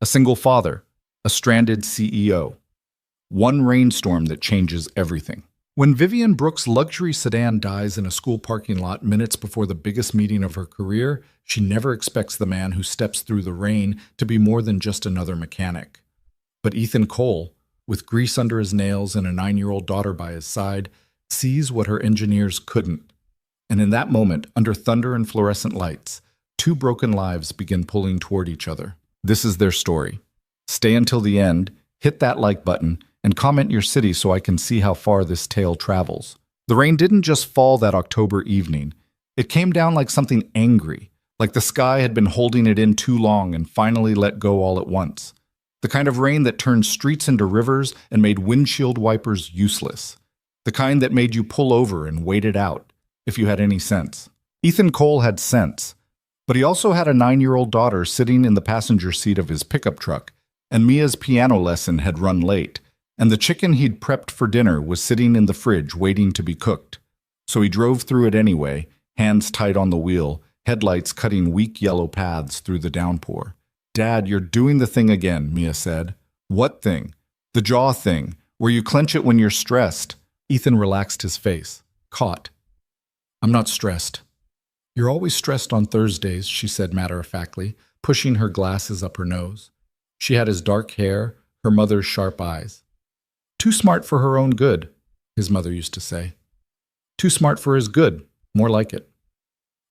A single father, a stranded CEO. One rainstorm that changes everything. When Vivian Brooks' luxury sedan dies in a school parking lot minutes before the biggest meeting of her career, she never expects the man who steps through the rain to be more than just another mechanic. But Ethan Cole, with grease under his nails and a 9-year-old daughter by his side, sees what her engineers couldn't. And in that moment, under thunder and fluorescent lights, two broken lives begin pulling toward each other. This is their story. Stay until the end, hit that like button, and comment your city so I can see how far this tale travels. The rain didn't just fall that October evening. It came down like something angry, like the sky had been holding it in too long and finally let go all at once. The kind of rain that turned streets into rivers and made windshield wipers useless. The kind that made you pull over and wait it out, if you had any sense. Ethan Cole had sense, but he also had a 9-year-old daughter sitting in the passenger seat of his pickup truck, and Mia's piano lesson had run late, and the chicken he'd prepped for dinner was sitting in the fridge waiting to be cooked. So he drove through it anyway, hands tight on the wheel, headlights cutting weak yellow paths through the downpour. "Dad, you're doing the thing again," Mia said. "What thing?" "The jaw thing, where you clench it when you're stressed." Ethan relaxed his face. Caught. "I'm not stressed." "You're always stressed on Thursdays," she said matter-of-factly, pushing her glasses up her nose. She had his dark hair, her mother's sharp eyes. "Too smart for her own good," his mother used to say. "Too smart for his good, more like it."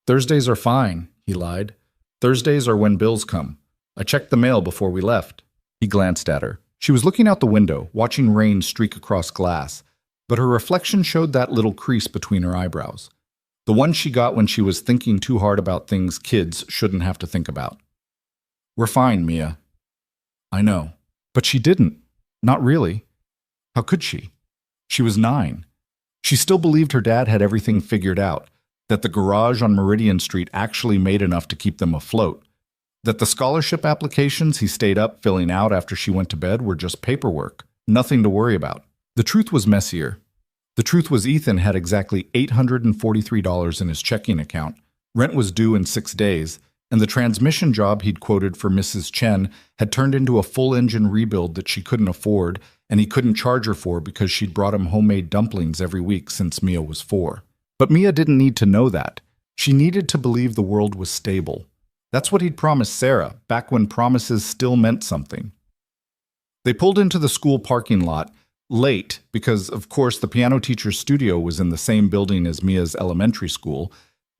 "Thursdays are fine," he lied. "Thursdays are when bills come. I checked the mail before we left." He glanced at her. She was looking out the window, watching rain streak across glass, but her reflection showed that little crease between her eyebrows. The one she got when she was thinking too hard about things kids shouldn't have to think about. "We're fine, Mia." "I know." But she didn't. Not really. How could she? She was 9. She still believed her dad had everything figured out, that the garage on Meridian Street actually made enough to keep them afloat, that the scholarship applications he stayed up filling out after she went to bed were just paperwork, nothing to worry about. The truth was messier. The truth was Ethan had exactly $843 in his checking account, rent was due in 6 days, and the transmission job he'd quoted for Mrs. Chen had turned into a full-engine rebuild that she couldn't afford, and he couldn't charge her for because she'd brought him homemade dumplings every week since Mia was 4. But Mia didn't need to know that. She needed to believe the world was stable. That's what he'd promised Sarah, back when promises still meant something. They pulled into the school parking lot, late because, of course, the piano teacher's studio was in the same building as Mia's elementary school,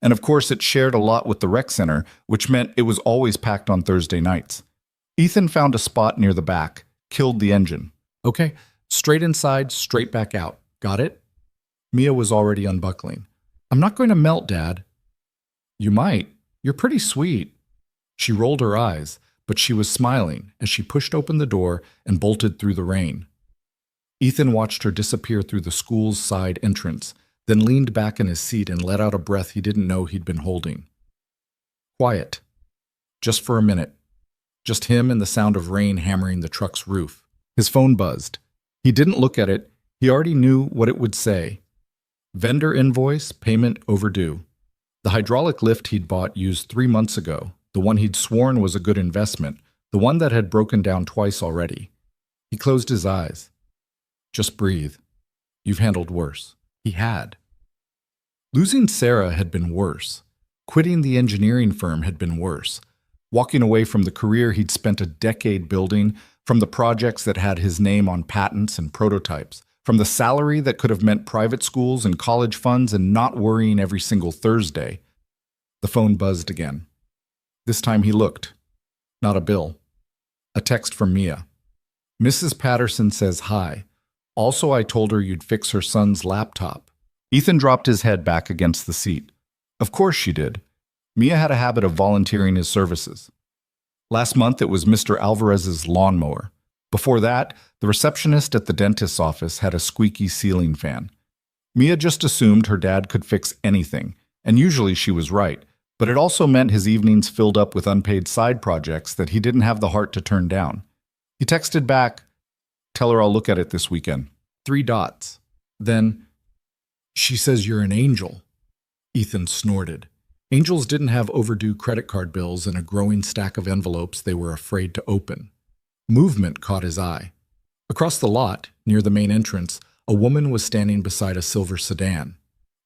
and of course it shared a lot with the rec center, which meant it was always packed on Thursday nights. Ethan found a spot near the back, killed the engine. "Okay, straight inside, straight back out. Got it?" Mia was already unbuckling. "I'm not going to melt, Dad." "You might. You're pretty sweet." She rolled her eyes, but she was smiling as she pushed open the door and bolted through the rain. Ethan watched her disappear through the school's side entrance, then leaned back in his seat and let out a breath he didn't know he'd been holding. Quiet. Just for a minute. Just him and the sound of rain hammering the truck's roof. His phone buzzed. He didn't look at it. He already knew what it would say. Vendor invoice, payment overdue. The hydraulic lift he'd bought used 3 months ago, the one he'd sworn was a good investment, the one that had broken down twice already. He closed his eyes. Just breathe. You've handled worse. He had. Losing Sarah had been worse. Quitting the engineering firm had been worse. Walking away from the career he'd spent a decade building, from the projects that had his name on patents and prototypes, from the salary that could have meant private schools and college funds and not worrying every single Thursday. The phone buzzed again. This time he looked. Not a bill. A text from Mia. "Mrs. Patterson says hi. Also, I told her you'd fix her son's laptop." Ethan dropped his head back against the seat. Of course she did. Mia had a habit of volunteering his services. Last month it was Mr. Alvarez's lawnmower. Before that, the receptionist at the dentist's office had a squeaky ceiling fan. Mia just assumed her dad could fix anything, and usually she was right, but it also meant his evenings filled up with unpaid side projects that he didn't have the heart to turn down. He texted back, "Tell her I'll look at it this weekend." 3 dots. Then, "She says you're an angel." Ethan snorted. Angels didn't have overdue credit card bills and a growing stack of envelopes they were afraid to open. Movement caught his eye. Across the lot, near the main entrance, a woman was standing beside a silver sedan.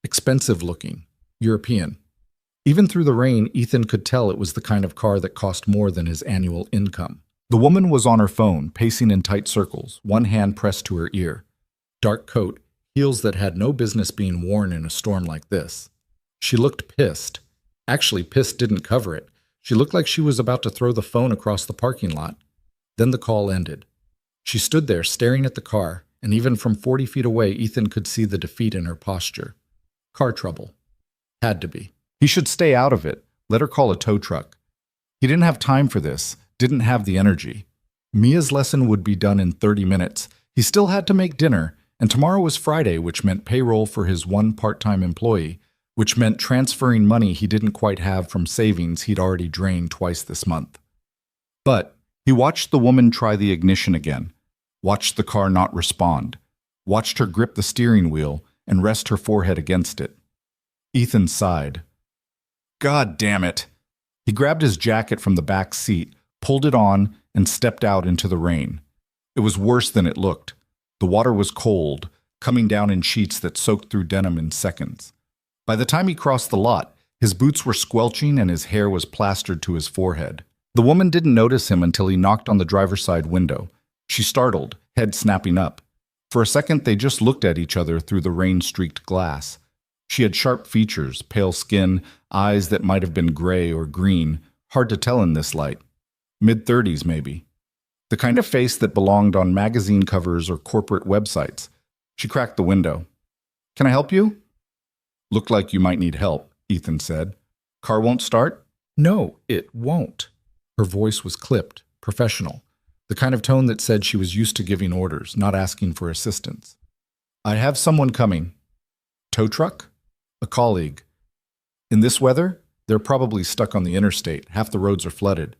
Expensive looking, European. Even through the rain, Ethan could tell it was the kind of car that cost more than his annual income. The woman was on her phone, pacing in tight circles, one hand pressed to her ear. Dark coat, heels that had no business being worn in a storm like this. She looked pissed. Actually, pissed didn't cover it. She looked like she was about to throw the phone across the parking lot. Then the call ended. She stood there staring at the car, and even from 40 feet away, Ethan could see the defeat in her posture. Car trouble. Had to be. He should stay out of it. Let her call a tow truck. He didn't have time for this, didn't have the energy. Mia's lesson would be done in 30 minutes. He still had to make dinner, and tomorrow was Friday, which meant payroll for his one part-time employee, which meant transferring money he didn't quite have from savings he'd already drained twice this month. But he watched the woman try the ignition again, watched the car not respond, watched her grip the steering wheel and rest her forehead against it. Ethan sighed. God damn it! He grabbed his jacket from the back seat, pulled it on, and stepped out into the rain. It was worse than it looked. The water was cold, coming down in sheets that soaked through denim in seconds. By the time he crossed the lot, his boots were squelching and his hair was plastered to his forehead. The woman didn't notice him until he knocked on the driver's side window. She startled, head snapping up. For a second, they just looked at each other through the rain-streaked glass. She had sharp features, pale skin, eyes that might have been gray or green, hard to tell in this light. Mid-30s, maybe. The kind of face that belonged on magazine covers or corporate websites. She cracked the window. Can I help you? Looked like you might need help, Ethan said. Car won't start? No, it won't. Her voice was clipped, professional, the kind of tone that said she was used to giving orders, not asking for assistance. I have someone coming. Tow truck? A colleague. In this weather, they're probably stuck on the interstate. Half the roads are flooded.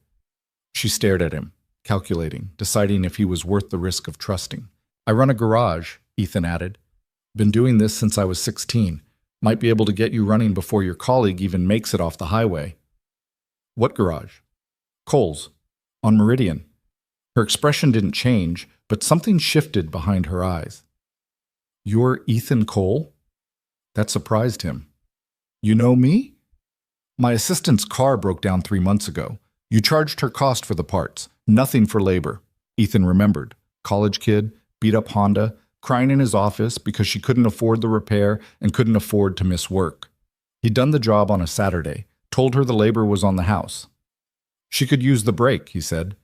She stared at him, calculating, deciding if he was worth the risk of trusting. I run a garage, Ethan added. Been doing this since I was 16. Might be able to get you running before your colleague even makes it off the highway. What garage? Kohl's, on Meridian. Her expression didn't change, but something shifted behind her eyes. You're Ethan Cole? That surprised him. You know me? My assistant's car broke down 3 months ago. You charged her cost for the parts, nothing for labor. Ethan remembered. College kid, beat-up Honda, crying in his office because she couldn't afford the repair and couldn't afford to miss work. He'd done the job on a Saturday, told her the labor was on the house. She could use the brake, he said.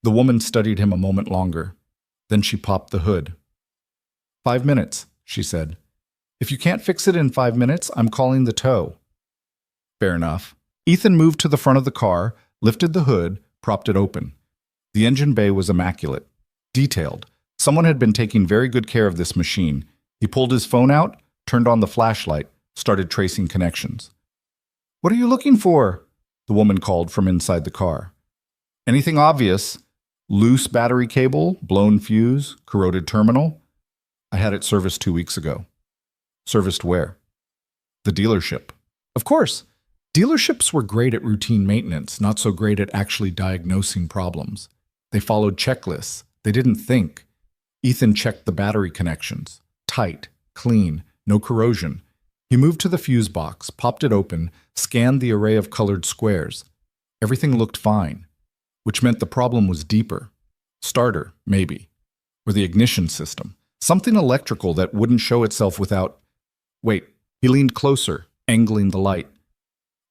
The woman studied him a moment longer. Then she popped the hood. 5 minutes, she said. If you can't fix it in 5 minutes, I'm calling the tow. Fair enough. Ethan moved to the front of the car, lifted the hood, propped it open. The engine bay was immaculate, detailed. Someone had been taking very good care of this machine. He pulled his phone out, turned on the flashlight, started tracing connections. What are you looking for? The woman called from inside the car. Anything obvious? Loose battery cable, blown fuse, corroded terminal? I had it serviced 2 weeks ago. Serviced where? The dealership. Of course. Dealerships were great at routine maintenance, not so great at actually diagnosing problems. They followed checklists. They didn't think. Ethan checked the battery connections. Tight, clean, no corrosion. He moved to the fuse box, popped it open, scanned the array of colored squares. Everything looked fine, which meant the problem was deeper. Starter, maybe. Or the ignition system. Something electrical that wouldn't show itself without... Wait, he leaned closer, angling the light.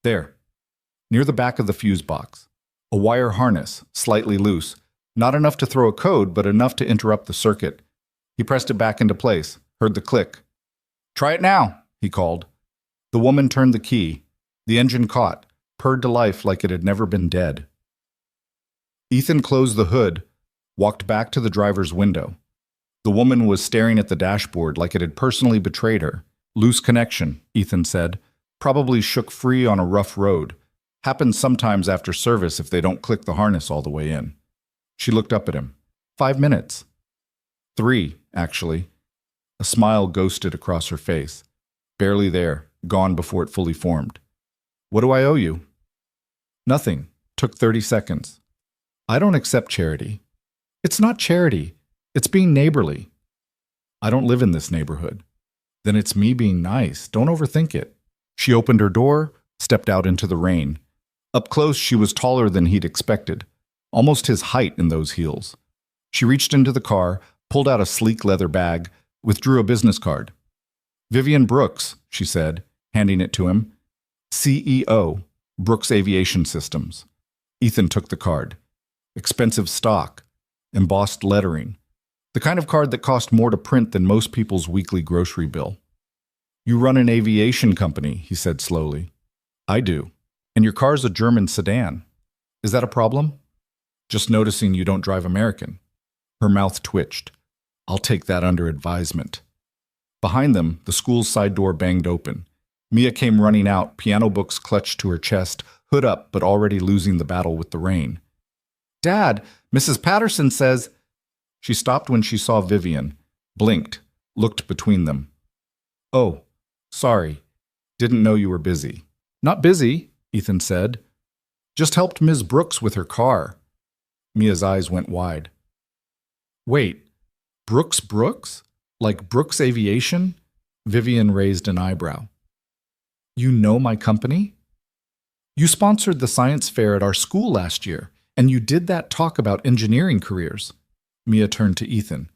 There, near the back of the fuse box. A wire harness, slightly loose. Not enough to throw a code, but enough to interrupt the circuit. He pressed it back into place, heard the click. Try it now, he called. The woman turned the key. The engine caught, purred to life like it had never been dead. Ethan closed the hood, walked back to the driver's window. The woman was staring at the dashboard like it had personally betrayed her. Loose connection, Ethan said. Probably shook free on a rough road. Happens sometimes after service if they don't click the harness all the way in. She looked up at him. 5 minutes. 3, actually. A smile ghosted across her face. Barely there, gone before it fully formed. What do I owe you? Nothing. Took 30 seconds. I don't accept charity. It's not charity. It's being neighborly. I don't live in this neighborhood. Then it's me being nice. Don't overthink it. She opened her door, stepped out into the rain. Up close, she was taller than he'd expected, almost his height in those heels. She reached into the car, pulled out a sleek leather bag, withdrew a business card. Vivian Brooks, she said, handing it to him. CEO, Brooks Aviation Systems. Ethan took the card. Expensive stock, embossed lettering, the kind of card that cost more to print than most people's weekly grocery bill. You run an aviation company, he said slowly. I do. And your car's a German sedan. Is that a problem? Just noticing you don't drive American. Her mouth twitched. I'll take that under advisement. Behind them, the school's side door banged open. Mia came running out, piano books clutched to her chest, hood up but already losing the battle with the rain. Dad, Mrs. Patterson says... She stopped when she saw Vivian, blinked, looked between them. Oh, sorry. Didn't know you were busy. Not busy, Ethan said. Just helped Ms. Brooks with her car. Mia's eyes went wide. Wait, Brooks? Like Brooks Aviation? Vivian raised an eyebrow. You know my company? You sponsored the science fair at our school last year, and you did that talk about engineering careers. Mia turned to Ethan.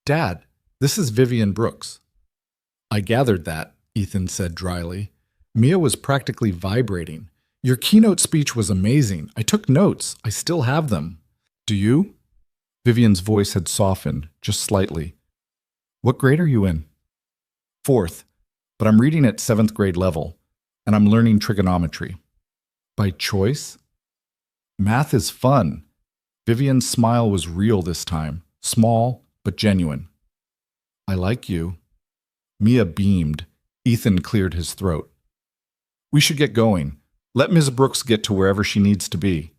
Dad, this is Vivian Brooks. I gathered that, Ethan said dryly. Mia was practically vibrating. Your keynote speech was amazing. I took notes. I still have them. Do you? Vivian's voice had softened, just slightly. What grade are you in? 4th, but I'm reading at 7th grade level, and I'm learning trigonometry. By choice? Math is fun. Vivian's smile was real this time, small but genuine. I like you. Mia beamed. Ethan cleared his throat. We should get going. Let Ms. Brooks get to wherever she needs to be.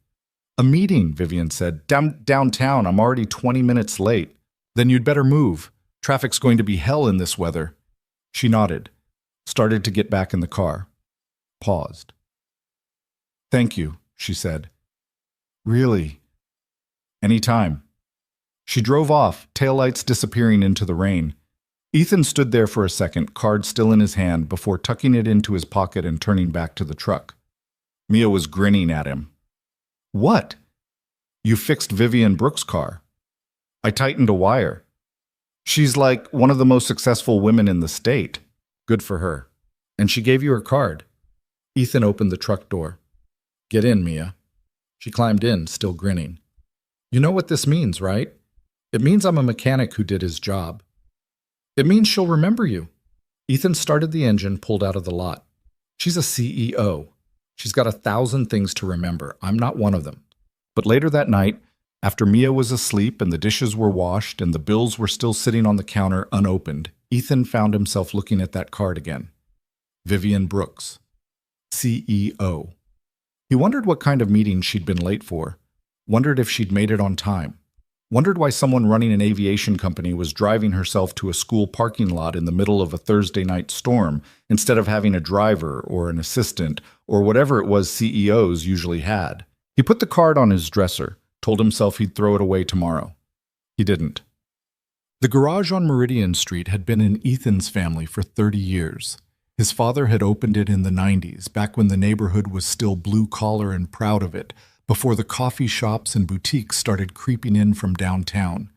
A meeting, Vivian said. Downtown. I'm already 20 minutes late. Then you'd better move. Traffic's going to be hell in this weather. She nodded, started to get back in the car, paused. Thank you, she said. Really? Anytime. She drove off, taillights disappearing into the rain. Ethan stood there for a second, card still in his hand, before tucking it into his pocket and turning back to the truck. Mia was grinning at him. What? You fixed Vivian Brooks' car. I tightened a wire. She's like one of the most successful women in the state. Good for her. And she gave you her card. Ethan opened the truck door. Get in, Mia. She climbed in, still grinning. You know what this means, right? It means I'm a mechanic who did his job. It means she'll remember you. Ethan started the engine, pulled out of the lot. She's a CEO. She's got 1,000 things to remember. I'm not one of them. But later that night, after Mia was asleep and the dishes were washed and the bills were still sitting on the counter unopened, Ethan found himself looking at that card again. Vivian Brooks, CEO. He wondered what kind of meeting she'd been late for, wondered if she'd made it on time, wondered why someone running an aviation company was driving herself to a school parking lot in the middle of a Thursday night storm instead of having a driver or an assistant or whatever it was CEOs usually had. He put the card on his dresser, told himself he'd throw it away tomorrow. He didn't. The garage on Meridian Street had been in Ethan's family for 30 years. His father had opened it in the 90s, back when the neighborhood was still blue-collar and proud of it, before the coffee shops and boutiques started creeping in from downtown.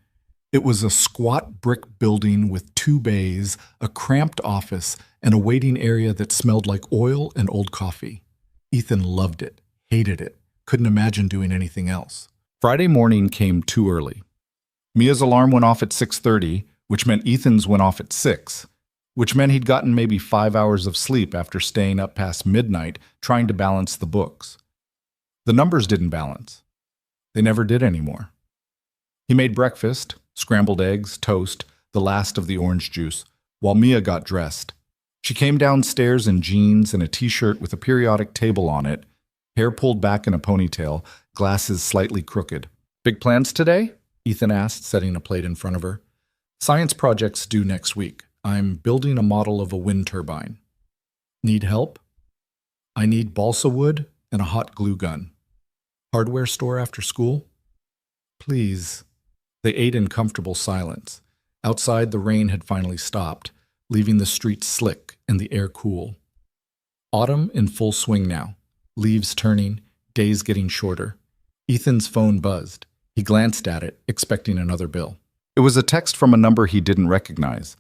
It was a squat brick building with 2 bays, a cramped office, and a waiting area that smelled like oil and old coffee. Ethan loved it, hated it, couldn't imagine doing anything else. Friday morning came too early. Mia's alarm went off at 6:30, which meant Ethan's went off at 6, which meant he'd gotten maybe 5 hours of sleep after staying up past midnight trying to balance the books. The numbers didn't balance. They never did anymore. He made breakfast, scrambled eggs, toast, the last of the orange juice, while Mia got dressed. She came downstairs in jeans and a t-shirt with a periodic table on it, hair pulled back in a ponytail, glasses slightly crooked. Big plans today? Ethan asked, setting a plate in front of her. Science project's due next week. I'm building a model of a wind turbine. Need help? I need balsa wood and a hot glue gun. Hardware store after school? Please. They ate in comfortable silence. Outside, the rain had finally stopped, leaving the streets slick and the air cool. Autumn in full swing now, leaves turning, days getting shorter. Ethan's phone buzzed. He glanced at it, expecting another bill. It was a text from a number he didn't recognize.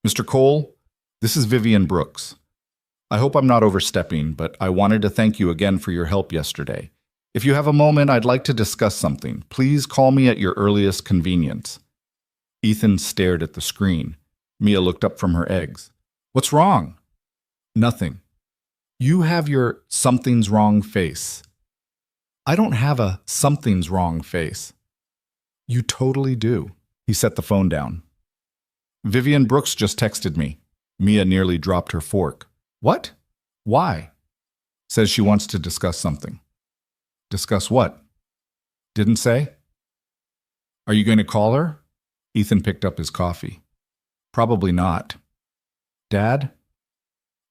"Mr. Cole, this is Vivian Brooks. I hope I'm not overstepping, but I wanted to thank you again for your help yesterday. If you have a moment, I'd like to discuss something. Please call me at your earliest convenience." Ethan stared at the screen. Mia looked up from her eggs. "What's wrong?" "Nothing." "You have your something's wrong face." "I don't have a something's wrong face." "You totally do." He set the phone down. "Vivian Brooks just texted me." Mia nearly dropped her fork. "What? Why?" "Says she wants to discuss something." "Discuss what?" "Didn't say." "Are you going to call her?" Ethan picked up his coffee. "Probably not." "Dad?"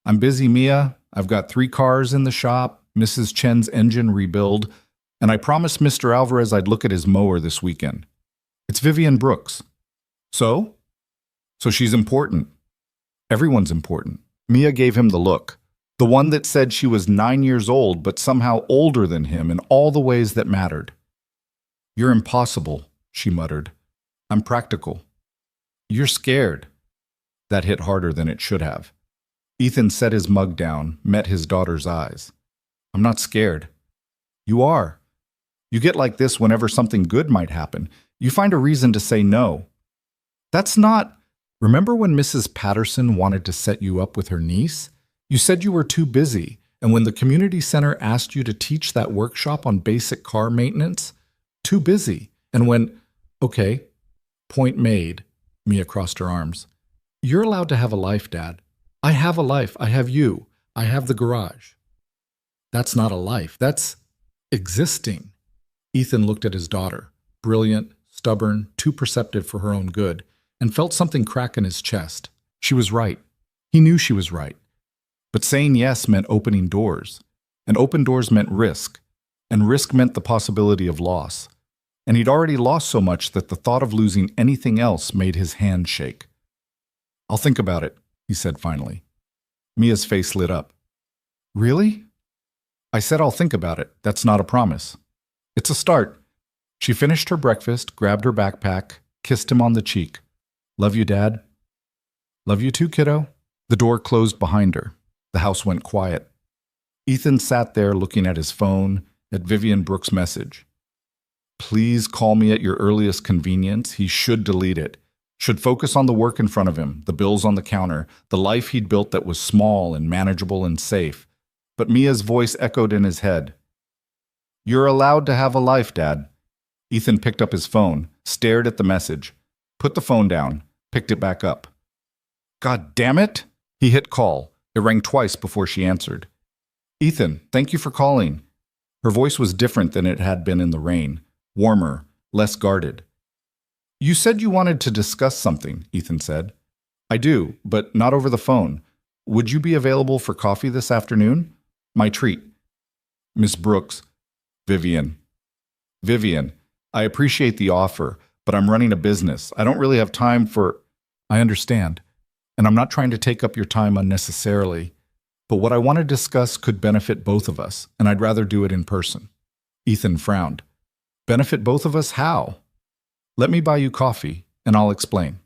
"I'm busy, Mia. I've got 3 cars in the shop, Mrs. Chen's engine rebuild, and I promised Mr. Alvarez I'd look at his mower this weekend. It's Vivian Brooks." "So?" "So she's important." "Everyone's important." Mia gave him the look, the one that said she was 9 years old but somehow older than him in all the ways that mattered. "You're impossible," she muttered. "I'm practical." "You're scared." That hit harder than it should have. Ethan set his mug down, met his daughter's eyes. "I'm not scared." "You are. You get like this whenever something good might happen. You find a reason to say no." "That's not—" "Remember when Mrs. Patterson wanted to set you up with her niece? You said you were too busy, and when the community center asked you to teach that workshop on basic car maintenance? Too busy. And when— Okay, point made." Mia crossed her arms. "You're allowed to have a life, Dad. I have a life. I have you. I have the garage." "That's not a life. That's existing." Ethan looked at his daughter, brilliant, stubborn, too perceptive for her own good, and felt something crack in his chest. She was right. He knew she was right. But saying yes meant opening doors, and open doors meant risk, and risk meant the possibility of loss. And he'd already lost so much that the thought of losing anything else made his hand shake. "I'll think about it," he said finally. Mia's face lit up. "Really?" "I said I'll think about it. That's not a promise." "It's a start." She finished her breakfast, grabbed her backpack, kissed him on the cheek. "Love you, Dad." "Love you too, kiddo." The door closed behind her. The house went quiet. Ethan sat there looking at his phone, at Vivian Brooks' message. "Please call me at your earliest convenience." He should delete it. Should focus on the work in front of him, the bills on the counter, the life he'd built that was small and manageable and safe. But Mia's voice echoed in his head. "You're allowed to have a life, Dad." Ethan picked up his phone, stared at the message, put the phone down, picked it back up. "God damn it!" He hit call. It rang twice before she answered. "Ethan, thank you for calling." Her voice was different than it had been in the rain, warmer, less guarded. "You said you wanted to discuss something," Ethan said. "I do, but not over the phone. Would you be available for coffee this afternoon? My treat." "Miss Brooks." "Vivian." "Vivian, I appreciate the offer, but I'm running a business. I don't really have time for—" "I understand. And I'm not trying to take up your time unnecessarily, but what I want to discuss could benefit both of us, and I'd rather do it in person." Ethan frowned. "Benefit both of us? How?" "Let me buy you coffee, and I'll explain."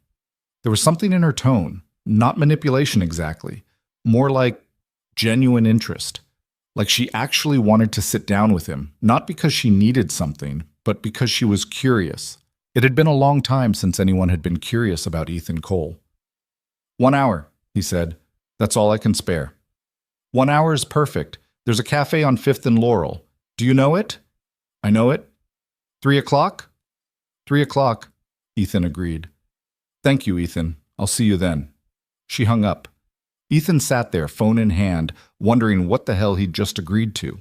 There was something in her tone, not manipulation exactly, more like genuine interest, like she actually wanted to sit down with him, not because she needed something, but because she was curious. It had been a long time since anyone had been curious about Ethan Cole. "1 hour," he said. "That's all I can spare." "1 hour is perfect. There's a cafe on 5th and Laurel. Do you know it?" "I know it." 3 o'clock? 3 o'clock, Ethan agreed. "Thank you, Ethan. I'll see you then." She hung up. Ethan sat there, phone in hand, wondering what the hell he'd just agreed to.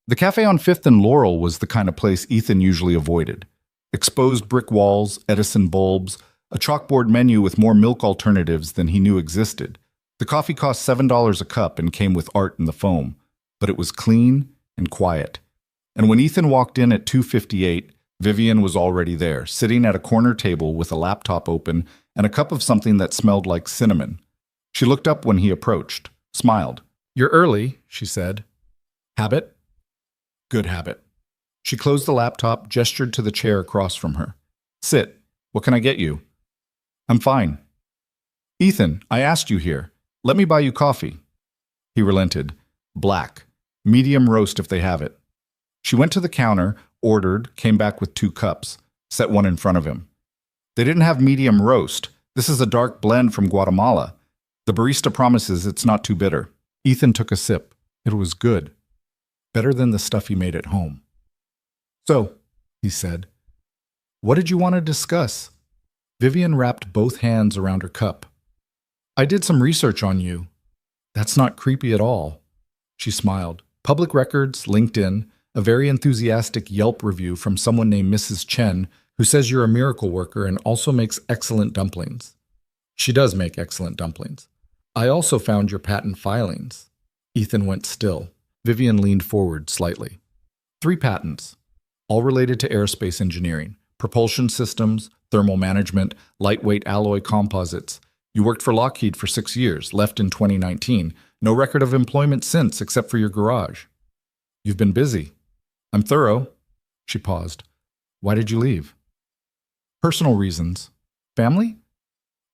The cafe on 5th and Laurel was the kind of place Ethan usually avoided. Exposed brick walls, Edison bulbs, a chalkboard menu with more milk alternatives than he knew existed. The coffee cost $7 a cup and came with art in the foam, but it was clean and quiet. And when Ethan walked in at 2:58, Vivian was already there, sitting at a corner table with a laptop open and a cup of something that smelled like cinnamon. She looked up when he approached, smiled. "You're early," she said. "Habit?" "Good habit." She closed the laptop, gestured to the chair across from her. "Sit. What can I get you?" "I'm fine." "Ethan, I asked you here. Let me buy you coffee." He relented. "Black. Medium roast if they have it." She went to the counter, ordered, came back with 2 cups, set one in front of him. "They didn't have medium roast. This is a dark blend from Guatemala. The barista promises it's not too bitter." Ethan took a sip. It was good. Better than the stuff he made at home. "So," he said, "what did you want to discuss?" Vivian wrapped both hands around her cup. "I did some research on you." "That's not creepy at all." She smiled. "Public records, LinkedIn, a very enthusiastic Yelp review from someone named Mrs. Chen, who says you're a miracle worker and also makes excellent dumplings." She does make excellent dumplings. "I also found your patent filings." Ethan went still. Vivian leaned forward slightly. 3 patents, all related to aerospace engineering, propulsion systems, thermal management, lightweight alloy composites. You worked for Lockheed for 6 years, left in 2019. No record of employment since, except for your garage. You've been busy. I'm thorough." She paused. "Why did you leave?" "Personal reasons." "Family?"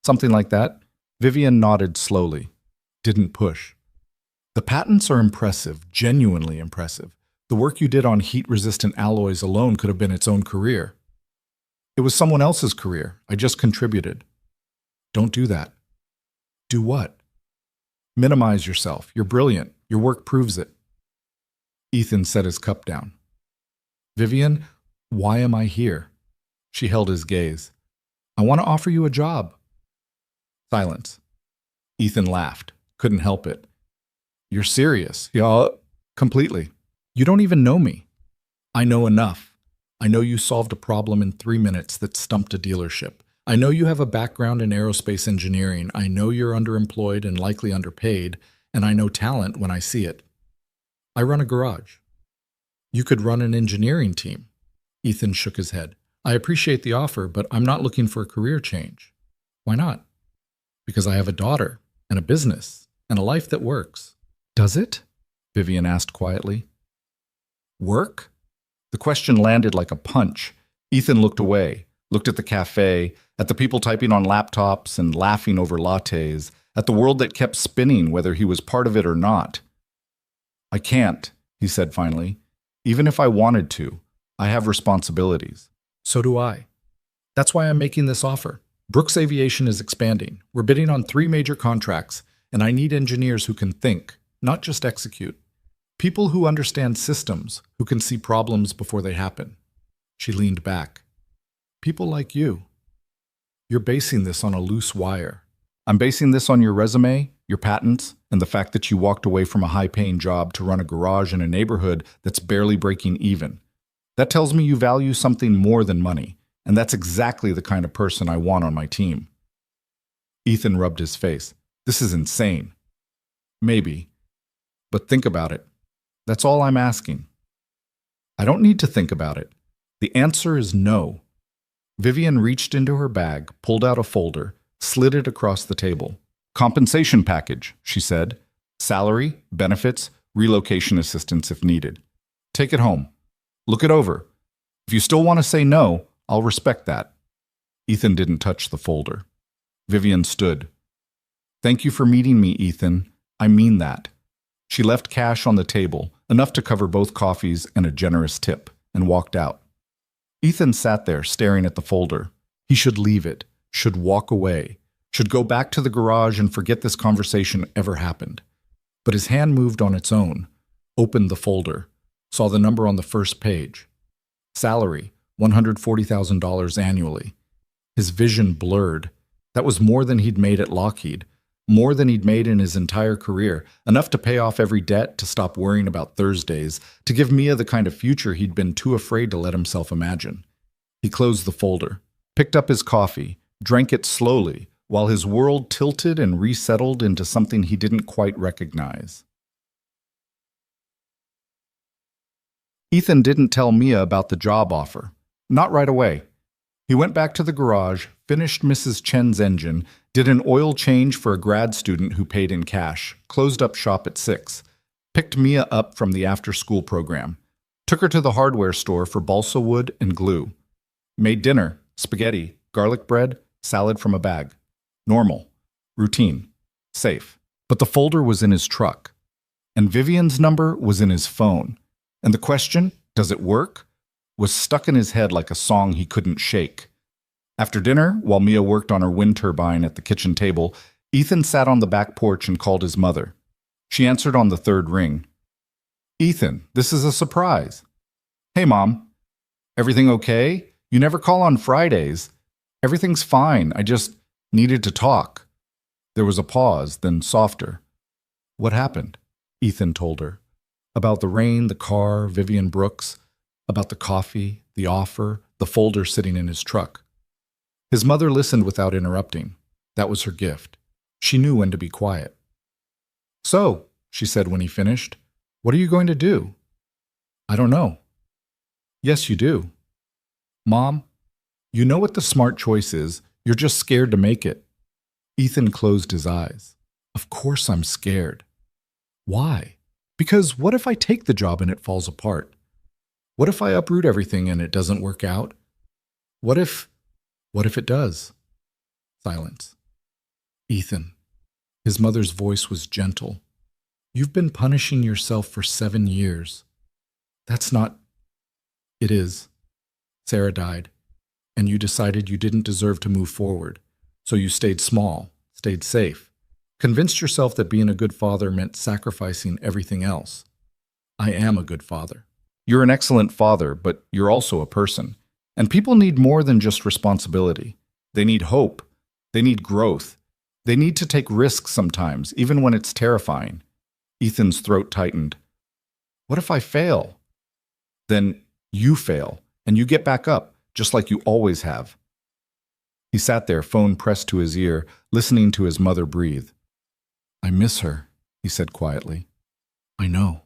"Something like that." Vivian nodded slowly. Didn't push. "The patents are impressive, genuinely impressive. The work you did on heat-resistant alloys alone could have been its own career." "It was someone else's career. I just contributed." "Don't do that." "Do what?" "Minimize yourself. You're brilliant. Your work proves it." Ethan set his cup down. "Vivian, why am I here?" She held his gaze. "I want to offer you a job." Silence. Ethan laughed. Couldn't help it. "You're serious?" "Yeah, completely." "You don't even know me." "I know enough. I know you solved a problem in 3 minutes that stumped a dealership. I know you have a background in aerospace engineering. I know you're underemployed and likely underpaid, and I know talent when I see it. I run a garage." "You could run an engineering team." Ethan shook his head. "I appreciate the offer, but I'm not looking for a career change." "Why not?" "Because I have a daughter, and a business, and a life that works." "Does it?" Vivian asked quietly. "Work?" The question landed like a punch. Ethan looked away, looked at the cafe, at the people typing on laptops and laughing over lattes, at the world that kept spinning whether he was part of it or not. "I can't," he said finally. "Even if I wanted to, I have responsibilities." "So do I. That's why I'm making this offer. Brooks Aviation is expanding. We're bidding on 3 major contracts, and I need engineers who can think, not just execute. People who understand systems, who can see problems before they happen." She leaned back. "People like you. You're basing this on a loose wire. I'm basing this on your resume, your patents, and the fact that you walked away from a high-paying job to run a garage in a neighborhood that's barely breaking even. That tells me you value something more than money, and that's exactly the kind of person I want on my team." Ethan rubbed his face. "This is insane." "Maybe. But think about it. That's all I'm asking." "I don't need to think about it. The answer is no." Vivian reached into her bag, pulled out a folder, slid it across the table. "Compensation package," she said. "Salary, benefits, relocation assistance if needed. Take it home. Look it over. If you still want to say no, I'll respect that." Ethan didn't touch the folder. Vivian stood. "Thank you for meeting me, Ethan. I mean that." She left cash on the table, enough to cover both coffees and a generous tip, and walked out. Ethan sat there staring at the folder. He should leave it, should walk away, should go back to the garage and forget this conversation ever happened. But his hand moved on its own, opened the folder, saw the number on the first page. Salary, $140,000 annually. His vision blurred. That was more than he'd made at Lockheed, more than he'd made in his entire career, enough to pay off every debt, to stop worrying about Thursdays, to give Mia the kind of future he'd been too afraid to let himself imagine. He closed the folder, picked up his coffee, drank it slowly, while his world tilted and resettled into something he didn't quite recognize. Ethan didn't tell Mia about the job offer. Not right away. He went back to the garage, finished Mrs. Chen's engine, did an oil change for a grad student who paid in cash, closed up shop at 6, picked Mia up from the after-school program, took her to the hardware store for balsa wood and glue, made dinner, spaghetti, garlic bread, salad from a bag. Normal, routine, safe. But the folder was in his truck, and Vivian's number was in his phone, and the question, does it work, was stuck in his head like a song he couldn't shake. After dinner, while Mia worked on her wind turbine at the kitchen table, Ethan sat on the back porch and called his mother. She answered on the third ring. "Ethan, this is a surprise." "Hey, Mom. Everything okay? You never call on Fridays." "Everything's fine. I just needed to talk." There was a pause, then softer. "What happened?" Ethan told her. About the rain, the car, Vivian Brooks, about the coffee, the offer, the folder sitting in his truck. His mother listened without interrupting. That was her gift. She knew when to be quiet. "So," she said when he finished, "what are you going to do?" "I don't know." "Yes, you do." "Mom, you know what the smart choice is. You're just scared to make it." Ethan closed his eyes. "Of course I'm scared." "Why?" "Because what if I take the job and it falls apart? What if I uproot everything and it doesn't work out? What if it does?" Silence. "Ethan." His mother's voice was gentle. "You've been punishing yourself for 7 years. That's not..." "It is. Sarah died, and you decided you didn't deserve to move forward, so you stayed small, stayed safe, convinced yourself that being a good father meant sacrificing everything else. I am a good father. You're an excellent father, but you're also a person. And people need more than just responsibility. They need hope. They need growth. They need to take risks sometimes, even when it's terrifying." Ethan's throat tightened. "What if I fail?" "Then you fail, and you get back up, just like you always have." He sat there, phone pressed to his ear, listening to his mother breathe. "I miss her," he said quietly. "I know.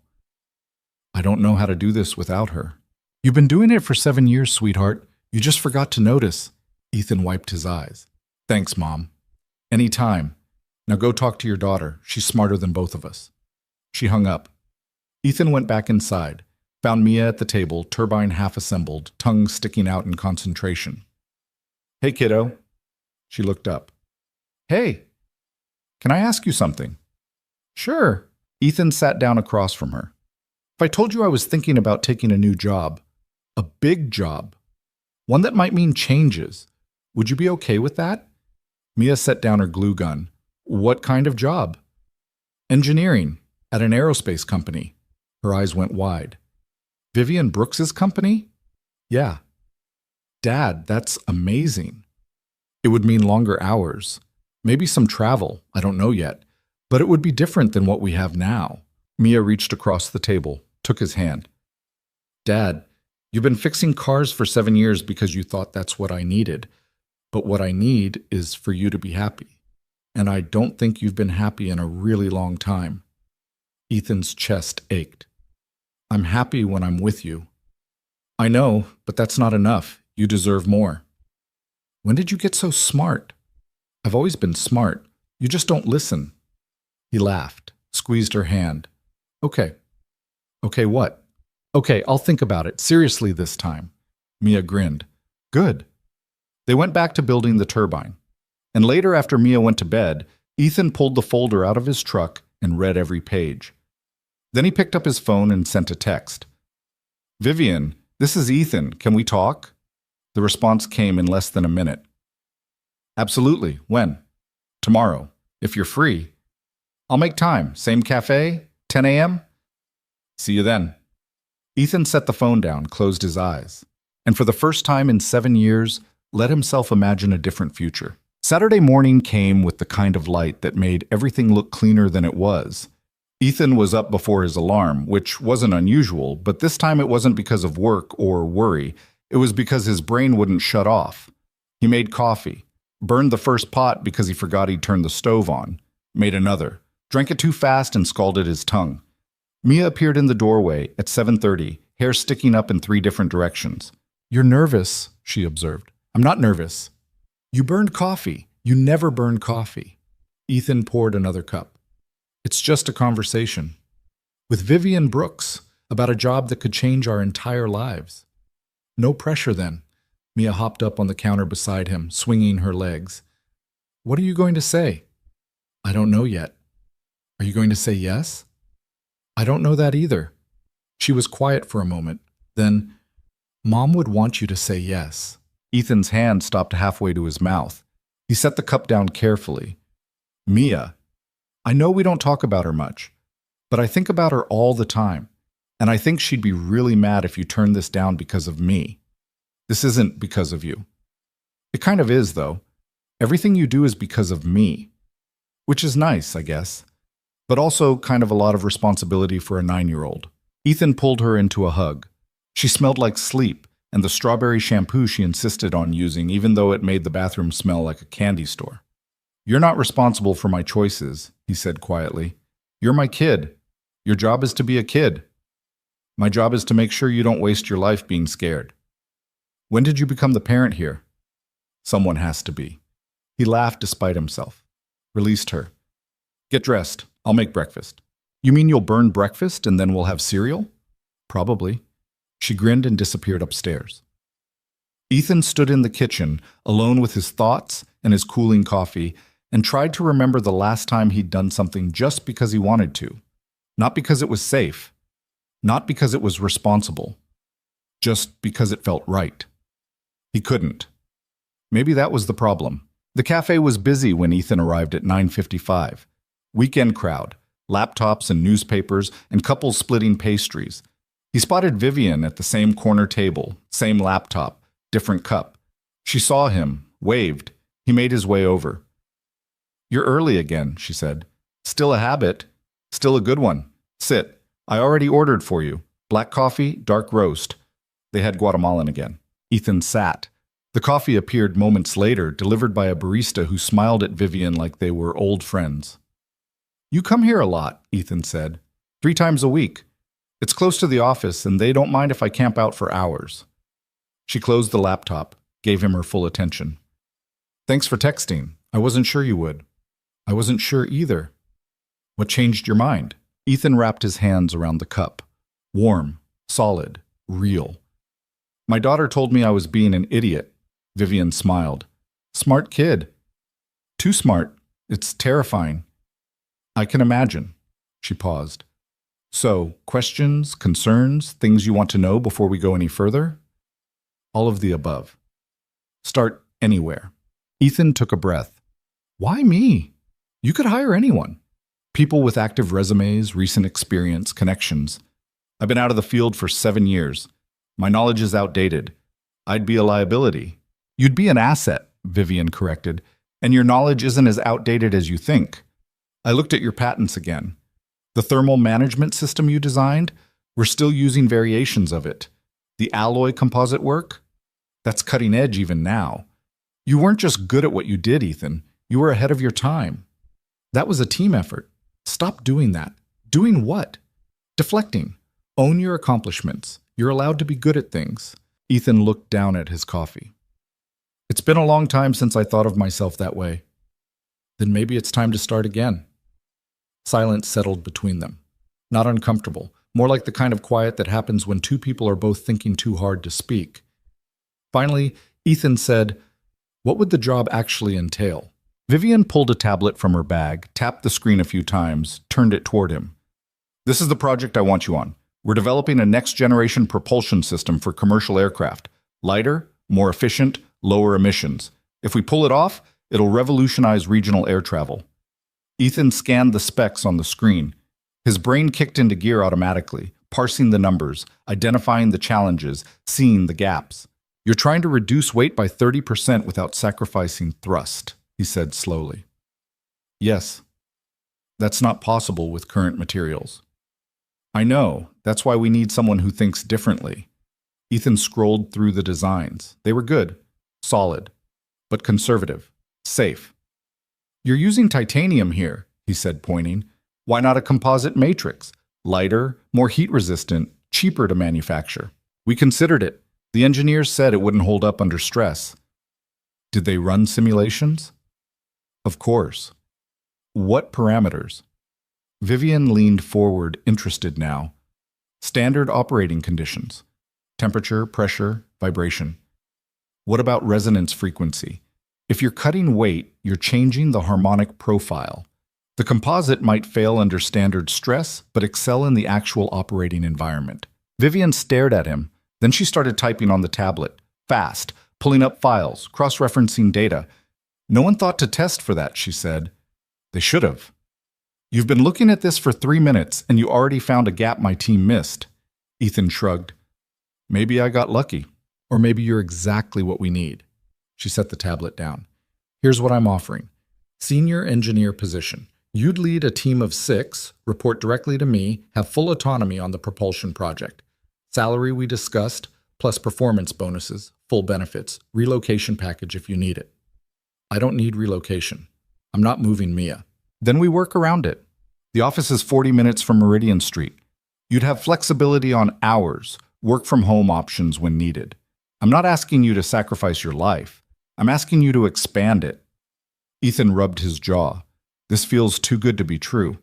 I don't know how to do this without her." "You've been doing it for 7 years, sweetheart. You just forgot to notice." Ethan wiped his eyes. "Thanks, Mom. Any time. Now go talk to your daughter. She's smarter than both of us." She hung up. Ethan went back inside, found Mia at the table, turbine half assembled, tongue sticking out in concentration. "Hey, kiddo." She looked up. "Hey, can I ask you something?" "Sure." Ethan sat down across from her. "If I told you I was thinking about taking a new job, a big job, one that might mean changes, would you be okay with that?" Mia set down her glue gun. "What kind of job?" "Engineering, at an aerospace company." Her eyes went wide. "Vivian Brooks's company?" "Yeah." "Dad, that's amazing." "It would mean longer hours. Maybe some travel, I don't know yet. But it would be different than what we have now." Mia reached across the table, took his hand. "Dad, you've been fixing cars for 7 years because you thought that's what I needed. But what I need is for you to be happy. And I don't think you've been happy in a really long time." Ethan's chest ached. "I'm happy when I'm with you." "I know, but that's not enough. You deserve more." "When did you get so smart?" "I've always been smart. You just don't listen." He laughed, squeezed her hand. "Okay." "Okay, what?" "Okay, I'll think about it, seriously this time." Mia grinned. "Good." They went back to building the turbine. And later, after Mia went to bed, Ethan pulled the folder out of his truck and read every page. Then he picked up his phone and sent a text. "Vivian, this is Ethan. Can we talk?" The response came in less than a minute. "Absolutely. When?" "Tomorrow, if you're free." "I'll make time. Same cafe? 10 a.m.? "See you then." Ethan set the phone down, closed his eyes, and for the first time in 7 years, let himself imagine a different future. Saturday morning came with the kind of light that made everything look cleaner than it was. Ethan was up before his alarm, which wasn't unusual, but this time it wasn't because of work or worry. It was because his brain wouldn't shut off. He made coffee, burned the first pot because he forgot he'd turned the stove on, made another, drank it too fast and scalded his tongue. Mia appeared in the doorway at 7:30, hair sticking up in 3 different directions. "You're nervous," she observed. "I'm not nervous." "You burned coffee. You never burn coffee." Ethan poured another cup. "It's just a conversation. With Vivian Brooks, about a job that could change our entire lives." "No pressure then." Mia hopped up on the counter beside him, swinging her legs. "What are you going to say?" "I don't know yet." "Are you going to say yes?" "I don't know that either." She was quiet for a moment. Then, "Mom would want you to say yes." Ethan's hand stopped halfway to his mouth. He set the cup down carefully. "Mia, I know we don't talk about her much, but I think about her all the time, and I think she'd be really mad if you turned this down because of me. This isn't because of you. It kind of is, though. Everything you do is because of me. Which is nice, I guess, but also kind of a lot of responsibility for a 9-year-old. Ethan pulled her into a hug. She smelled like sleep and the strawberry shampoo she insisted on using, even though it made the bathroom smell like a candy store. "You're not responsible for my choices," he said quietly. "You're my kid. Your job is to be a kid. My job is to make sure you don't waste your life being scared." "When did you become the parent here?" "Someone has to be." He laughed despite himself. Released her. "Get dressed. I'll make breakfast." "You mean you'll burn breakfast and then we'll have cereal?" "Probably." She grinned and disappeared upstairs. Ethan stood in the kitchen, alone with his thoughts and his cooling coffee, and tried to remember the last time he'd done something just because he wanted to. Not because it was safe. Not because it was responsible. Just because it felt right. He couldn't. Maybe that was the problem. The cafe was busy when Ethan arrived at 9:55. Weekend crowd, laptops and newspapers, and couples splitting pastries. He spotted Vivian at the same corner table, same laptop, different cup. She saw him, waved. He made his way over. "You're early again," she said. "Still a habit. Still a good one. Sit. I already ordered for you. Black coffee, dark roast." They had Guatemalan again. Ethan sat. The coffee appeared moments later, delivered by a barista who smiled at Vivian like they were old friends. "You come here a lot," Ethan said. 3 times a week. It's close to the office, and they don't mind if I camp out for hours." She closed the laptop, gave him her full attention. "Thanks for texting. I wasn't sure you would." "I wasn't sure either." "What changed your mind?" Ethan wrapped his hands around the cup. Warm, solid, real. "My daughter told me I was being an idiot." Vivian smiled. "Smart kid." "Too smart. It's terrifying." "I can imagine." She paused. "So, questions, concerns, things you want to know before we go any further?" "All of the above." "Start anywhere." Ethan took a breath. "Why me? You could hire anyone. People with active resumes, recent experience, connections. I've been out of the field for 7 years. My knowledge is outdated. I'd be a liability." "You'd be an asset," Vivian corrected, "and your knowledge isn't as outdated as you think. I looked at your patents again. The thermal management system you designed, we're still using variations of it. The alloy composite work? That's cutting edge even now. You weren't just good at what you did, Ethan. You were ahead of your time. That was a team effort. Stop doing that. Doing what? Deflecting. Own your accomplishments. You're allowed to be good at things." Ethan looked down at his coffee. "It's been a long time since I thought of myself that way." "Then maybe it's time to start again." Silence settled between them. Not uncomfortable, more like the kind of quiet that happens when 2 people are both thinking too hard to speak. Finally, Ethan said, "What would the job actually entail?" Vivian pulled a tablet from her bag, tapped the screen a few times, turned it toward him. "This is the project I want you on. We're developing a next-generation propulsion system for commercial aircraft. Lighter, more efficient, lower emissions. If we pull it off, it'll revolutionize regional air travel." Ethan scanned the specs on the screen. His brain kicked into gear automatically, parsing the numbers, identifying the challenges, seeing the gaps. "You're trying to reduce weight by 30% without sacrificing thrust," he said slowly. "Yes. That's not possible with current materials." "I know. That's why we need someone who thinks differently." Ethan scrolled through the designs. They were good, solid, but conservative, safe. "You're using titanium here," he said, pointing. "Why not a composite matrix? Lighter, more heat-resistant, cheaper to manufacture. We considered it. The engineers said it wouldn't hold up under stress. Did they run simulations? Of course. What parameters? Vivian leaned forward, interested now. Standard operating conditions. Temperature, pressure, vibration. What about resonance frequency? If you're cutting weight, you're changing the harmonic profile. The composite might fail under standard stress, but excel in the actual operating environment. Vivian stared at him. Then she started typing on the tablet, fast, pulling up files, cross-referencing data. No one thought to test for that, she said. They should have. You've been looking at this for 3 minutes, and you already found a gap my team missed. Ethan shrugged. Maybe I got lucky. Or maybe you're exactly what we need. She set the tablet down. Here's what I'm offering. Senior engineer position. You'd lead a team of 6, report directly to me, have full autonomy on the propulsion project. Salary we discussed, plus performance bonuses, full benefits, relocation package if you need it. I don't need relocation. I'm not moving Mia. Then we work around it. The office is 40 minutes from Meridian Street. You'd have flexibility on hours, work from home options when needed. I'm not asking you to sacrifice your life. I'm asking you to expand it. Ethan rubbed his jaw. This feels too good to be true.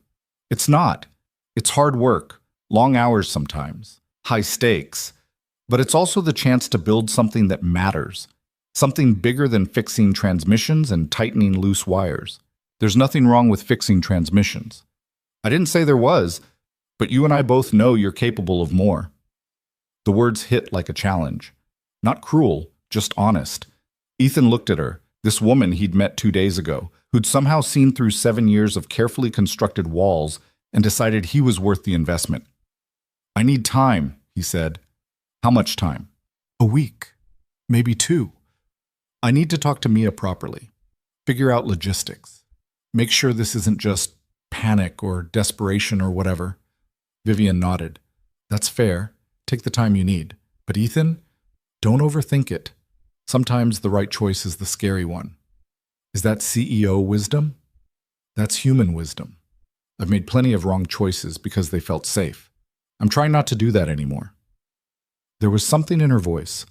It's not. It's hard work, long hours sometimes, high stakes. But it's also the chance to build something that matters, something bigger than fixing transmissions and tightening loose wires. There's nothing wrong with fixing transmissions. I didn't say there was, but you and I both know you're capable of more. The words hit like a challenge. Not cruel, just honest. Ethan looked at her, this woman he'd met 2 days ago, who'd somehow seen through 7 years of carefully constructed walls and decided he was worth the investment. I need time, he said. How much time? A week. Maybe 2. I need to talk to Mia properly. Figure out logistics. Make sure this isn't just panic or desperation or whatever. Vivian nodded. That's fair. Take the time you need. But Ethan, don't overthink it. Sometimes the right choice is the scary one. Is that CEO wisdom? That's human wisdom. I've made plenty of wrong choices because they felt safe. I'm trying not to do that anymore. There was something in her voice,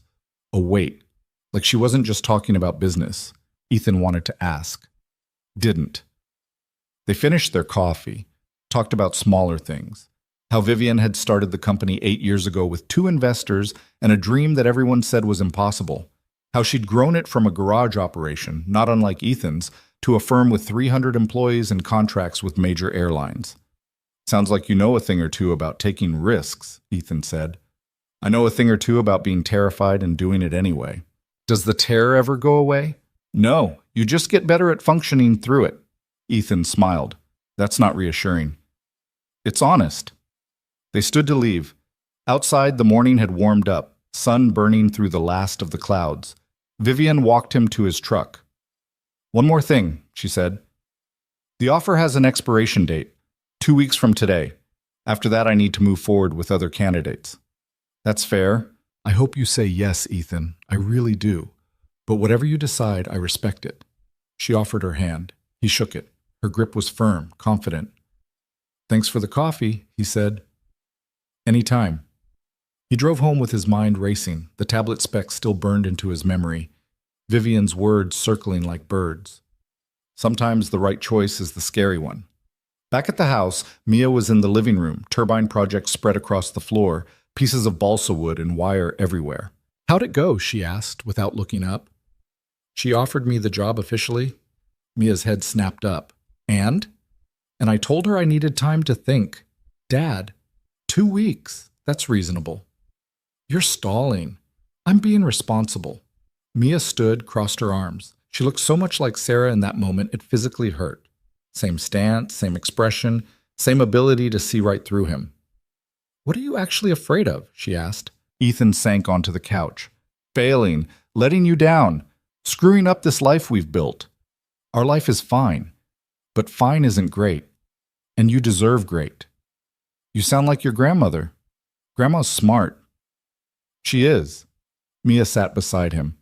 a weight, like she wasn't just talking about business. Ethan wanted to ask. Didn't. They finished their coffee, talked about smaller things, how Vivian had started the company 8 years ago with 2 investors and a dream that everyone said was impossible, how she'd grown it from a garage operation, not unlike Ethan's, to a firm with 300 employees and contracts with major airlines. Sounds like you know a thing or two about taking risks, Ethan said. I know a thing or two about being terrified and doing it anyway. Does the terror ever go away? No, you just get better at functioning through it. Ethan smiled. That's not reassuring. It's honest. They stood to leave. Outside, the morning had warmed up, sun burning through the last of the clouds. Vivian walked him to his truck. One more thing, she said. The offer has an expiration date, 2 weeks from today. After that, I need to move forward with other candidates. That's fair. I hope you say yes, Ethan. I really do. But whatever you decide, I respect it. She offered her hand. He shook it. Her grip was firm, confident. Thanks for the coffee, he said. Anytime. He drove home with his mind racing, the tablet specs still burned into his memory, Vivian's words circling like birds. Sometimes the right choice is the scary one. Back at the house, Mia was in the living room, turbine projects spread across the floor, pieces of balsa wood and wire everywhere. How'd it go? She asked, without looking up. She offered me the job officially. Mia's head snapped up. And I told her I needed time to think. Dad, 2 weeks. That's reasonable. You're stalling. I'm being responsible. Mia stood, crossed her arms. She looked so much like Sarah in that moment it physically hurt. Same stance, same expression, same ability to see right through him. What are you actually afraid of? She asked. Ethan sank onto the couch. Failing, letting you down, screwing up this life we've built. Our life is fine, but fine isn't great, and you deserve great. You sound like your grandmother. Grandma's smart. She is. Mia sat beside him.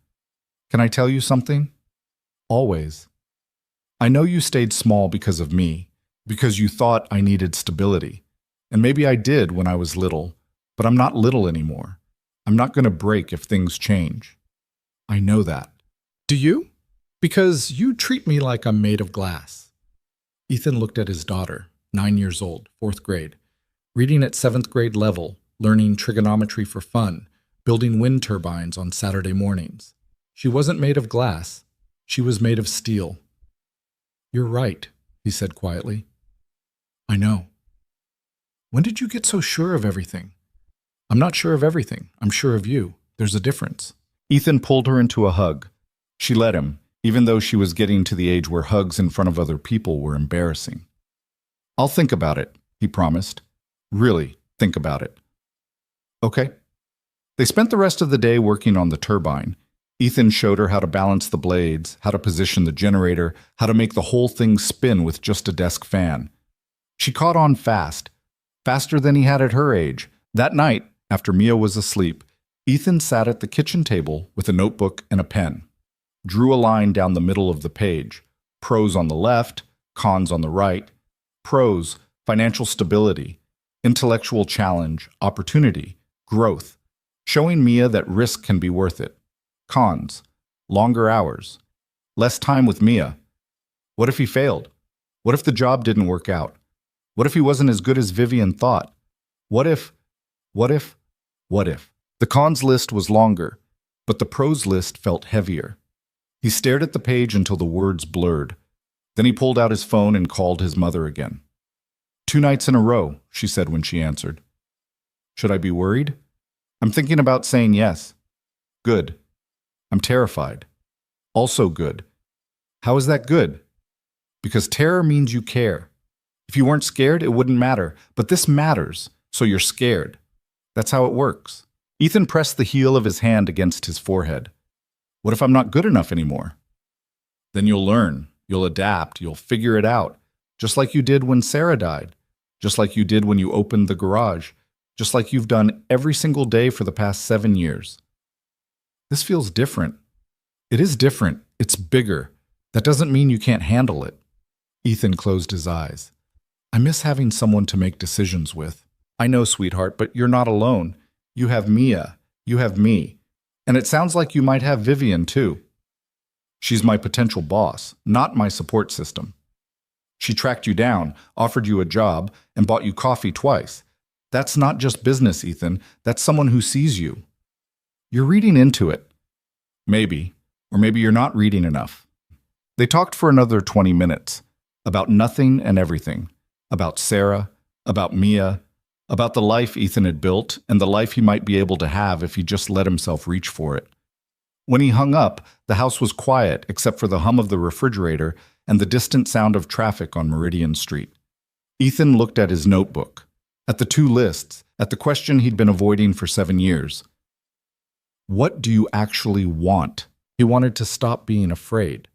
Can I tell you something? Always. I know you stayed small because of me, because you thought I needed stability. And maybe I did when I was little, But I'm not little anymore. I'm not going to break if things change. I know that. Do you? Because you treat me like I'm made of glass. Ethan looked at his daughter, 9 years old, 4th grade, reading at 7th grade level, learning trigonometry for fun, building wind turbines on Saturday mornings. She wasn't made of glass. She was made of steel. You're right, he said quietly. I know. When did you get so sure of everything? I'm not sure of everything. I'm sure of you. There's a difference. Ethan pulled her into a hug. She let him, even though she was getting to the age where hugs in front of other people were embarrassing. I'll think about it, he promised. Really, think about it. Okay. They spent the rest of the day working on the turbine. Ethan showed her how to balance the blades, how to position the generator, how to make the whole thing spin with just a desk fan. She caught on fast, faster than he had at her age. That night, after Mia was asleep, Ethan sat at the kitchen table with a notebook and a pen, drew a line down the middle of the page, pros on the left, cons on the right. Pros, financial stability, intellectual challenge, opportunity, growth, showing Mia that risk can be worth it. Cons, longer hours, less time with Mia. What if he failed? What if the job didn't work out? What if he wasn't as good as Vivian thought? What if? The cons list was longer, but the pros list felt heavier. He stared at the page until the words blurred. Then he pulled out his phone and called his mother again. 2 nights in a row, she said when she answered. Should I be worried? I'm thinking about saying yes. Good. I'm terrified. Also good. How is that good? Because terror means you care. If you weren't scared, it wouldn't matter. But this matters, so you're scared. That's how it works. Ethan pressed the heel of his hand against his forehead. What if I'm not good enough anymore? Then you'll learn, you'll adapt, you'll figure it out, just like you did when Sarah died, just like you did when you opened the garage, just like you've done every single day for the past 7 years. This feels different. It is different. It's bigger. That doesn't mean you can't handle it. Ethan closed his eyes. I miss having someone to make decisions with. I know, sweetheart, but you're not alone. You have Mia. You have me. And it sounds like you might have Vivian, too. She's my potential boss, not my support system. She tracked you down, offered you a job, and bought you coffee twice. That's not just business, Ethan. That's someone who sees you. You're reading into it. Maybe. Or maybe you're not reading enough. They talked for another 20 minutes. About nothing and everything. About Sarah. About Mia. About the life Ethan had built and the life he might be able to have if he just let himself reach for it. When he hung up, the house was quiet except for the hum of the refrigerator and the distant sound of traffic on Meridian Street. Ethan looked at his notebook, at the 2 lists, at the question he'd been avoiding for 7 years. What do you actually want? He wanted to stop being afraid,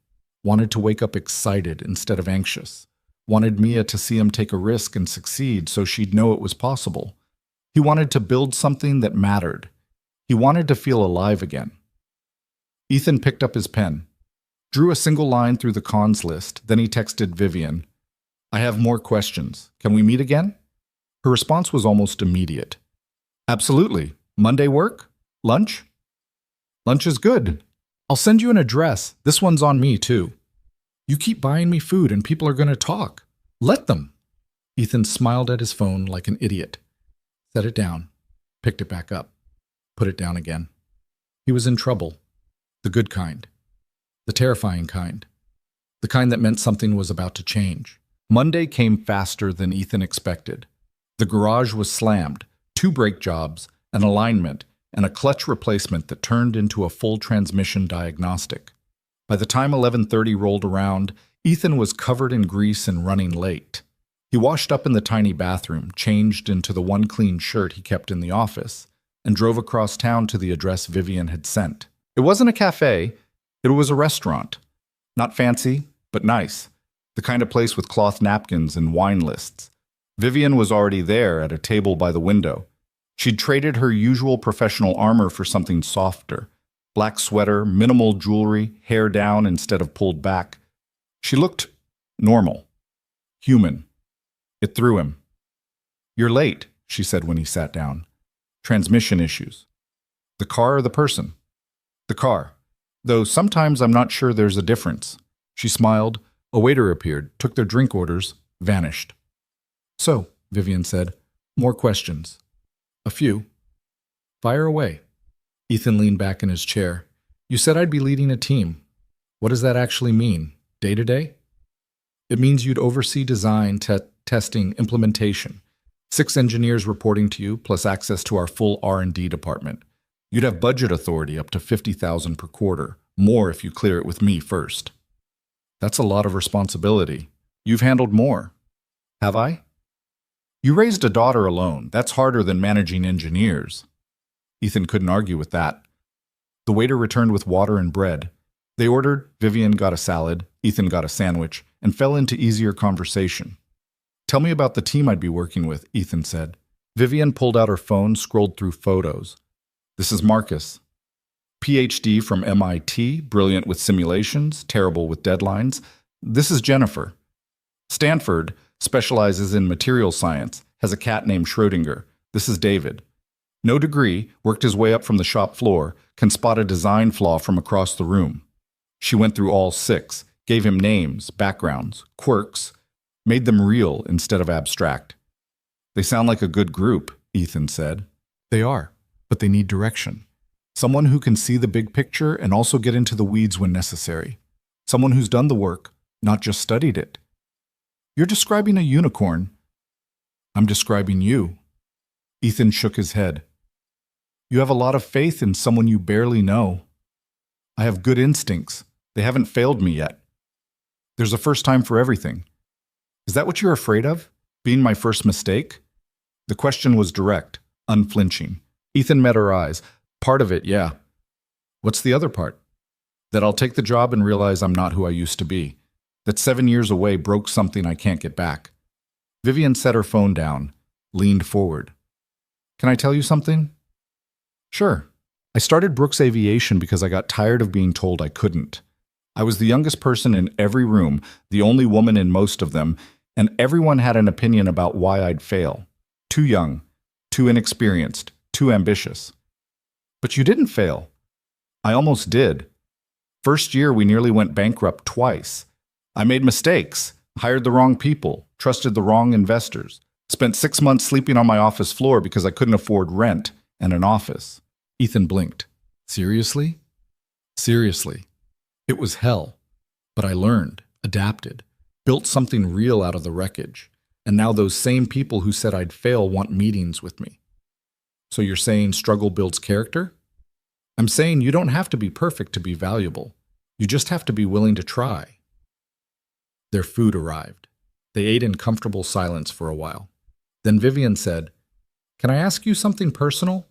wanted to wake up excited instead of anxious, wanted Mia to see him take a risk and succeed so she'd know it was possible. He wanted to build something that mattered. He wanted to feel alive again. Ethan picked up his pen, drew a single line through the cons list, then he texted Vivian, I have more questions. Can we meet again? Her response was almost immediate. Absolutely. Monday work? Lunch? Lunch is good. I'll send you an address. This one's on me, too. You keep buying me food and people are going to talk. Let them. Ethan smiled at his phone like an idiot. Set it down. Picked it back up. Put it down again. He was in trouble. The good kind. The terrifying kind. The kind that meant something was about to change. Monday came faster than Ethan expected. The garage was slammed, 2 brake jobs, an alignment, and a clutch replacement that turned into a full transmission diagnostic. By the time 11:30 rolled around, Ethan was covered in grease and running late. He washed up in the tiny bathroom, changed into the one clean shirt he kept in the office, and drove across town to the address Vivian had sent. It wasn't a cafe, it was a restaurant. Not fancy, but nice. The kind of place with cloth napkins and wine lists. Vivian was already there at a table by the window. She'd traded her usual professional armor for something softer. Black sweater, minimal jewelry, hair down instead of pulled back. She looked normal. Human. It threw him. You're late, she said when he sat down. Transmission issues. The car or the person? The car. Though sometimes I'm not sure there's a difference. She smiled. A waiter appeared, took their drink orders, vanished. So, Vivian said, more questions. A few. Fire away. Ethan leaned back in his chair. You said I'd be leading a team. What does that actually mean? Day to day? It means you'd oversee design, testing, implementation. 6 engineers reporting to you, plus access to our full R&D department. You'd have budget authority up to $50,000 per quarter, more if you clear it with me first. That's a lot of responsibility. You've handled more. Have I? You raised a daughter alone. That's harder than managing engineers. Ethan couldn't argue with that. The waiter returned with water and bread. They ordered, Vivian got a salad, Ethan got a sandwich, and fell into easier conversation. Tell me about the team I'd be working with, Ethan said. Vivian pulled out her phone, scrolled through photos. This is Marcus. PhD from MIT, brilliant with simulations, terrible with deadlines. This is Jennifer. Stanford specializes in material science, has a cat named Schrödinger. This is David. No degree, worked his way up from the shop floor, can spot a design flaw from across the room. She went through all 6, gave him names, backgrounds, quirks, made them real instead of abstract. They sound like a good group, Ethan said. They are, but they need direction. Someone who can see the big picture and also get into the weeds when necessary. Someone who's done the work, not just studied it. You're describing a unicorn. I'm describing you. Ethan shook his head. You have a lot of faith in someone you barely know. I have good instincts. They haven't failed me yet. There's a first time for everything. Is that what you're afraid of? Being my first mistake? The question was direct, unflinching. Ethan met her eyes. Part of it, yeah. What's the other part? That I'll take the job and realize I'm not who I used to be. That 7 years away broke something I can't get back. Vivian set her phone down, leaned forward. Can I tell you something? Sure. I started Brooks Aviation because I got tired of being told I couldn't. I was the youngest person in every room, the only woman in most of them, and everyone had an opinion about why I'd fail. Too young, too inexperienced, too ambitious. But you didn't fail. I almost did. First year, we nearly went bankrupt twice. I made mistakes, hired the wrong people, trusted the wrong investors, spent 6 months sleeping on my office floor because I couldn't afford rent and an office. Ethan blinked. Seriously? Seriously. It was hell. But I learned, adapted, built something real out of the wreckage. And now those same people who said I'd fail want meetings with me. So you're saying struggle builds character? I'm saying you don't have to be perfect to be valuable. You just have to be willing to try. Their food arrived. They ate in comfortable silence for a while. Then Vivian said, Can I ask you something personal?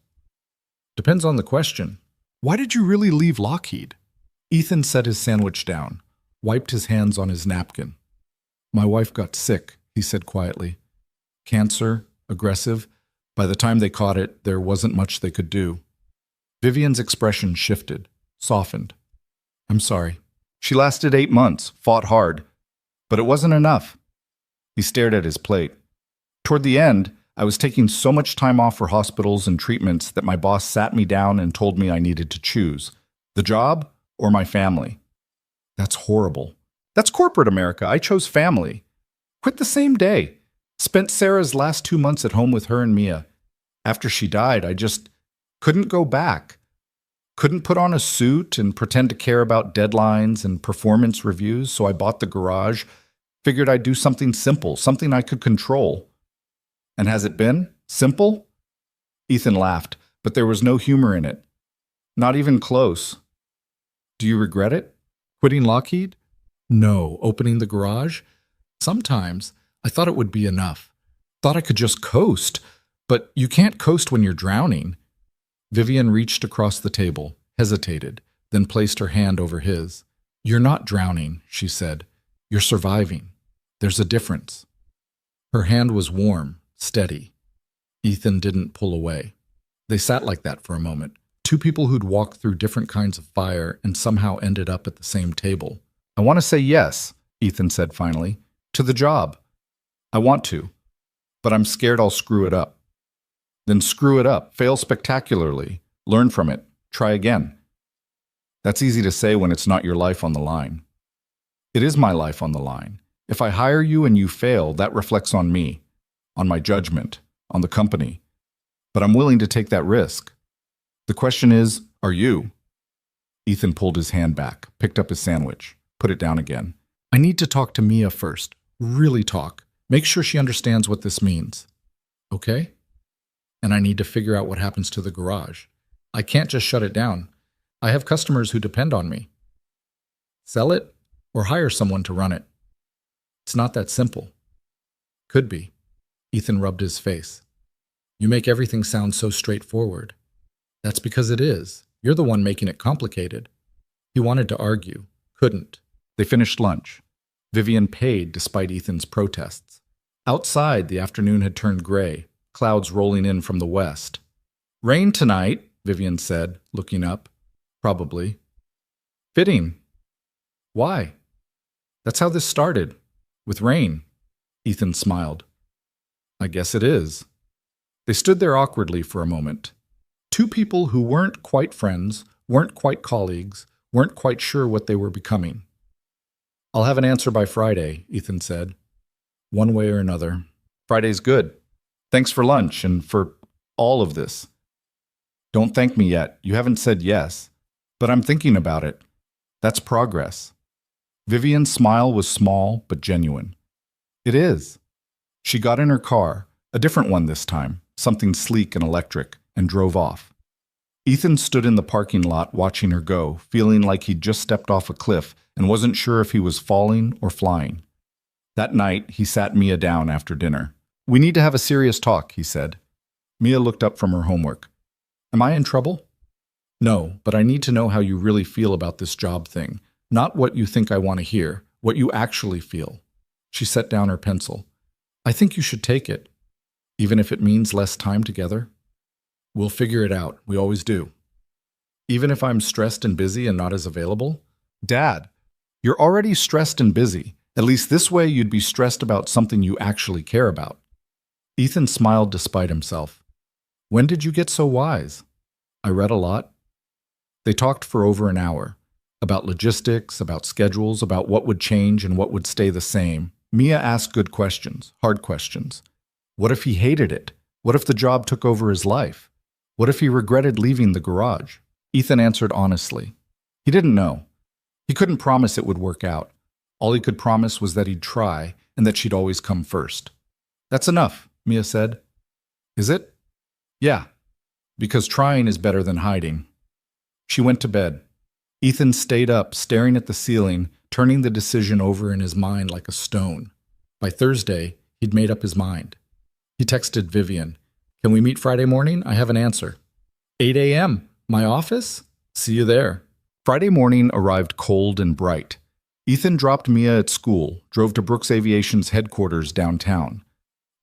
Depends on the question. Why did you really leave Lockheed? Ethan set his sandwich down, wiped his hands on his napkin. My wife got sick, he said quietly. Cancer, aggressive. By the time they caught it, there wasn't much they could do. Vivian's expression shifted, softened. I'm sorry. She lasted 8 months, fought hard. But it wasn't enough. He stared at his plate. Toward the end, I was taking so much time off for hospitals and treatments that my boss sat me down and told me I needed to choose. The job or my family. That's horrible. That's corporate America. I chose family. Quit the same day. Spent Sarah's last 2 months at home with her and Mia. After she died, I just couldn't go back. Couldn't put on a suit and pretend to care about deadlines and performance reviews, so I bought the garage. Figured I'd do something simple, something I could control. And has it been? Simple? Ethan laughed, but there was no humor in it. Not even close. Do you regret it? Quitting Lockheed? No. Opening the garage? Sometimes. I thought it would be enough. Thought I could just coast. But you can't coast when you're drowning. Vivian reached across the table, hesitated, then placed her hand over his. You're not drowning, she said. You're surviving. There's a difference. Her hand was warm, steady. Ethan didn't pull away. They sat like that for a moment. Two people who'd walked through different kinds of fire and somehow ended up at the same table. I want to say yes, Ethan said finally, to the job. I want to, but I'm scared I'll screw it up. Then screw it up, fail spectacularly, learn from it, try again. That's easy to say when it's not your life on the line. It is my life on the line. If I hire you and you fail, that reflects on me, on my judgment, on the company. But I'm willing to take that risk. The question is, are you? Ethan pulled his hand back, picked up his sandwich, put it down again. I need to talk to Mia first. Really talk. Make sure she understands what this means. Okay? And I need to figure out what happens to the garage. I can't just shut it down. I have customers who depend on me. Sell it or hire someone to run it. It's not that simple. Could be. Ethan rubbed his face. You make everything sound so straightforward. That's because it is. You're the one making it complicated. He wanted to argue. Couldn't. They finished lunch. Vivian paid despite Ethan's protests. Outside, the afternoon had turned gray, clouds rolling in from the west. Rain tonight, Vivian said, looking up. Probably. Fitting. Why? That's how this started. With rain. Ethan smiled. I guess it is. They stood there awkwardly for a moment. Two people who weren't quite friends, weren't quite colleagues, weren't quite sure what they were becoming. I'll have an answer by Friday, Ethan said. One way or another. Friday's good. Thanks for lunch and for all of this. Don't thank me yet. You haven't said yes. But I'm thinking about it. That's progress. Vivian's smile was small but genuine. It is. She got in her car, a different one this time, something sleek and electric, and drove off. Ethan stood in the parking lot watching her go, feeling like he'd just stepped off a cliff and wasn't sure if he was falling or flying. That night, he sat Mia down after dinner. We need to have a serious talk, he said. Mia looked up from her homework. Am I in trouble? No, but I need to know how you really feel about this job thing. Not what you think I want to hear, what you actually feel. She set down her pencil. I think you should take it, even if it means less time together. We'll figure it out. We always do. Even if I'm stressed and busy and not as available? Dad, you're already stressed and busy. At least this way you'd be stressed about something you actually care about. Ethan smiled despite himself. When did you get so wise? I read a lot. They talked for over an hour. About logistics, about schedules, about what would change and what would stay the same. Mia asked good questions, hard questions. What if he hated it? What if the job took over his life? What if he regretted leaving the garage? Ethan answered honestly. He didn't know. He couldn't promise it would work out. All he could promise was that he'd try and that she'd always come first. That's enough, Mia said. Is it? Yeah, because trying is better than hiding. She went to bed. Ethan stayed up, staring at the ceiling, turning the decision over in his mind like a stone. By Thursday, he'd made up his mind. He texted Vivian, Can we meet Friday morning? I have an answer. 8 a.m. My office? See you there. Friday morning arrived cold and bright. Ethan dropped Mia at school, drove to Brooks Aviation's headquarters downtown.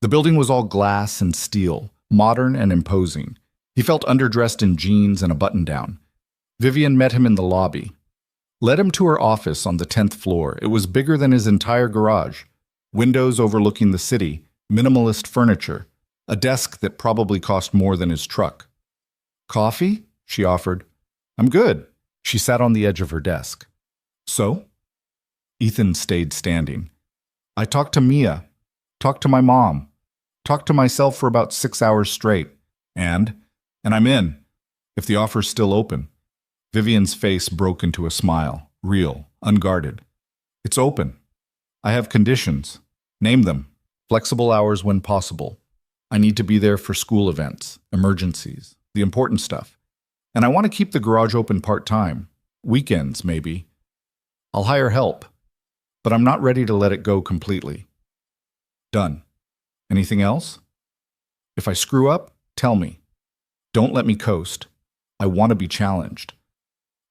The building was all glass and steel, modern and imposing. He felt underdressed in jeans and a button-down. Vivian met him in the lobby. Led him to her office on the 10th floor. It was bigger than his entire garage. Windows overlooking the city, minimalist furniture, a desk that probably cost more than his truck. Coffee? She offered. I'm good. She sat on the edge of her desk. So? Ethan stayed standing. I talked to Mia, talked to my mom, talked to myself for about 6 hours straight. And I'm in, if the offer's still open. Vivian's face broke into a smile, real, unguarded. It's open. I have conditions. Name them. Flexible hours when possible. I need to be there for school events, emergencies, the important stuff. And I want to keep the garage open part-time. Weekends, maybe. I'll hire help. But I'm not ready to let it go completely. Done. Anything else? If I screw up, tell me. Don't let me coast. I want to be challenged.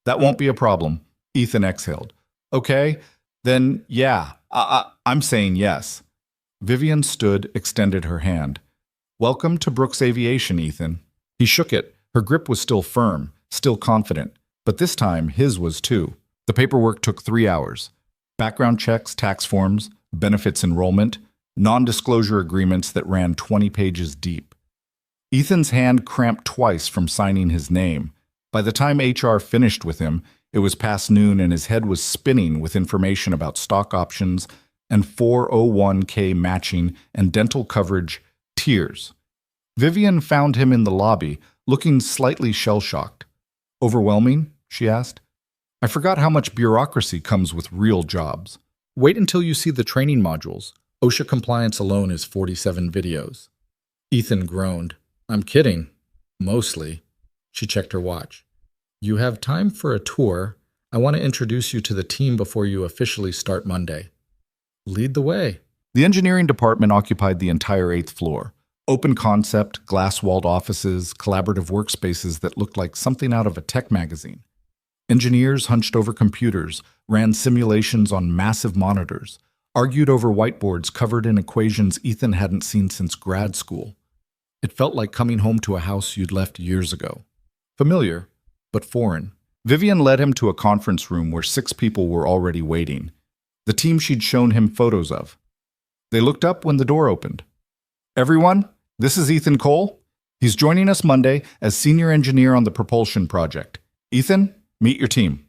That won't be a problem. Ethan exhaled. Okay, then yeah, I'm saying yes. Vivian stood, extended her hand. Welcome to Brooks Aviation, Ethan. He shook it. Her grip was still firm, still confident, but this time his was too. The paperwork took 3 hours. Background checks, tax forms, benefits enrollment, non-disclosure agreements that ran 20 pages deep. Ethan's hand cramped twice from signing his name. By the time HR finished with him, it was past noon and his head was spinning with information about stock options and 401k matching and dental coverage tiers. Vivian found him in the lobby, looking slightly shell-shocked. Overwhelming? She asked. I forgot how much bureaucracy comes with real jobs. Wait until you see the training modules. OSHA compliance alone is 47 videos. Ethan groaned. I'm kidding. Mostly. She checked her watch. You have time for a tour. I want to introduce you to the team before you officially start Monday. Lead the way. The engineering department occupied the entire 8th floor. Open concept, glass-walled offices, collaborative workspaces that looked like something out of a tech magazine. Engineers hunched over computers, ran simulations on massive monitors, argued over whiteboards covered in equations Ethan hadn't seen since grad school. It felt like coming home to a house you'd left years ago. Familiar, but foreign. Vivian led him to a conference room where 6 people were already waiting. The team she'd shown him photos of. They looked up when the door opened. Everyone, this is Ethan Cole. He's joining us Monday as senior engineer on the propulsion project. Ethan, meet your team.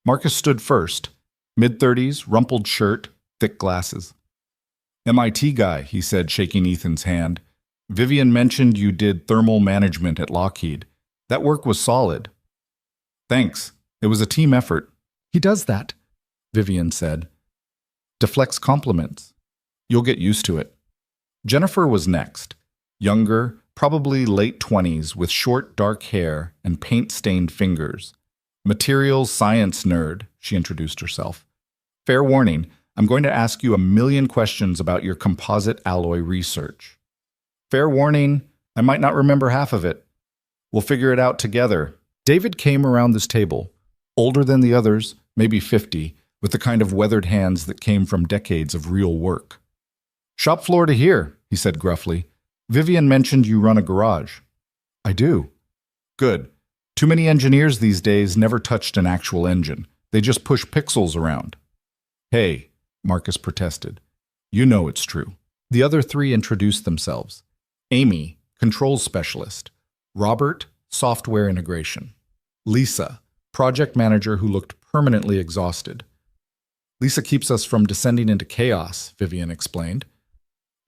Marcus stood first. Mid-30s, rumpled shirt, thick glasses. MIT guy, he said, shaking Ethan's hand. Vivian mentioned you did thermal management at Lockheed. That work was solid. Thanks. It was a team effort. He does that, Vivian said. Deflects compliments. You'll get used to it. Jennifer was next. Younger, probably late 20s, with short, dark hair and paint-stained fingers. Materials science nerd, she introduced herself. Fair warning, I'm going to ask you 1,000,000 questions about your composite alloy research. Fair warning, I might not remember half of it. We'll figure it out together. David came around this table, older than the others, maybe 50, with the kind of weathered hands that came from decades of real work. Shop floor to here, he said gruffly. Vivian mentioned you run a garage. I do. Good. Too many engineers these days never touched an actual engine. They just push pixels around. Hey, Marcus protested. You know it's true. The other 3 introduced themselves. Amy, controls specialist. Robert, software integration. Lisa, project manager who looked permanently exhausted. Lisa keeps us from descending into chaos, Vivian explained.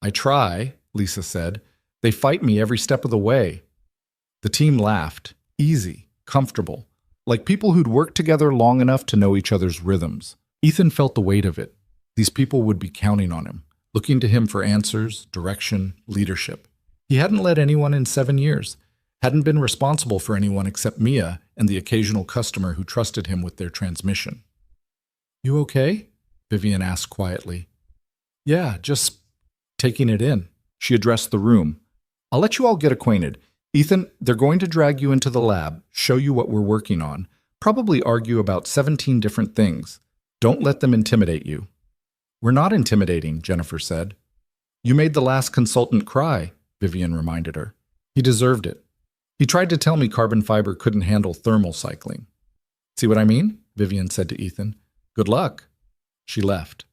I try, Lisa said. They fight me every step of the way. The team laughed. Easy, comfortable, like people who'd worked together long enough to know each other's rhythms. Ethan felt the weight of it. These people would be counting on him, looking to him for answers, direction, leadership. He hadn't led anyone in 7 years, hadn't been responsible for anyone except Mia and the occasional customer who trusted him with their transmission. You okay? Vivian asked quietly. Yeah, just taking it in. She addressed the room. I'll let you all get acquainted. Ethan, they're going to drag you into the lab, show you what we're working on, probably argue about 17 different things. Don't let them intimidate you. We're not intimidating, Jennifer said. You made the last consultant cry, Vivian reminded her. He deserved it. He tried to tell me carbon fiber couldn't handle thermal cycling. See what I mean? Vivian said to Ethan. Good luck. She left.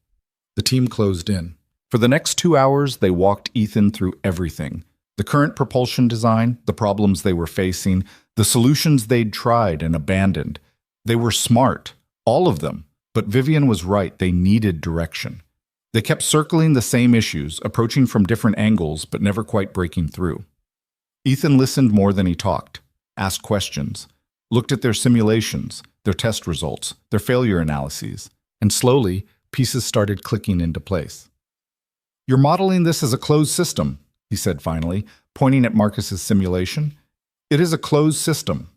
The team closed in. For the next 2 hours, they walked Ethan through everything. The current propulsion design, the problems they were facing, the solutions they'd tried and abandoned. They were smart, all of them, but Vivian was right, they needed direction. They kept circling the same issues, approaching from different angles, but never quite breaking through. Ethan listened more than he talked, asked questions, looked at their simulations, their test results, their failure analyses, and slowly, pieces started clicking into place. You're modeling this as a closed system, he said finally, pointing at Marcus's simulation. It is a closed system.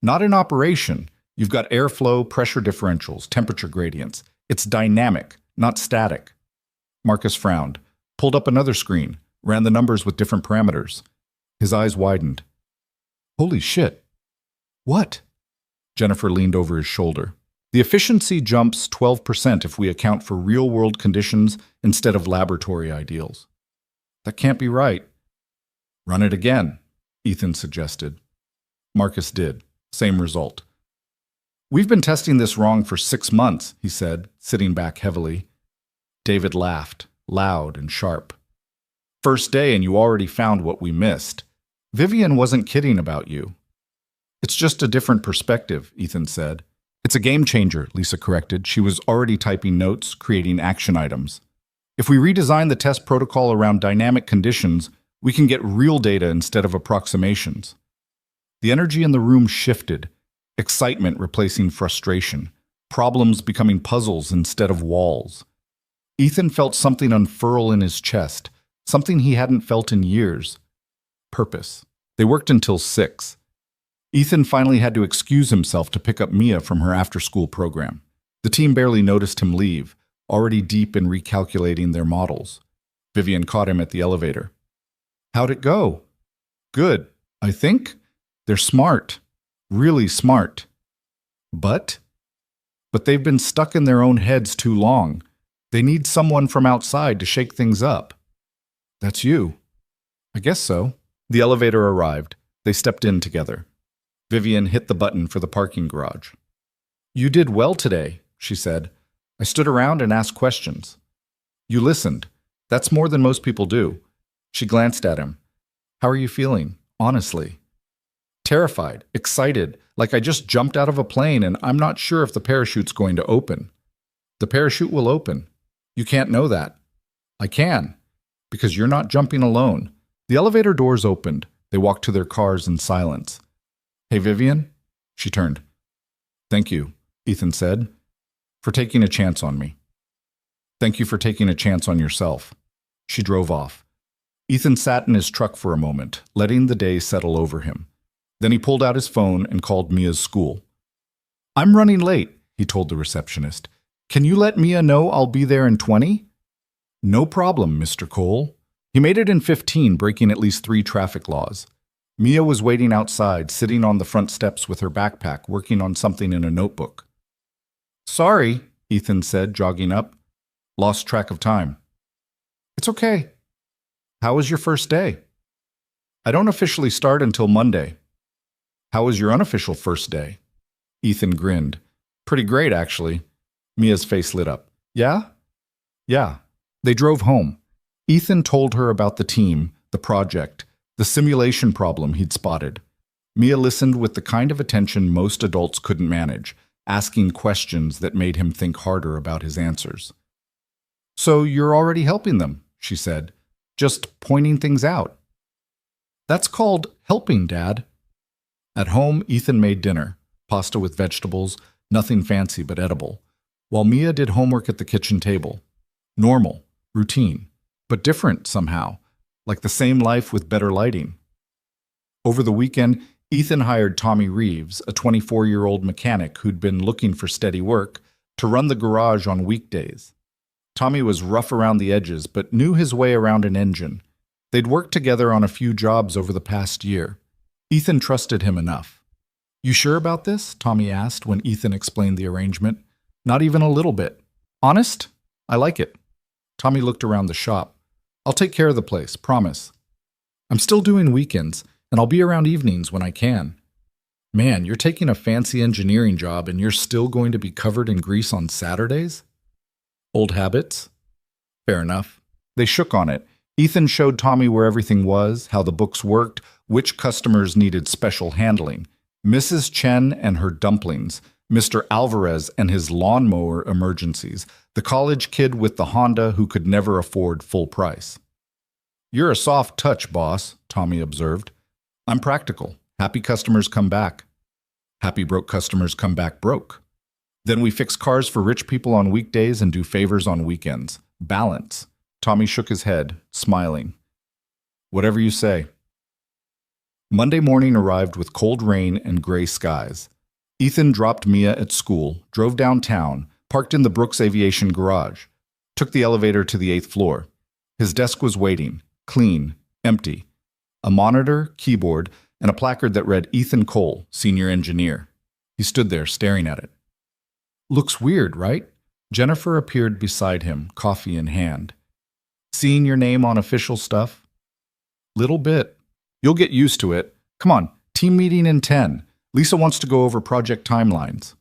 Not in operation. You've got airflow, pressure differentials, temperature gradients. It's dynamic, not static. Marcus frowned, pulled up another screen, ran the numbers with different parameters. His eyes widened. Holy shit. What? Jennifer leaned over his shoulder. The efficiency jumps 12% if we account for real-world conditions instead of laboratory ideals. That can't be right. Run it again, Ethan suggested. Marcus did. Same result. We've been testing this wrong for 6 months, he said, sitting back heavily. David laughed, loud and sharp. First day and you already found what we missed. Vivian wasn't kidding about you. It's just a different perspective, Ethan said. It's a game changer, Lisa corrected. She was already typing notes, creating action items. If we redesign the test protocol around dynamic conditions, we can get real data instead of approximations. The energy in the room shifted, excitement replacing frustration, problems becoming puzzles instead of walls. Ethan felt something unfurl in his chest, something he hadn't felt in years. Purpose. They worked until 6. Ethan finally had to excuse himself to pick up Mia from her after-school program. The team barely noticed him leave, already deep in recalculating their models. Vivian caught him at the elevator. How'd it go? Good, I think. They're smart. Really smart. But they've been stuck in their own heads too long. They need someone from outside to shake things up. That's you. I guess so. The elevator arrived. They stepped in together. Vivian hit the button for the parking garage. You did well today, she said. I stood around and asked questions. You listened. That's more than most people do. She glanced at him. How are you feeling, honestly? Terrified, excited, like I just jumped out of a plane and I'm not sure if the parachute's going to open. The parachute will open. You can't know that. I can, because you're not jumping alone. The elevator doors opened. They walked to their cars in silence. Hey, Vivian? She turned. Thank you, Ethan said, for taking a chance on me. Thank you for taking a chance on yourself. She drove off. Ethan sat in his truck for a moment, letting the day settle over him. Then he pulled out his phone and called Mia's school. I'm running late, he told the receptionist. Can you let Mia know I'll be there in 20? No problem, Mr. Cole. He made it in 15, breaking at least 3 traffic laws. Mia was waiting outside, sitting on the front steps with her backpack, working on something in a notebook. Sorry, Ethan said, jogging up. Lost track of time. It's okay. How was your first day? I don't officially start until Monday. How was your unofficial first day? Ethan grinned. Pretty great, actually. Mia's face lit up. Yeah? Yeah. They drove home. Ethan told her about the team, the project, the simulation problem he'd spotted. Mia listened with the kind of attention most adults couldn't manage, asking questions that made him think harder about his answers. So you're already helping them, she said, just pointing things out. That's called helping, Dad. At home, Ethan made dinner, pasta with vegetables, nothing fancy but edible, while Mia did homework at the kitchen table. Normal, routine, but different somehow, like the same life with better lighting. Over the weekend, Ethan hired Tommy Reeves, a 24-year-old mechanic who'd been looking for steady work, to run the garage on weekdays. Tommy was rough around the edges, but knew his way around an engine. They'd worked together on a few jobs over the past year. Ethan trusted him enough. You sure about this? Tommy asked when Ethan explained the arrangement. Not even a little bit. Honest? I like it. Tommy looked around the shop. I'll take care of the place, promise. I'm still doing weekends, and I'll be around evenings when I can. Man, you're taking a fancy engineering job and you're still going to be covered in grease on Saturdays? Old habits? Fair enough. They shook on it. Ethan showed Tommy where everything was, how the books worked, which customers needed special handling. Mrs. Chen and her dumplings, Mr. Alvarez and his lawnmower emergencies, the college kid with the Honda who could never afford full price. You're a soft touch, boss, Tommy observed. I'm practical. Happy customers come back. Happy broke customers come back broke. Then we fix cars for rich people on weekdays and do favors on weekends. Balance. Tommy shook his head, smiling. Whatever you say. Monday morning arrived with cold rain and gray skies. Ethan dropped Mia at school, drove downtown, parked in the Brooks Aviation garage, took the elevator to the 8th floor. His desk was waiting, clean, empty. A monitor, keyboard, and a placard that read Ethan Cole, Senior Engineer. He stood there staring at it. Looks weird, right? Jennifer appeared beside him, coffee in hand. Seeing your name on official stuff? Little bit. You'll get used to it. Come on, team meeting in 10. Lisa wants to go over project timelines.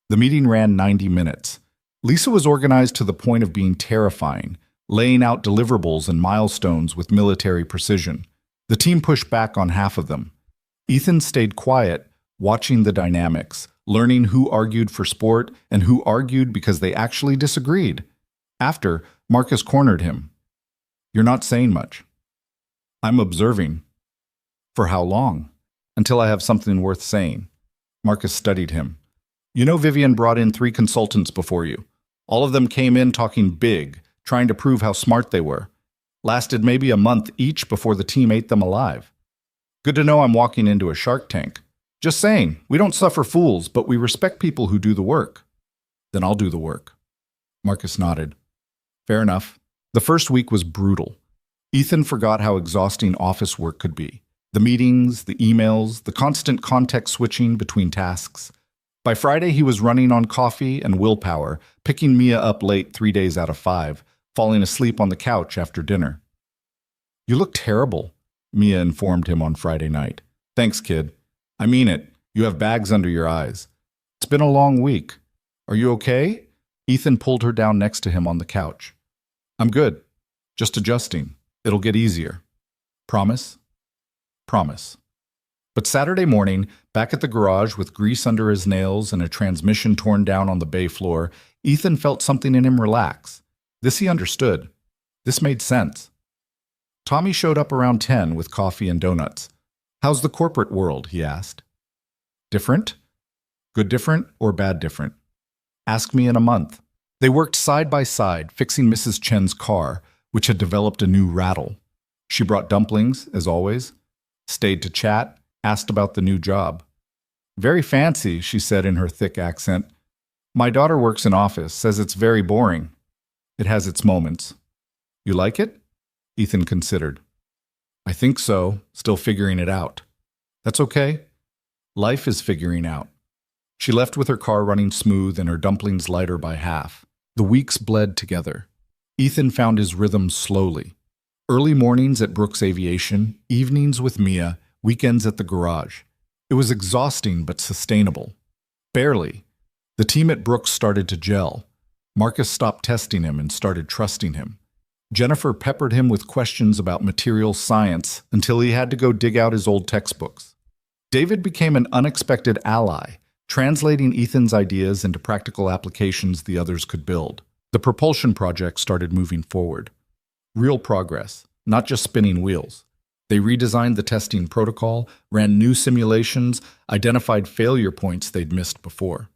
The meeting ran 90 minutes. Lisa was organized to the point of being terrifying, laying out deliverables and milestones with military precision. The team pushed back on half of them. Ethan stayed quiet, watching the dynamics, learning who argued for sport and who argued because they actually disagreed. After, Marcus cornered him. "You're not saying much." "I'm observing." "For how long?" "Until I have something worth saying." Marcus studied him. "You know Vivian brought in 3 consultants before you. All of them came in talking big, trying to prove how smart they were. Lasted maybe a month each before the team ate them alive. Good to know I'm walking into a shark tank. Just saying, we don't suffer fools, but we respect people who do the work." "Then I'll do the work." Marcus nodded. "Fair enough." The first week was brutal. Ethan forgot how exhausting office work could be. The meetings, the emails, the constant context switching between tasks. By Friday, he was running on coffee and willpower, picking Mia up late 3 days out of 5, falling asleep on the couch after dinner. "You look terrible," Mia informed him on Friday night. "Thanks, kid. I mean it. You have bags under your eyes. It's been a long week. Are you okay?" Ethan pulled her down next to him on the couch. "I'm good. Just adjusting. It'll get easier." "Promise?" "Promise." But Saturday morning, back at the garage with grease under his nails and a transmission torn down on the bay floor, Ethan felt something in him relax. This he understood. This made sense. Tommy showed up around 10 with coffee and donuts. "How's the corporate world?" he asked. "Different? Good different or bad different? Ask me in a month." They worked side by side, fixing Mrs. Chen's car, which had developed a new rattle. She brought dumplings, as always, stayed to chat, asked about the new job. "Very fancy," she said in her thick accent. "My daughter works in office, says it's very boring." "It has its moments." "You like it?" Ethan considered. "I think so, still figuring it out." "That's okay. Life is figuring out." She left with her car running smooth and her dumplings lighter by half. The weeks bled together. Ethan found his rhythm slowly. Early mornings at Brooks Aviation, evenings with Mia, weekends at the garage. It was exhausting but sustainable. Barely. The team at Brooks started to gel. Marcus stopped testing him and started trusting him. Jennifer peppered him with questions about material science until he had to go dig out his old textbooks. David became an unexpected ally, translating Ethan's ideas into practical applications the others could build. The propulsion project started moving forward. Real progress, not just spinning wheels. They redesigned the testing protocol, ran new simulations, identified failure points they'd missed before.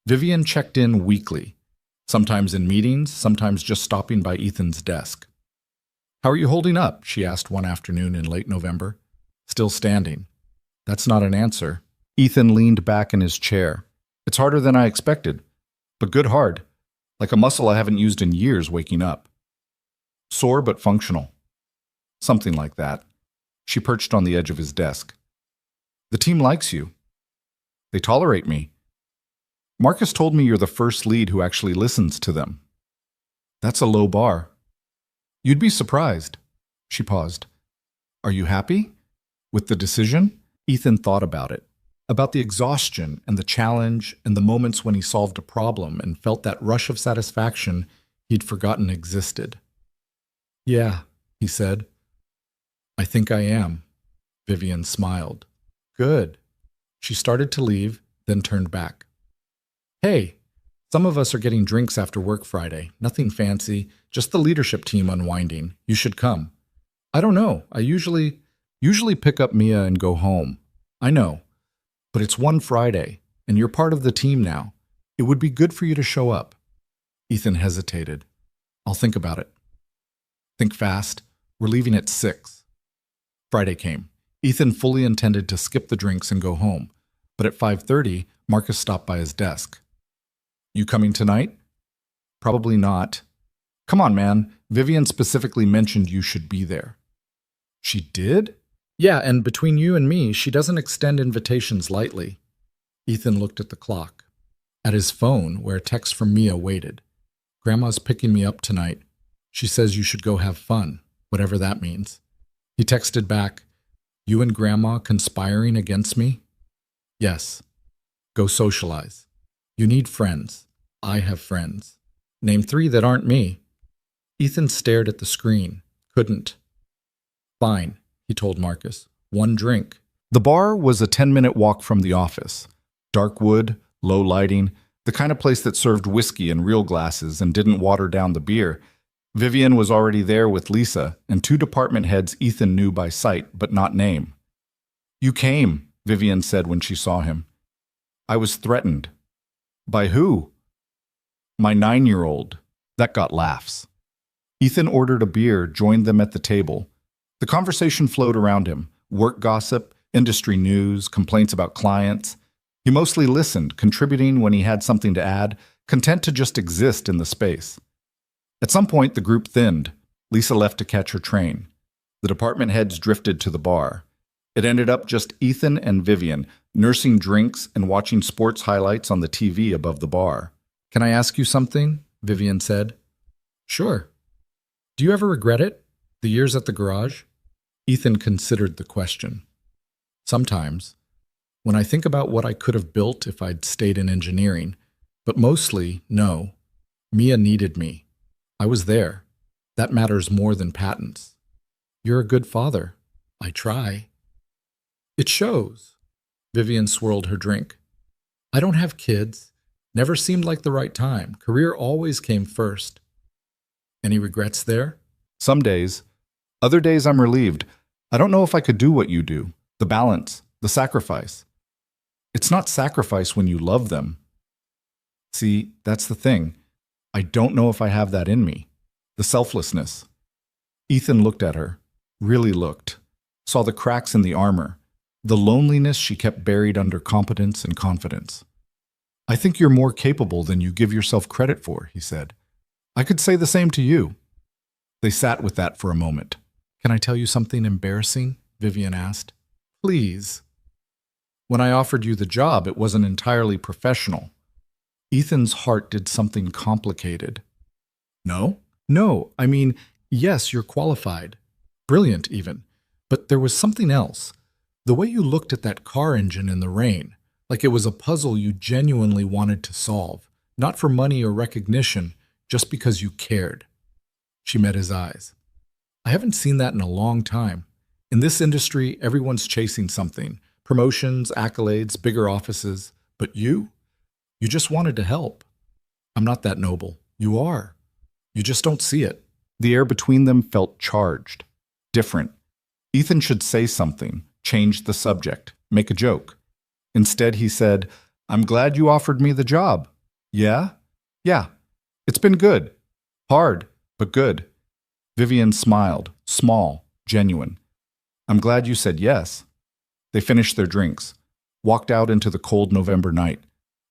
Vivian checked in weekly, sometimes in meetings, sometimes just stopping by Ethan's desk. "How are you holding up?" she asked one afternoon in late November. "Still standing." "That's not an answer." Ethan leaned back in his chair. "It's harder than I expected, but good hard, like a muscle I haven't used in years waking up." "Sore but functional." "Something like that." She perched on the edge of his desk. "The team likes you." "They tolerate me." "Marcus told me you're the first lead who actually listens to them." "That's a low bar." "You'd be surprised." She paused. "Are you happy with the decision?" Ethan thought about it. About the exhaustion and the challenge and the moments when he solved a problem and felt that rush of satisfaction he'd forgotten existed. "Yeah," he said. "I think I am." Vivian smiled. "Good." She started to leave, then turned back. "Hey, some of us are getting drinks after work Friday. Nothing fancy, just the leadership team unwinding. You should come." "I don't know. I usually pick up Mia and go home." "I know. But it's one Friday, and you're part of the team now. It would be good for you to show up." Ethan hesitated. "I'll think about it." "Think fast. We're leaving at 6. Friday came. Ethan fully intended to skip the drinks and go home, but at 5:30, Marcus stopped by his desk. "You coming tonight?" "Probably not." "Come on, man. Vivian specifically mentioned you should be there." "She did?" "Yeah, and between you and me, she doesn't extend invitations lightly." Ethan looked at the clock. At his phone, where a text from Mia waited. "Grandma's picking me up tonight. She says you should go have fun, whatever that means." He texted back, "You and Grandma conspiring against me?" "Yes. Go socialize. You need friends. I have friends. Name 3 that aren't me." Ethan stared at the screen. Couldn't. "Fine." he told Marcus. One drink. The bar was a 10-minute walk from the office. Dark wood, low lighting, the kind of place that served whiskey in real glasses and didn't water down the beer. Vivian was already there with Lisa and two department heads Ethan knew by sight but not name. "You came," Vivian said when she saw him. "I was threatened." "By who?" "My 9-year-old. That got laughs." Ethan ordered a beer, joined them at the table. The conversation flowed around him. Work gossip, industry news, complaints about clients. He mostly listened, contributing when he had something to add, content to just exist in the space. At some point, the group thinned. Lisa left to catch her train. The department heads drifted to the bar. It ended up just Ethan and Vivian, nursing drinks and watching sports highlights on the TV above the bar. "Can I ask you something?" Vivian said. "Sure." "Do you ever regret it? The years at the garage?" Ethan considered the question. "Sometimes. When I think about what I could have built if I'd stayed in engineering. But mostly, no. Mia needed me. I was there. That matters more than patents." "You're a good father." "I try." "It shows." Vivian swirled her drink. "I don't have kids. Never seemed like the right time. Career always came first." "Any regrets there?" "Some days. Other days I'm relieved. I don't know if I could do what you do. The balance, the sacrifice. It's not sacrifice when you love them." "See, that's the thing. I don't know if I have that in me. The selflessness." Ethan looked at her, really looked, saw the cracks in the armor, the loneliness she kept buried under competence and confidence. "I think you're more capable than you give yourself credit for," he said. "I could say the same to you." They sat with that for a moment. "Can I tell you something embarrassing?" Vivian asked. "Please." "When I offered you the job, it wasn't entirely professional." Ethan's heart did something complicated. "No? No, I mean, yes, you're qualified. Brilliant, even. But there was something else. The way you looked at that car engine in the rain, like it was a puzzle you genuinely wanted to solve, not for money or recognition, just because you cared." She met his eyes. "I haven't seen that in a long time. In this industry, everyone's chasing something. Promotions, accolades, bigger offices. But you just wanted to help." "I'm not that noble." "You are. You just don't see it." The air between them felt charged, different. Ethan should say something, change the subject, make a joke. Instead, he said, "I'm glad you offered me the job." "Yeah?" "Yeah. It's been good. Hard, but good." Vivian smiled, small, genuine. "I'm glad you said yes." They finished their drinks, walked out into the cold November night.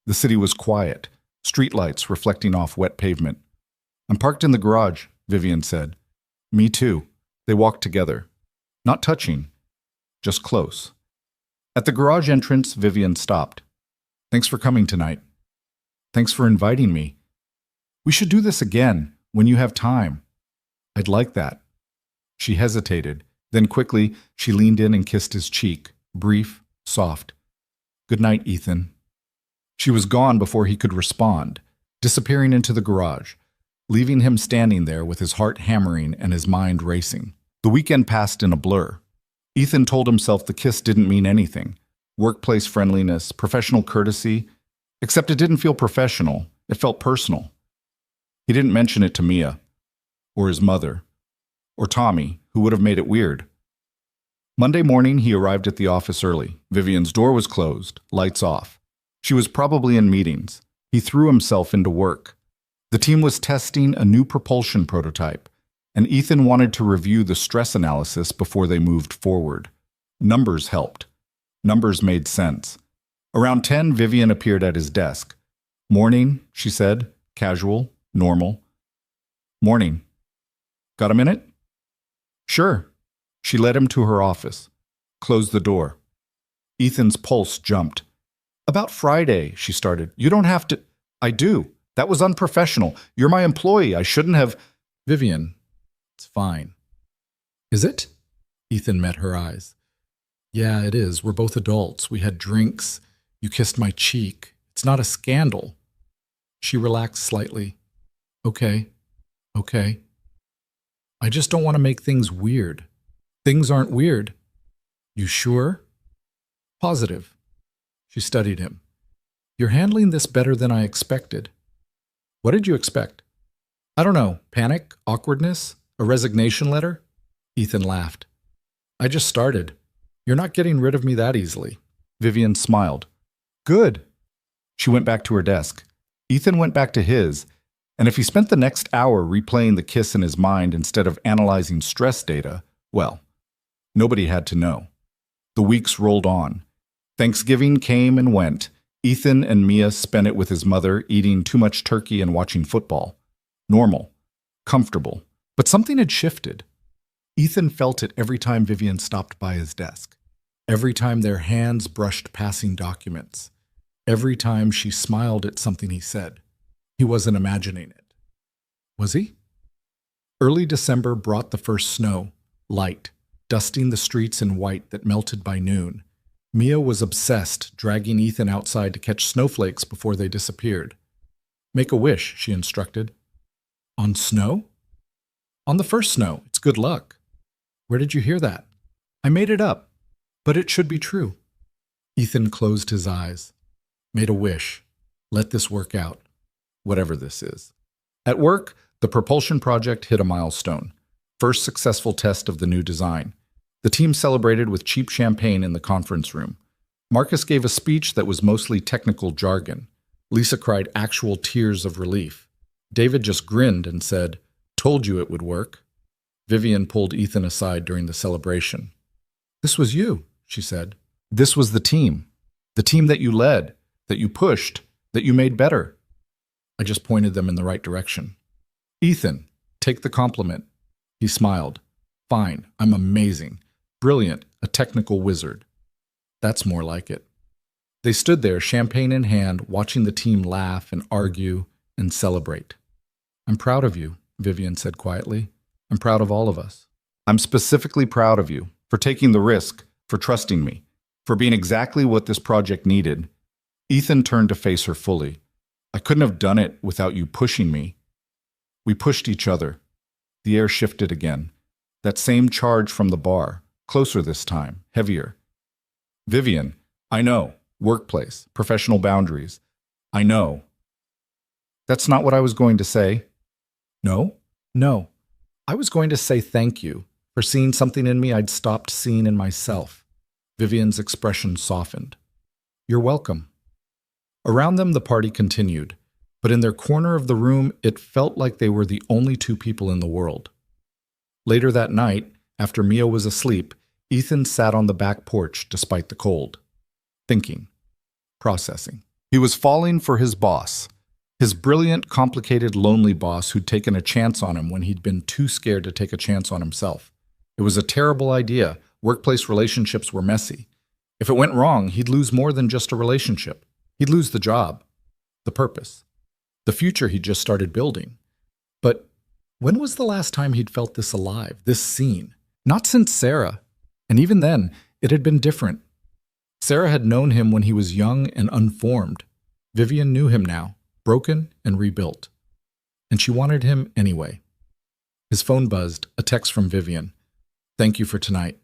The city was quiet, streetlights reflecting off wet pavement. "I'm parked in the garage," Vivian said. "Me too." They walked together, not touching, just close. At the garage entrance, Vivian stopped. "Thanks for coming tonight." "Thanks for inviting me." "We should do this again, when you have time." "I'd like that." She hesitated. Then quickly, she leaned in and kissed his cheek, brief, soft. "Good night, Ethan." She was gone before he could respond, disappearing into the garage, leaving him standing there with his heart hammering and his mind racing. The weekend passed in a blur. Ethan told himself the kiss didn't mean anything. Workplace friendliness, professional courtesy, except it didn't feel professional, it felt personal. He didn't mention it to Mia, or his mother, or Tommy, who would have made it weird. Monday morning, he arrived at the office early. Vivian's door was closed, lights off. She was probably in meetings. He threw himself into work. The team was testing a new propulsion prototype, and Ethan wanted to review the stress analysis before they moved forward. Numbers helped. Numbers made sense. Around 10, Vivian appeared at his desk. "Morning," she said, casual, normal. "Morning. Got a minute?" "Sure." She led him to her office, closed the door. Ethan's pulse jumped. "About Friday," she started. "You don't have to—" "I do. That was unprofessional. You're my employee. I shouldn't have—" "Vivian, it's fine." "Is it?" Ethan met her eyes. "Yeah, it is. We're both adults. We had drinks. You kissed my cheek. It's not a scandal." She relaxed slightly. "Okay. Okay. I just don't want to make things weird." Things aren't weird. You sure? Positive. She studied him. You're handling this better than I expected. What did you expect? I don't know. Panic? Awkwardness? A resignation letter? Ethan laughed. I just started. You're not getting rid of me that easily. Vivian smiled. Good. She went back to her desk. Ethan went back to his, and if he spent the next hour replaying the kiss in his mind instead of analyzing stress data, well, nobody had to know. The weeks rolled on. Thanksgiving came and went. Ethan and Mia spent it with his mother, eating too much turkey and watching football. Normal. Comfortable. But something had shifted. Ethan felt it every time Vivian stopped by his desk. Every time their hands brushed passing documents. Every time she smiled at something he said. He wasn't imagining it. Was he? Early December brought the first snow, light, dusting the streets in white that melted by noon. Mia was obsessed, dragging Ethan outside to catch snowflakes before they disappeared. Make a wish, she instructed. On snow? On the first snow. It's good luck. Where did you hear that? I made it up, but it should be true. Ethan closed his eyes, made a wish. Let this work out, whatever this is. At work, the propulsion project hit a milestone. First successful test of the new design. The team celebrated with cheap champagne in the conference room. Marcus gave a speech that was mostly technical jargon. Lisa cried actual tears of relief. David just grinned and said, "Told you it would work." Vivian pulled Ethan aside during the celebration. "This was you," she said. "This was the team that you led, that you pushed, that you made better." I just pointed them in the right direction. "Ethan, take the compliment." He smiled. "Fine, I'm amazing. Brilliant, a technical wizard." That's more like it. They stood there, champagne in hand, watching the team laugh and argue and celebrate. "I'm proud of you," Vivian said quietly. "I'm proud of all of us. I'm specifically proud of you for taking the risk, for trusting me, for being exactly what this project needed." Ethan turned to face her fully. "I couldn't have done it without you pushing me." We pushed each other. The air shifted again. That same charge from the bar, closer this time, heavier. "Vivian, I know. Workplace, professional boundaries. I know." "That's not what I was going to say." "No? No. I was going to say thank you for seeing something in me I'd stopped seeing in myself." Vivian's expression softened. "You're welcome." Around them, the party continued, but in their corner of the room, it felt like they were the only two people in the world. Later that night, after Mia was asleep, Ethan sat on the back porch despite the cold, thinking, processing. He was falling for his boss, his brilliant, complicated, lonely boss who'd taken a chance on him when he'd been too scared to take a chance on himself. It was a terrible idea. Workplace relationships were messy. If it went wrong, he'd lose more than just a relationship. He'd lose the job, the purpose, the future he'd just started building. But when was the last time he'd felt this alive, this seen? Not since Sarah. And even then, it had been different. Sarah had known him when he was young and unformed. Vivian knew him now, broken and rebuilt. And she wanted him anyway. His phone buzzed, a text from Vivian. "Thank you for tonight.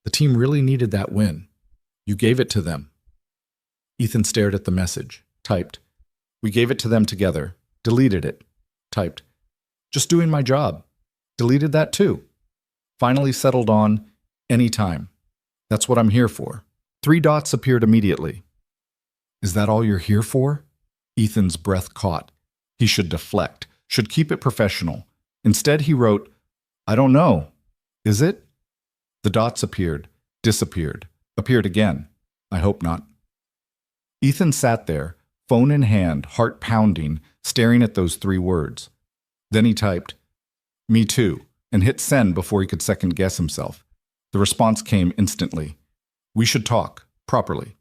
The team really needed that win. You gave it to them." Ethan stared at the message, typed. "We gave it to them together." Deleted it, typed. "Just doing my job." Deleted that too. Finally settled on, "Anytime. That's what I'm here for." 3 dots appeared immediately. "Is that all you're here for?" Ethan's breath caught. He should deflect, should keep it professional. Instead, he wrote, "I don't know. Is it?" The dots appeared, disappeared, appeared again. "I hope not." Ethan sat there, phone in hand, heart pounding, staring at those 3 words. Then he typed, "Me too," and hit send before he could second-guess himself. The response came instantly. "We should talk, properly.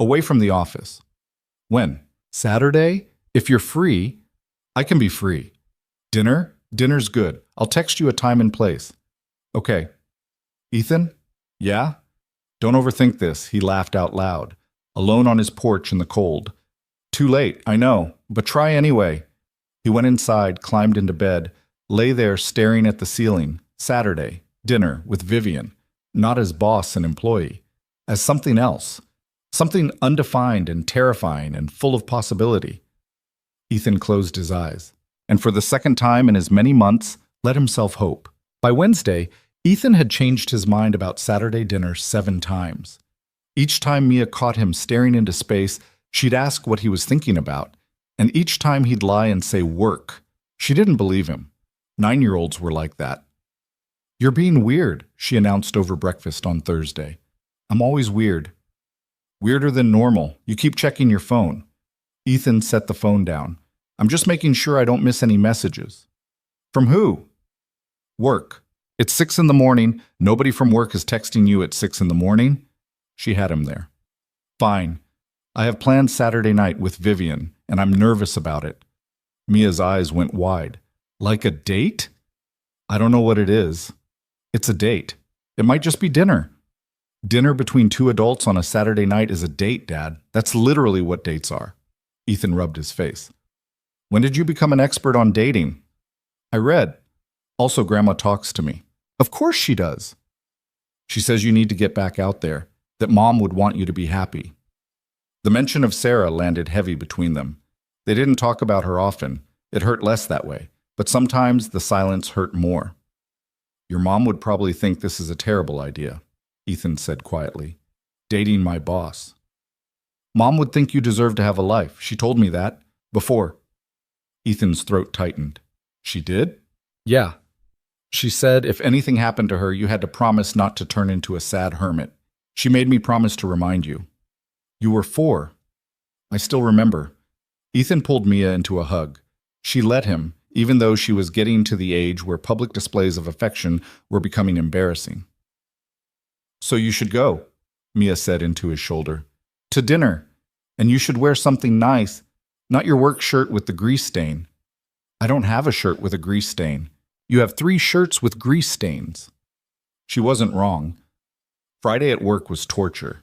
Away from the office." "When? Saturday? If you're free." "I can be free." "Dinner? Dinner's good. I'll text you a time and place." "Okay." "Ethan?" "Yeah?" "Don't overthink this," he laughed out loud, alone on his porch in the cold. "Too late, I know, but try anyway." He went inside, climbed into bed, lay there staring at the ceiling. Saturday. Dinner with Vivian, not as boss and employee, as something else, something undefined and terrifying and full of possibility. Ethan closed his eyes, and for the second time in as many months, let himself hope. By Wednesday, Ethan had changed his mind about Saturday dinner 7 times. Each time Mia caught him staring into space, she'd ask what he was thinking about, and each time he'd lie and say work. She didn't believe him. 9-year-olds were like that. "You're being weird," she announced over breakfast on Thursday. "I'm always weird." "Weirder than normal. You keep checking your phone." Ethan set the phone down. "I'm just making sure I don't miss any messages." "From who?" "Work. It's 6 in the morning. Nobody from work is texting you at 6 in the morning?" She had him there. "Fine. I have plans Saturday night with Vivian, and I'm nervous about it." Mia's eyes went wide. "Like a date?" "I don't know what it is." "It's a date. It might just be dinner." "Dinner between 2 adults on a Saturday night is a date, Dad. That's literally what dates are." Ethan rubbed his face. "When did you become an expert on dating?" "I read. Also, Grandma talks to me." "Of course she does." "She says you need to get back out there, that Mom would want you to be happy." The mention of Sarah landed heavy between them. They didn't talk about her often. It hurt less that way, but sometimes the silence hurt more. "Your mom would probably think this is a terrible idea," Ethan said quietly. "Dating my boss." "Mom would think you deserve to have a life. She told me that. Before." Ethan's throat tightened. "She did?" "Yeah. She said if anything happened to her, you had to promise not to turn into a sad hermit. She made me promise to remind you." "You were 4. I still remember." Ethan pulled Mia into a hug. She let him, even though she was getting to the age where public displays of affection were becoming embarrassing. "So you should go," Mia said into his shoulder. "To dinner. And you should wear something nice, not your work shirt with the grease stain." "I don't have a shirt with a grease stain. You have 3 shirts with grease stains." She wasn't wrong. Friday at work was torture.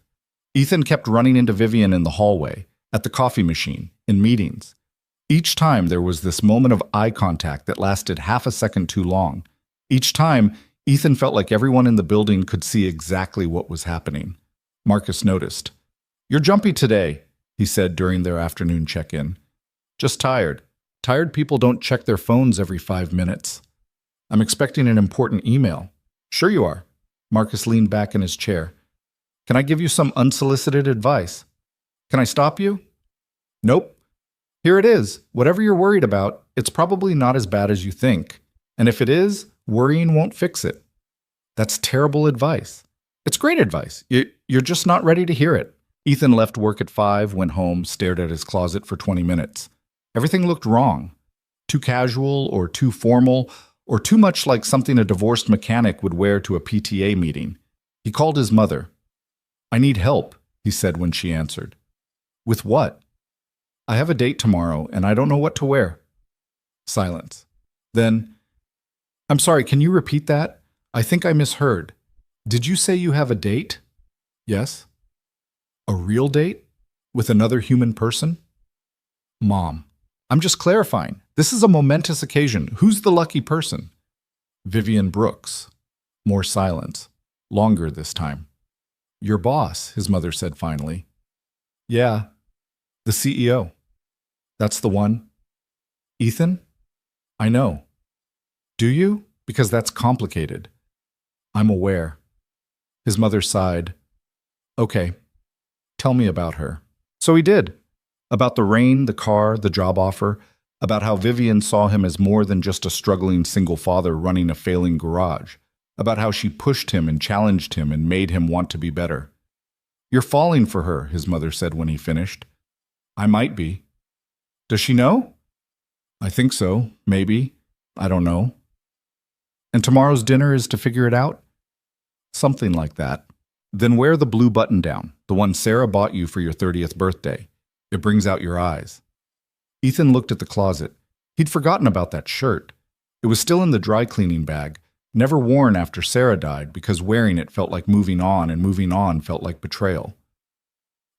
Ethan kept running into Vivian in the hallway, at the coffee machine, in meetings. Each time there was this moment of eye contact that lasted half a second too long. Each time, Ethan felt like everyone in the building could see exactly what was happening. Marcus noticed. "You're jumpy today," he said during their afternoon check-in. "Just tired. Tired people don't check their phones every 5 minutes." "I'm expecting an important email." "Sure you are." Marcus leaned back in his chair. "Can I give you some unsolicited advice?" "Can I stop you?" "Nope. Here it is. Whatever you're worried about, it's probably not as bad as you think. And if it is, worrying won't fix it." "That's terrible advice." "It's great advice. You're just not ready to hear it." Ethan left work at 5, went home, stared at his closet for 20 minutes. Everything looked wrong. Too casual or too formal, or too much like something a divorced mechanic would wear to a PTA meeting. He called his mother. "I need help," he said when she answered. "With what?" "I have a date tomorrow, and I don't know what to wear." Silence. Then, "I'm sorry, can you repeat that? I think I misheard. Did you say you have a date?" "Yes." "A real date? With another human person?" "Mom, I'm just clarifying. This is a momentous occasion. Who's the lucky person?" "Vivian Brooks." More silence. Longer this time. "Your boss," his mother said finally. "Yeah, the CEO." "That's the one?" "Ethan? I know." "Do you? Because that's complicated." "I'm aware." His mother sighed. "Okay, tell me about her." So he did. About the rain, the car, the job offer, about how Vivian saw him as more than just a struggling single father running a failing garage, about how she pushed him and challenged him and made him want to be better. "You're falling for her," his mother said when he finished. "I might be." "Does she know?" "I think so, maybe. I don't know." "And tomorrow's dinner is to figure it out?" "Something like that." "Then wear the blue button-down, the one Sarah bought you for your 30th birthday. It brings out your eyes." Ethan looked at the closet. He'd forgotten about that shirt. It was still in the dry cleaning bag, never worn after Sarah died because wearing it felt like moving on and moving on felt like betrayal.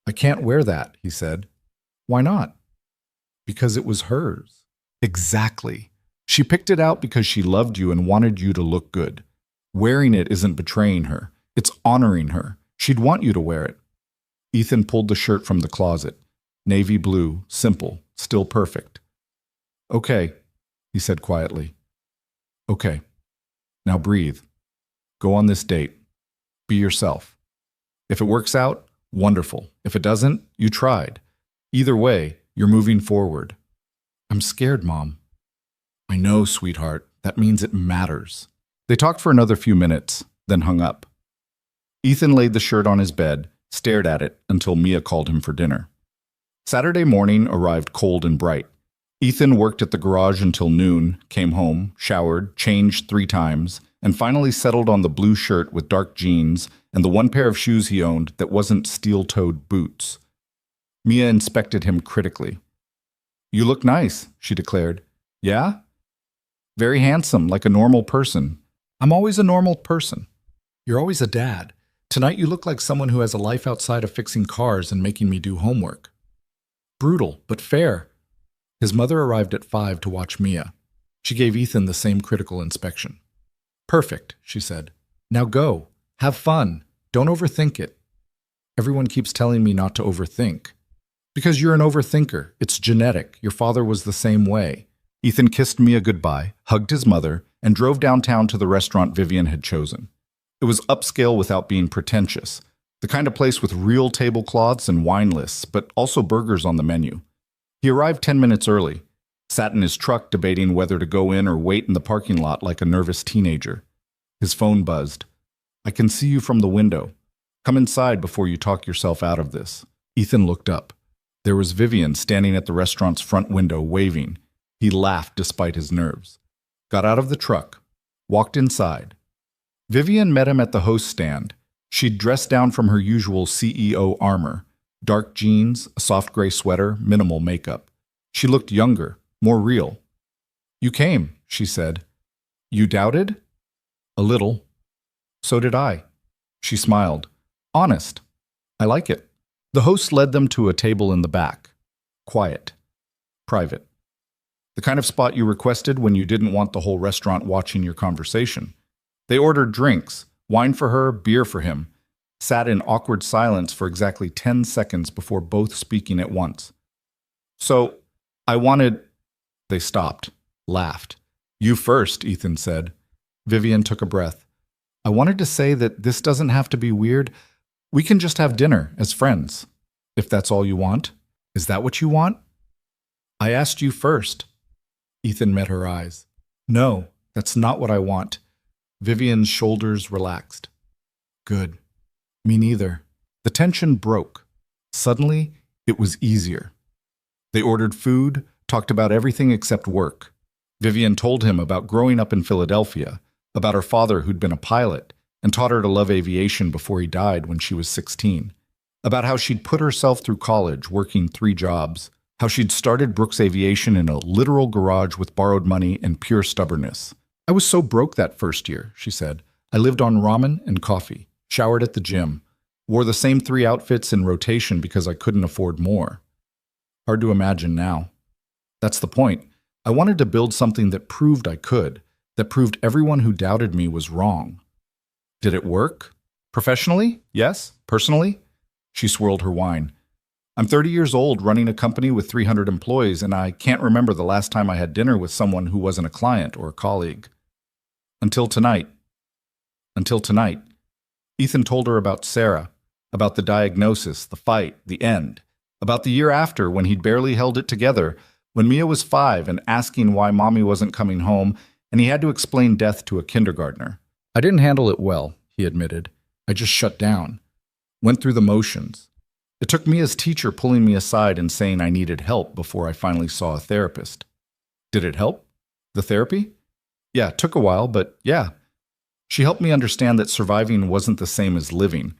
"I can't wear that," he said. "Why not?" "Because it was hers." "Exactly. She picked it out because she loved you and wanted you to look good. Wearing it isn't betraying her. It's honoring her. She'd want you to wear it. Ethan pulled the shirt from the closet. Navy blue, simple, still perfect. Okay, he said quietly. Okay. Now breathe. Go on this date. Be yourself. If it works out, wonderful. If it doesn't, you tried. Either way, you're moving forward. I'm scared, Mom. I know, sweetheart. That means it matters. They talked for another few minutes, then hung up. Ethan laid the shirt on his bed, stared at it until Mia called him for dinner. Saturday morning arrived cold and bright. Ethan worked at the garage until noon, came home, showered, changed 3 times, and finally settled on the blue shirt with dark jeans and the one pair of shoes he owned that wasn't steel-toed boots. Mia inspected him critically. You look nice, she declared. Yeah? Very handsome, like a normal person. I'm always a normal person. You're always a dad. Tonight you look like someone who has a life outside of fixing cars and making me do homework. Brutal, but fair. His mother arrived at 5 to watch Mia. She gave Ethan the same critical inspection. Perfect, she said. Now go. Have fun. Don't overthink it. Everyone keeps telling me not to overthink. Because you're an overthinker. It's genetic. Your father was the same way. Ethan kissed Mia goodbye, hugged his mother, and drove downtown to the restaurant Vivian had chosen. It was upscale without being pretentious, the kind of place with real tablecloths and wine lists, but also burgers on the menu. He arrived 10 minutes early, sat in his truck debating whether to go in or wait in the parking lot like a nervous teenager. His phone buzzed. I can see you from the window. Come inside before you talk yourself out of this. Ethan looked up. There was Vivian standing at the restaurant's front window waving. He laughed despite his nerves. Got out of the truck. Walked inside. Vivian met him at the host stand. She'd dressed down from her usual CEO armor. Dark jeans, a soft gray sweater, minimal makeup. She looked younger, more real. You came, she said. You doubted? A little. So did I. She smiled. Honest. I like it. The host led them to a table in the back. Quiet. Private. The kind of spot you requested when you didn't want the whole restaurant watching your conversation. They ordered drinks, wine for her, beer for him, sat in awkward silence for exactly 10 seconds before both speaking at once. So, I wanted... They stopped, laughed. You first, Ethan said. Vivian took a breath. I wanted to say that this doesn't have to be weird. We can just have dinner as friends, if that's all you want. Is that what you want? I asked you first. Ethan met her eyes. No, that's not what I want. Vivian's shoulders relaxed. Good. Me neither. The tension broke. Suddenly, it was easier. They ordered food, talked about everything except work. Vivian told him about growing up in Philadelphia, about her father who'd been a pilot and taught her to love aviation before he died when she was 16, about how she'd put herself through college working 3 jobs, how she'd started Brooks Aviation in a literal garage with borrowed money and pure stubbornness. I was so broke that first year, she said. I lived on ramen and coffee, showered at the gym, wore the same 3 outfits in rotation because I couldn't afford more. Hard to imagine now. That's the point. I wanted to build something that proved I could, that proved everyone who doubted me was wrong. Did it work? Professionally? Yes. Personally? She swirled her wine. I'm 30 years old, running a company with 300 employees, and I can't remember the last time I had dinner with someone who wasn't a client or a colleague. Until tonight. Until tonight. Ethan told her about Sarah, about the diagnosis, the fight, the end, about the year after when he'd barely held it together, when Mia was 5 and asking why Mommy wasn't coming home, and he had to explain death to a kindergartner. I didn't handle it well, he admitted. I just shut down. Went through the motions. It took Mia's teacher pulling me aside and saying I needed help before I finally saw a therapist. Did it help? The therapy? Yeah, it took a while, but yeah. She helped me understand that surviving wasn't the same as living,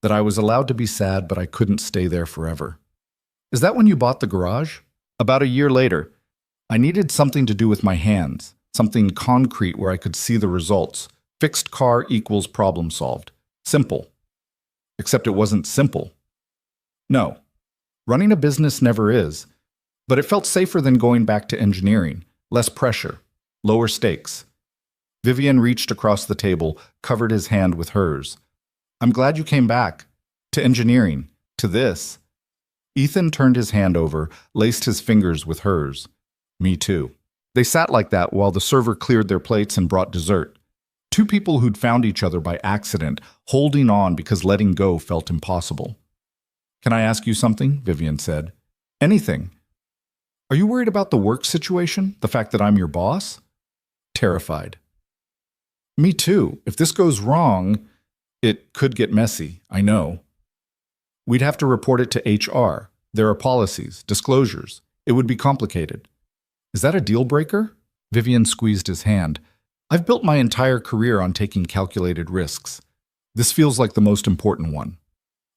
that I was allowed to be sad, but I couldn't stay there forever. Is that when you bought the garage? About a year later. I needed something to do with my hands, something concrete where I could see the results. Fixed car equals problem solved. Simple. Except it wasn't simple. No. Running a business never is. But it felt safer than going back to engineering. Less pressure. Lower stakes. Vivian reached across the table, covered his hand with hers. I'm glad you came back. To engineering. To this. Ethan turned his hand over, laced his fingers with hers. Me too. They sat like that while the server cleared their plates and brought dessert. Two people who'd found each other by accident, holding on because letting go felt impossible. Can I ask you something? Vivian said. Anything. Are you worried about the work situation? The fact that I'm your boss? Terrified. Me too. If this goes wrong, it could get messy, I know. We'd have to report it to HR. There are policies, disclosures. It would be complicated. Is that a deal breaker? Vivian squeezed his hand. I've built my entire career on taking calculated risks. This feels like the most important one.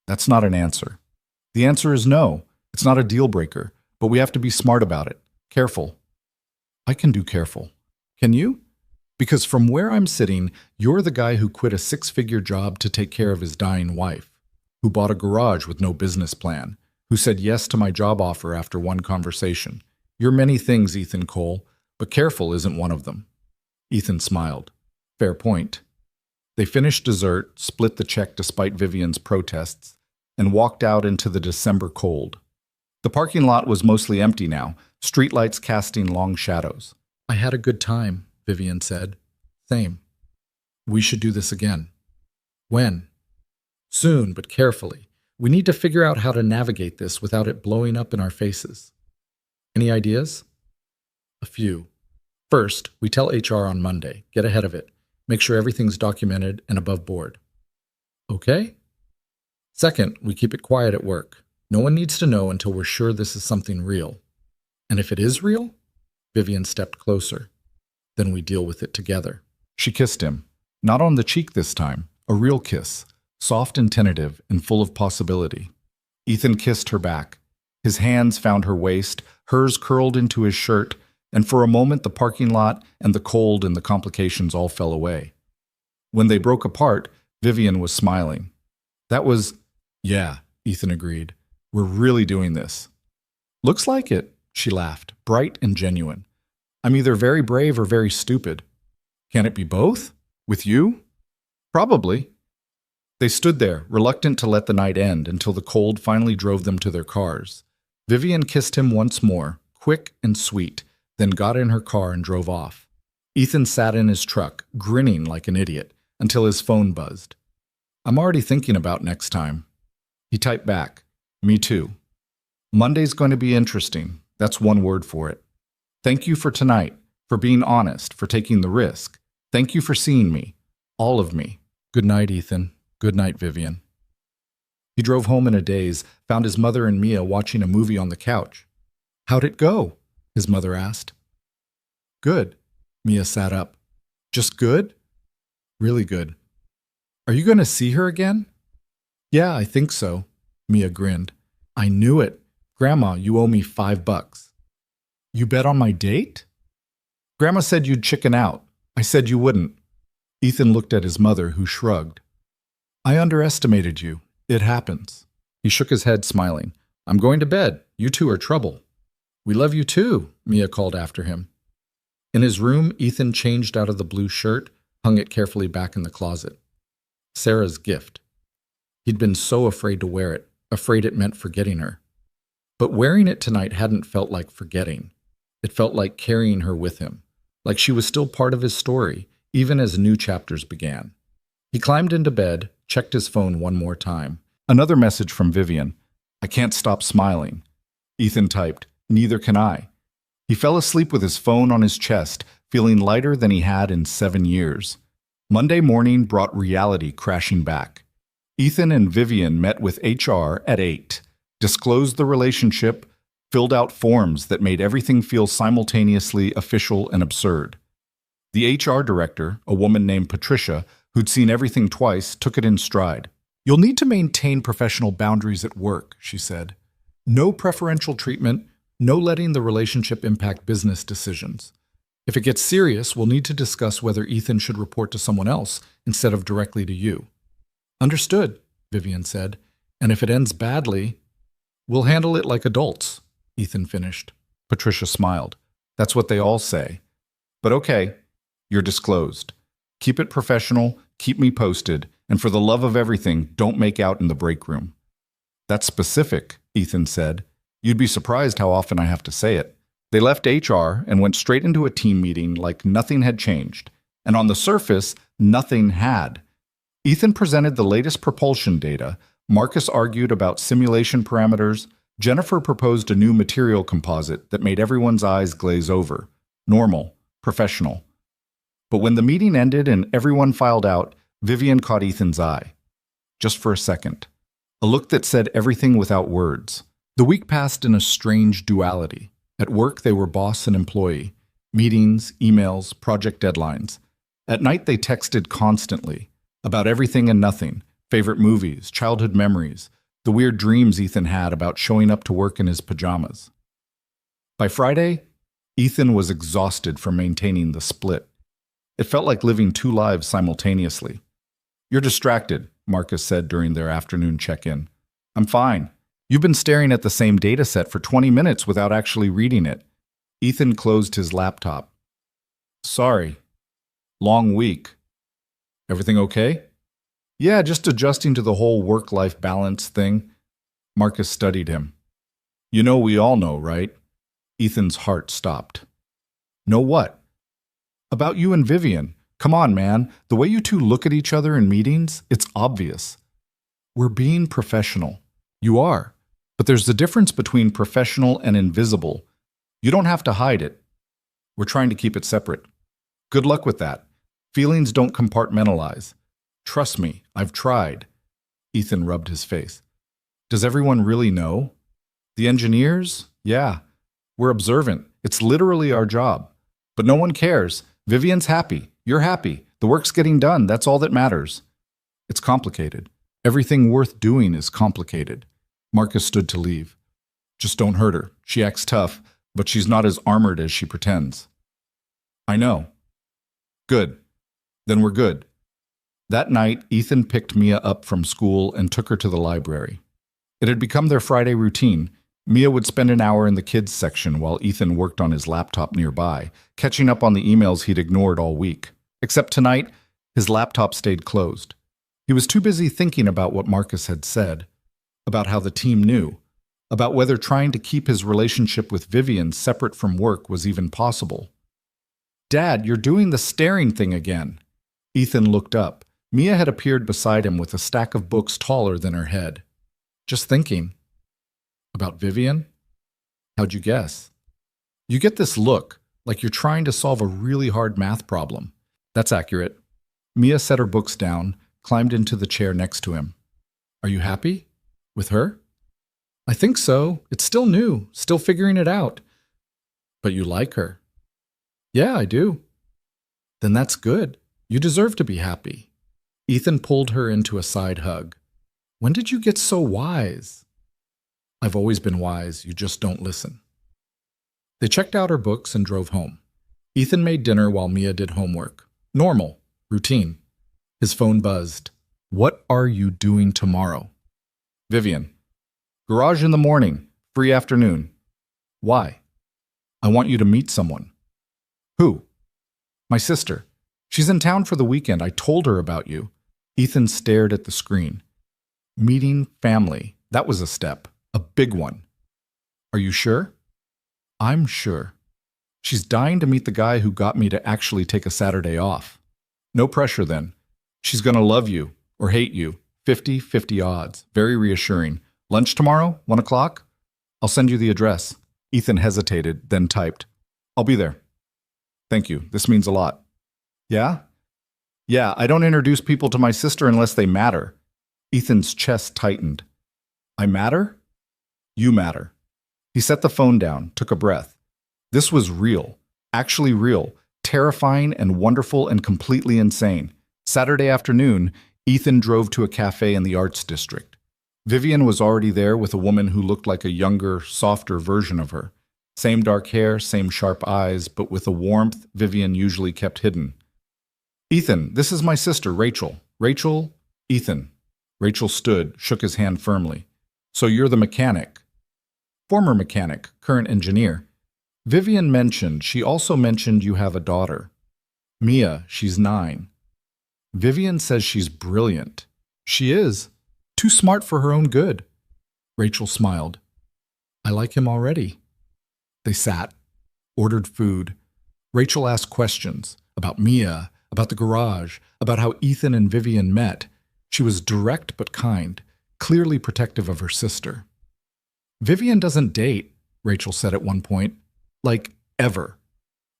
That's not an answer. The answer is no. It's not a deal breaker, but we have to be smart about it. Careful. I can do careful. Can you? Because from where I'm sitting, you're the guy who quit a 6-figure job to take care of his dying wife, who bought a garage with no business plan, who said yes to my job offer after one conversation. You're many things, Ethan Cole, but careful isn't one of them. Ethan smiled. Fair point. They finished dessert, split the check despite Vivian's protests, and walked out into the December cold. The parking lot was mostly empty now, streetlights casting long shadows. I had a good time, Vivian said. Same. We should do this again. When? Soon, but carefully. We need to figure out how to navigate this without it blowing up in our faces. Any ideas? A few. First, we tell HR on Monday. Get ahead of it. Make sure everything's documented and above board. Okay? Second, we keep it quiet at work. No one needs to know until we're sure this is something real. And if it is real? Vivian stepped closer. Then we deal with it together. She kissed him. Not on the cheek this time. A real kiss. Soft and tentative and full of possibility. Ethan kissed her back. His hands found her waist, hers curled into his shirt, and for a moment the parking lot and the cold and the complications all fell away. When they broke apart, Vivian was smiling. That was, yeah, Ethan agreed. We're really doing this. Looks like it, she laughed, bright and genuine. I'm either very brave or very stupid. Can it be both? With you? Probably. They stood there, reluctant to let the night end until the cold finally drove them to their cars. Vivian kissed him once more, quick and sweet, then got in her car and drove off. Ethan sat in his truck, grinning like an idiot, until his phone buzzed. I'm already thinking about next time. He typed back, Me too. Monday's going to be interesting. That's one word for it. Thank you for tonight, for being honest, for taking the risk. Thank you for seeing me. All of me. Good night, Ethan. Good night, Vivian. He drove home in a daze, found his mother and Mia watching a movie on the couch. How'd it go? His mother asked. Good. Mia sat up. Just good? Really good. Are you going to see her again? Yeah, I think so. Mia grinned. I knew it. Grandma, you owe me $5. You bet on my date? Grandma said you'd chicken out. I said you wouldn't. Ethan looked at his mother, who shrugged. I underestimated you. It happens. He shook his head, smiling. I'm going to bed. You two are trouble. We love you too, Mia called after him. In his room, Ethan changed out of the blue shirt, hung it carefully back in the closet. Sarah's gift. He'd been so afraid to wear it, afraid it meant forgetting her. But wearing it tonight hadn't felt like forgetting. It felt like carrying her with him, like she was still part of his story, even as new chapters began. He climbed into bed, checked his phone one more time. Another message from Vivian. I can't stop smiling. Ethan typed, Neither can I. He fell asleep with his phone on his chest, feeling lighter than he had in 7 years. Monday morning brought reality crashing back. Ethan and Vivian met with HR at 8, disclosed the relationship, filled out forms that made everything feel simultaneously official and absurd. The HR director, a woman named Patricia, who'd seen everything twice, took it in stride. You'll need to maintain professional boundaries at work, she said. No preferential treatment, no letting the relationship impact business decisions. If it gets serious, we'll need to discuss whether Ethan should report to someone else instead of directly to you. Understood, Vivian said. And if it ends badly, we'll handle it like adults, Ethan finished. Patricia smiled. That's what they all say. But okay, you're disclosed. Keep it professional, keep me posted, and for the love of everything, don't make out in the break room. That's specific, Ethan said. You'd be surprised how often I have to say it. They left HR and went straight into a team meeting like nothing had changed. And on the surface, nothing had. Ethan presented the latest propulsion data. Marcus argued about simulation parameters. Jennifer proposed a new material composite that made everyone's eyes glaze over. Normal, professional. But when the meeting ended and everyone filed out, Vivian caught Ethan's eye. Just for a second. A look that said everything without words. The week passed in a strange duality. At work, they were boss and employee. Meetings, emails, project deadlines. At night, they texted constantly. About everything and nothing. Favorite movies, childhood memories, the weird dreams Ethan had about showing up to work in his pajamas. By Friday, Ethan was exhausted from maintaining the split. It felt like living two lives simultaneously. You're distracted, Marcus said during their afternoon check-in. I'm fine. You've been staring at the same data set for 20 minutes without actually reading it. Ethan closed his laptop. Sorry. Long week. Everything okay? Yeah, just adjusting to the whole work-life balance thing. Marcus studied him. You know we all know, right? Ethan's heart stopped. Know what? About you and Vivian. Come on, man. The way you two look at each other in meetings, it's obvious. We're being professional. You are. But there's the difference between professional and invisible. You don't have to hide it. We're trying to keep it separate. Good luck with that. Feelings don't compartmentalize. Trust me, I've tried. Ethan rubbed his face. Does everyone really know? The engineers? Yeah. We're observant. It's literally our job. But no one cares. Vivian's happy. You're happy. The work's getting done. That's all that matters. It's complicated. Everything worth doing is complicated. Marcus stood to leave. Just don't hurt her. She acts tough, but she's not as armored as she pretends. I know. Good. Then we're good. That night, Ethan picked Mia up from school and took her to the library. It had become their Friday routine. Mia would spend an hour in the kids section while Ethan worked on his laptop nearby, catching up on the emails he'd ignored all week. Except tonight, his laptop stayed closed. He was too busy thinking about what Marcus had said, about how the team knew, about whether trying to keep his relationship with Vivian separate from work was even possible. Dad, you're doing the staring thing again. Ethan looked up. Mia had appeared beside him with a stack of books taller than her head. Just thinking. About Vivian? How'd you guess? You get this look, like you're trying to solve a really hard math problem. That's accurate. Mia set her books down, climbed into the chair next to him. Are you happy? With her? I think so. It's still new, still figuring it out. But you like her? Yeah, I do. Then that's good. You deserve to be happy. Ethan pulled her into a side hug. When did you get so wise? I've always been wise, you just don't listen. They checked out her books and drove home. Ethan made dinner while Mia did homework. Normal, routine. His phone buzzed. What are you doing tomorrow? Vivian. Garage in the morning, free afternoon. Why? I want you to meet someone. Who? My sister. She's in town for the weekend. I told her about you. Ethan stared at the screen. Meeting family. That was a step. A big one. Are you sure? I'm sure. She's dying to meet the guy who got me to actually take a Saturday off. No pressure then. She's gonna love you or hate you. 50-50 odds. Very reassuring. Lunch tomorrow, 1 o'clock? I'll send you the address. Ethan hesitated, then typed. I'll be there. Thank you. This means a lot. Yeah? Yeah, I don't introduce people to my sister unless they matter. Ethan's chest tightened. I matter? You matter. He set the phone down, took a breath. This was real. Actually real. Terrifying and wonderful and completely insane. Saturday afternoon, Ethan drove to a cafe in the Arts District. Vivian was already there with a woman who looked like a younger, softer version of her. Same dark hair, same sharp eyes, but with a warmth Vivian usually kept hidden. Ethan, this is my sister, Rachel. Rachel, Ethan. Rachel stood, shook his hand firmly. So you're the mechanic. Former mechanic, current engineer. Vivian mentioned, she also mentioned you have a daughter. Mia, she's 9. Vivian says she's brilliant. She is. Too smart for her own good. Rachel smiled. I like him already. They sat, ordered food. Rachel asked questions about Mia, about the garage, about how Ethan and Vivian met. She was direct but kind, clearly protective of her sister. Vivian doesn't date, Rachel said at one point. Like, ever.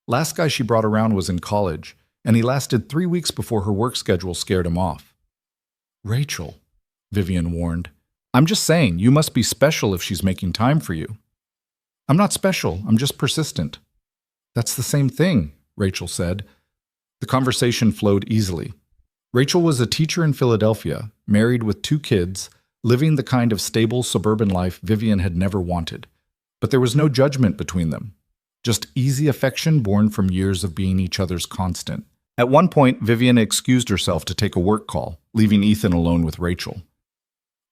Last guy she brought around was in college, and he lasted 3 weeks before her work schedule scared him off. Rachel, Vivian warned. I'm just saying, you must be special if she's making time for you. I'm not special, I'm just persistent. That's the same thing, Rachel said. The conversation flowed easily. Rachel was a teacher in Philadelphia, married with 2 kids, living the kind of stable suburban life Vivian had never wanted. But there was no judgment between them. Just easy affection born from years of being each other's constant. At one point, Vivian excused herself to take a work call, leaving Ethan alone with Rachel.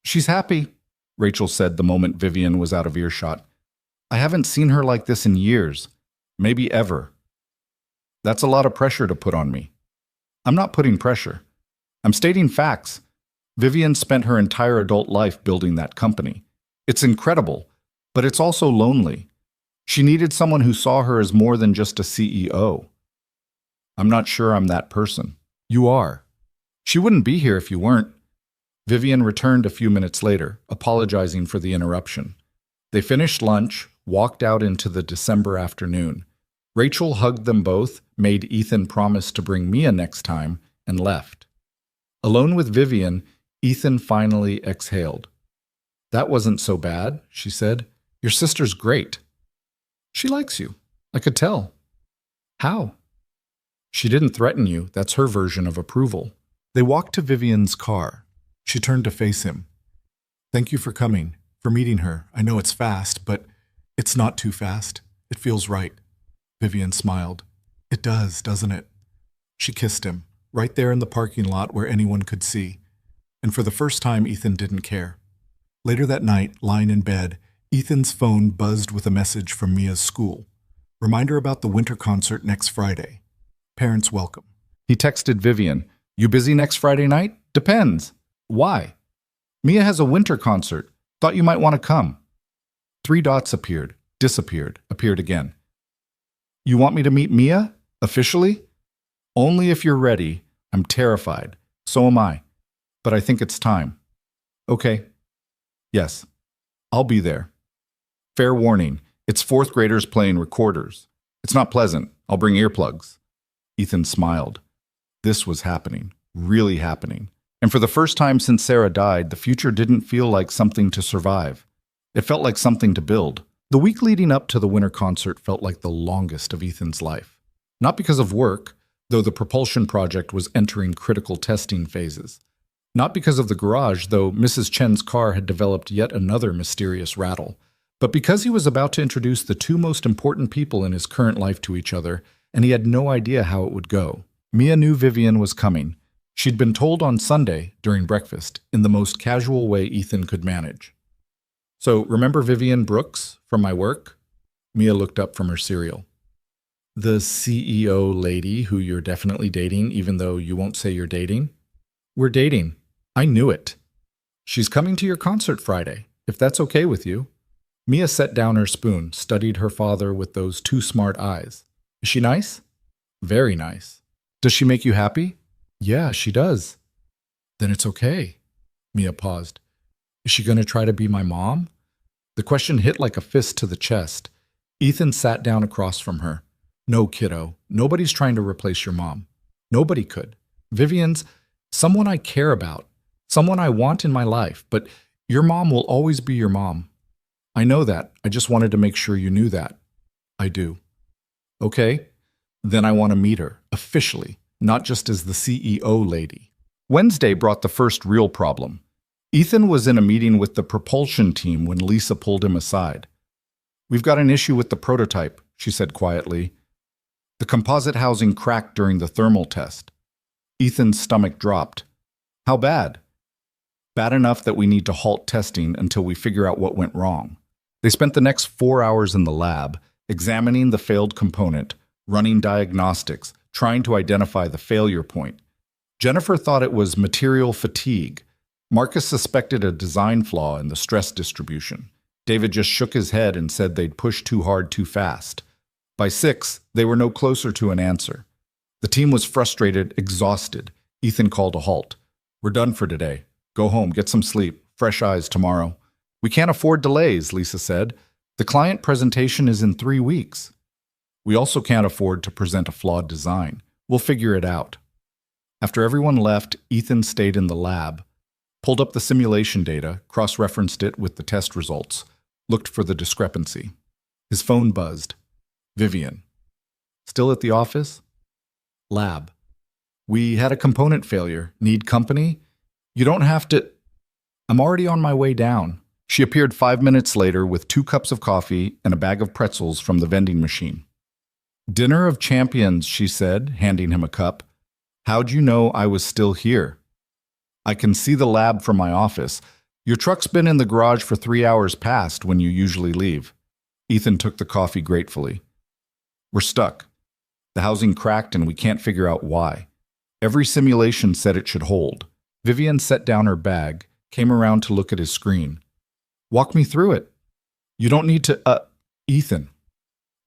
She's happy, Rachel said the moment Vivian was out of earshot. I haven't seen her like this in years, maybe ever. That's a lot of pressure to put on me. I'm not putting pressure. I'm stating facts. Vivian spent her entire adult life building that company. It's incredible, but it's also lonely. She needed someone who saw her as more than just a CEO. I'm not sure I'm that person. You are. She wouldn't be here if you weren't. Vivian returned a few minutes later, apologizing for the interruption. They finished lunch, walked out into the December afternoon. Rachel hugged them both, made Ethan promise to bring Mia next time, and left. Alone with Vivian, Ethan finally exhaled. That wasn't so bad, she said. Your sister's great. She likes you. I could tell. How? She didn't threaten you. That's her version of approval. They walked to Vivian's car. She turned to face him. Thank you for coming, for meeting her. I know it's fast, but it's not too fast. It feels right. Vivian smiled. It does, doesn't it? She kissed him, right there in the parking lot where anyone could see. And for the first time, Ethan didn't care. Later that night, lying in bed, Ethan's phone buzzed with a message from Mia's school. Reminder about the winter concert next Friday. Parents welcome. He texted Vivian, You busy next Friday night? Depends. Why? Mia has a winter concert. Thought you might want to come. 3 dots appeared, disappeared, appeared again. You want me to meet Mia? Officially? Only if you're ready. I'm terrified. So am I. But I think it's time. Okay. Yes. I'll be there. Fair warning. It's 4th graders playing recorders. It's not pleasant. I'll bring earplugs. Ethan smiled. This was happening. Really happening. And for the first time since Sarah died, the future didn't feel like something to survive. It felt like something to build. The week leading up to the winter concert felt like the longest of Ethan's life. Not because of work, though the propulsion project was entering critical testing phases. Not because of the garage, though Mrs. Chen's car had developed yet another mysterious rattle. But because he was about to introduce the 2 most important people in his current life to each other, and he had no idea how it would go. Mia knew Vivian was coming. She'd been told on Sunday, during breakfast, in the most casual way Ethan could manage. So, remember Vivian Brooks from my work? Mia looked up from her cereal. The CEO lady who you're definitely dating, even though you won't say you're dating? We're dating. I knew it. She's coming to your concert Friday, if that's okay with you. Mia set down her spoon, studied her father with those 2 smart eyes. Is she nice? Very nice. Does she make you happy? Yeah, she does. Then it's okay. Mia paused. Is she going to try to be my mom? The question hit like a fist to the chest. Ethan sat down across from her. No, kiddo. Nobody's trying to replace your mom. Nobody could. Vivian's someone I care about, someone I want in my life, but your mom will always be your mom. I know that. I just wanted to make sure you knew that. I do. Okay, then I want to meet her, officially, not just as the CEO lady. Wednesday brought the first real problem. Ethan was in a meeting with the propulsion team when Lisa pulled him aside. We've got an issue with the prototype, she said quietly. The composite housing cracked during the thermal test. Ethan's stomach dropped. How bad? Bad enough that we need to halt testing until we figure out what went wrong. They spent the next 4 hours in the lab, examining the failed component, running diagnostics, trying to identify the failure point. Jennifer thought it was material fatigue. Marcus suspected a design flaw in the stress distribution. David just shook his head and said they'd pushed too hard too fast. By 6, they were no closer to an answer. The team was frustrated, exhausted. Ethan called a halt. "We're done for today. Go home, get some sleep. Fresh eyes tomorrow." "We can't afford delays," Lisa said. "The client presentation is in 3 weeks." "We also can't afford to present a flawed design. We'll figure it out." After everyone left, Ethan stayed in the lab, pulled up the simulation data, cross-referenced it with the test results, looked for the discrepancy. His phone buzzed. Vivian. "Still at the office?" "Lab. We had a component failure. Need company? You don't have to. I'm already on my way down." She appeared 5 minutes later with 2 cups of coffee and a bag of pretzels from the vending machine. "Dinner of champions," she said, handing him a cup. "How'd you know I was still here?" "I can see the lab from my office. Your truck's been in the garage for 3 hours past when you usually leave." Ethan took the coffee gratefully. "We're stuck. The housing cracked and we can't figure out why. Every simulation said it should hold." Vivian set down her bag, came around to look at his screen. "Walk me through it." "You don't need to, Ethan.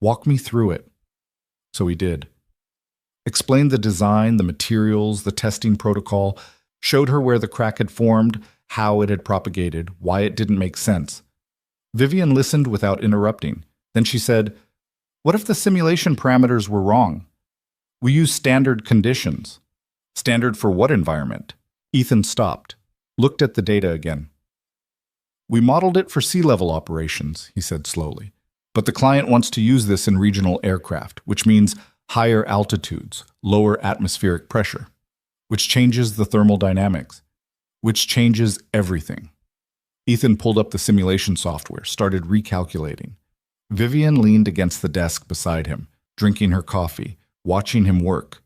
Walk me through it." So he did. Explained the design, the materials, the testing protocol, showed her where the crack had formed, how it had propagated, why it didn't make sense. Vivian listened without interrupting. Then she said, "What if the simulation parameters were wrong? We use standard conditions." "Standard for what environment?" Ethan stopped, looked at the data again. "We modeled it for sea-level operations," he said slowly. "But the client wants to use this in regional aircraft, which means higher altitudes, lower atmospheric pressure, which changes the thermal dynamics, which changes everything." Ethan pulled up the simulation software, started recalculating. Vivian leaned against the desk beside him, drinking her coffee, watching him work.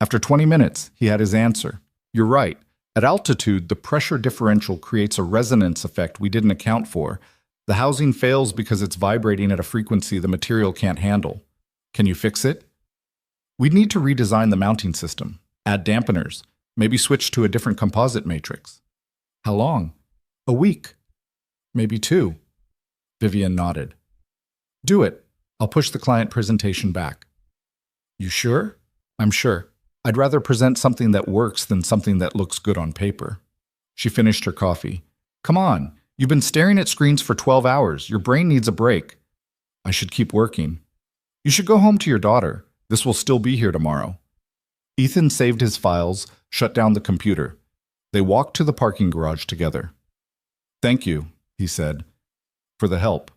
After 20 minutes, he had his answer. "You're right. At altitude, the pressure differential creates a resonance effect we didn't account for. The housing fails because it's vibrating at a frequency the material can't handle. Can you fix it?" "We'd need to redesign the mounting system, add dampeners, maybe switch to a different composite matrix." "How long?" "A week. Maybe 2. Vivian nodded. "Do it. I'll push the client presentation back." "You sure?" "I'm sure. I'd rather present something that works than something that looks good on paper." She finished her coffee. "Come on. You've been staring at screens for 12 hours. Your brain needs a break." "I should keep working." "You should go home to your daughter. This will still be here tomorrow." Ethan saved his files, shut down the computer. They walked to the parking garage together. "Thank you," he said, "for the help.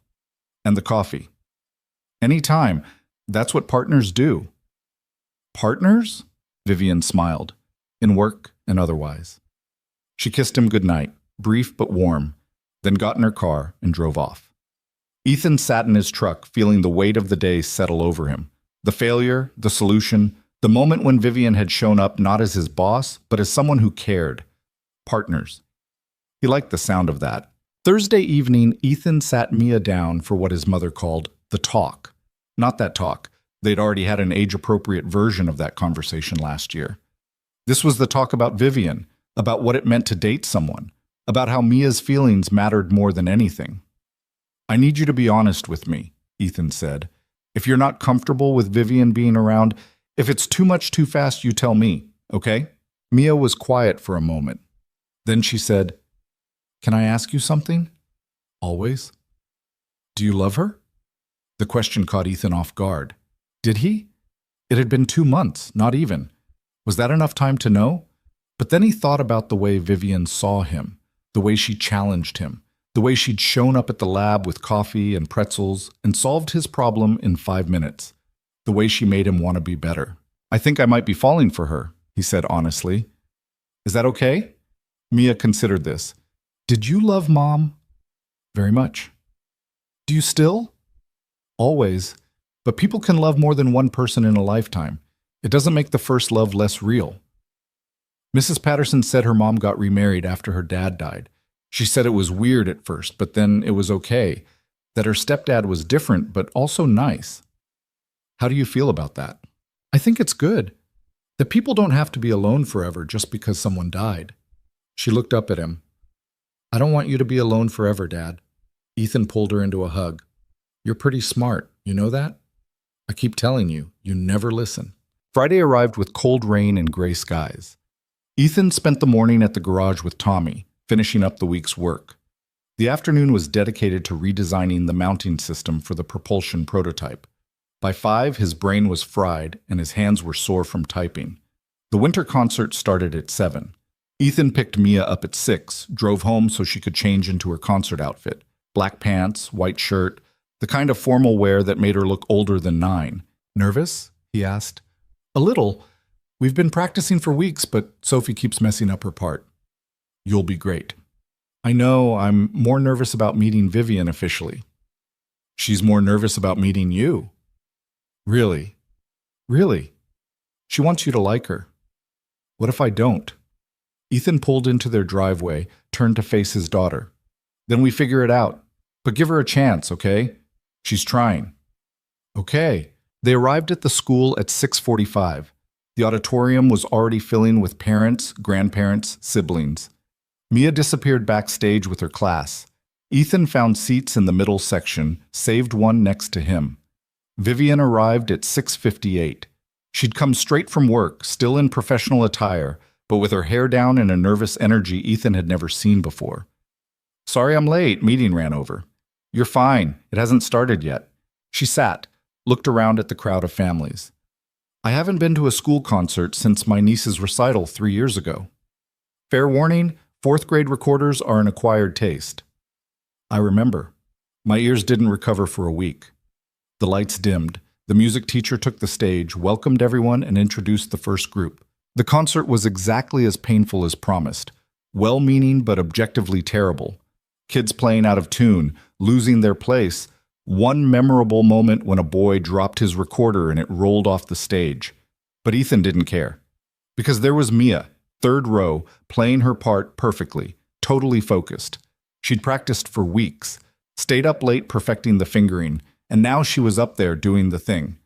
And the coffee." "Any time. That's what partners do." "Partners?" Vivian smiled, in work and otherwise. She kissed him goodnight, brief but warm, then got in her car and drove off. Ethan sat in his truck, feeling the weight of the day settle over him. The failure, the solution, the moment when Vivian had shown up not as his boss, but as someone who cared. Partners. He liked the sound of that. Thursday evening, Ethan sat Mia down for what his mother called the talk. Not that talk. They'd already had an age-appropriate version of that conversation last year. This was the talk about Vivian, about what it meant to date someone, about how Mia's feelings mattered more than anything. "I need you to be honest with me," Ethan said. "If you're not comfortable with Vivian being around, if it's too much too fast, you tell me, okay?" Mia was quiet for a moment. Then she said, "Can I ask you something?" "Always." "Do you love her?" The question caught Ethan off guard. Did he? It had been 2 months, not even. Was that enough time to know? But then he thought about the way Vivian saw him, the way she challenged him, the way she'd shown up at the lab with coffee and pretzels and solved his problem in 5 minutes, the way she made him want to be better. "I think I might be falling for her," he said honestly. "Is that okay?" Mia considered this. "Did you love Mom?" "Very much." "Do you still?" "Always. But people can love more than one person in a lifetime. It doesn't make the first love less real." Mrs. Patterson said her mom got remarried after her dad died. She said it was weird at first, but then it was okay. That her stepdad was different, but also nice. "How do you feel about that?" "I think it's good. That people don't have to be alone forever just because someone died. She looked up at him. I don't want you to be alone forever, Dad. Ethan pulled her into a hug. You're pretty smart, you know that? I keep telling you, you never listen. Friday arrived with cold rain and gray skies. Ethan spent the morning at the garage with Tommy, finishing up the week's work. The afternoon was dedicated to redesigning the mounting system for the propulsion prototype. By 5, his brain was fried and his hands were sore from typing. The winter concert started at 7. Ethan picked Mia up at 6, drove home so she could change into her concert outfit. Black pants, white shirt, the kind of formal wear that made her look older than 9. Nervous? He asked. A little. We've been practicing for weeks, but Sophie keeps messing up her part. You'll be great. I know, I'm more nervous about meeting Vivian officially. She's more nervous about meeting you. Really? Really? She wants you to like her. What if I don't? Ethan pulled into their driveway, turned to face his daughter. Then we figure it out. But give her a chance, okay? She's trying. Okay. They arrived at the school at 6:45. The auditorium was already filling with parents, grandparents, siblings. Mia disappeared backstage with her class. Ethan found seats in the middle section, saved one next to him. Vivian arrived at 6:58. She'd come straight from work, still in professional attire, but with her hair down and a nervous energy Ethan had never seen before. Sorry I'm late, meeting ran over. You're fine, it hasn't started yet. She sat, looked around at the crowd of families. I haven't been to a school concert since my niece's recital 3 years ago. Fair warning, 4th grade recorders are an acquired taste. I remember. My ears didn't recover for a week. The lights dimmed. The music teacher took the stage, welcomed everyone, and introduced the first group. The concert was exactly as painful as promised. Well-meaning but objectively terrible. Kids playing out of tune, losing their place. One memorable moment when a boy dropped his recorder and it rolled off the stage. But Ethan didn't care. Because there was Mia, 3rd row, playing her part perfectly, totally focused. She'd practiced for weeks, stayed up late perfecting the fingering, and now she was up there doing the thing.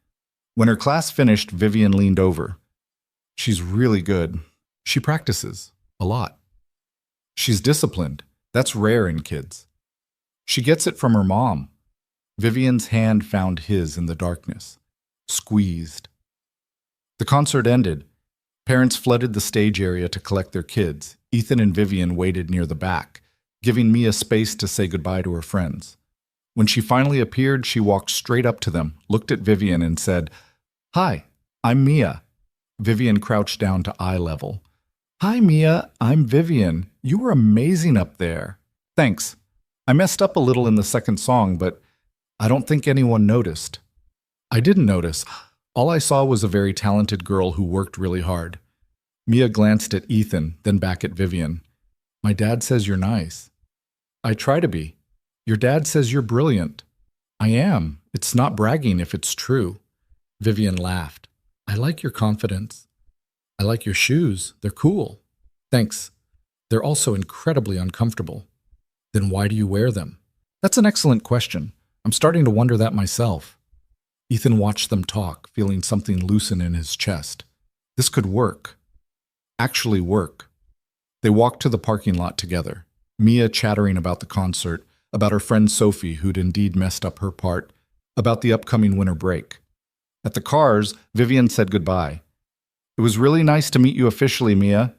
When her class finished, Vivian leaned over. She's really good. She practices. A lot. She's disciplined. That's rare in kids. She gets it from her mom. Vivian's hand found his in the darkness. Squeezed. The concert ended. Parents flooded the stage area to collect their kids. Ethan and Vivian waited near the back, giving Mia space to say goodbye to her friends. When she finally appeared, she walked straight up to them, looked at Vivian, and said, Hi, I'm Mia. Vivian crouched down to eye level. Hi, Mia, I'm Vivian. You were amazing up there. Thanks. I messed up a little in the second song, but I don't think anyone noticed. I didn't notice. All I saw was a very talented girl who worked really hard. Mia glanced at Ethan, then back at Vivian. My dad says you're nice. I try to be. Your dad says you're brilliant. I am. It's not bragging if it's true. Vivian laughed. I like your confidence. I like your shoes. They're cool. Thanks. They're also incredibly uncomfortable. Then why do you wear them? That's an excellent question. I'm starting to wonder that myself. Ethan watched them talk, feeling something loosen in his chest. This could work. Actually work. They walked to the parking lot together, Mia chattering about the concert, about her friend Sophie, who'd indeed messed up her part, about the upcoming winter break. At the cars, Vivian said goodbye. It was really nice to meet you officially, Mia.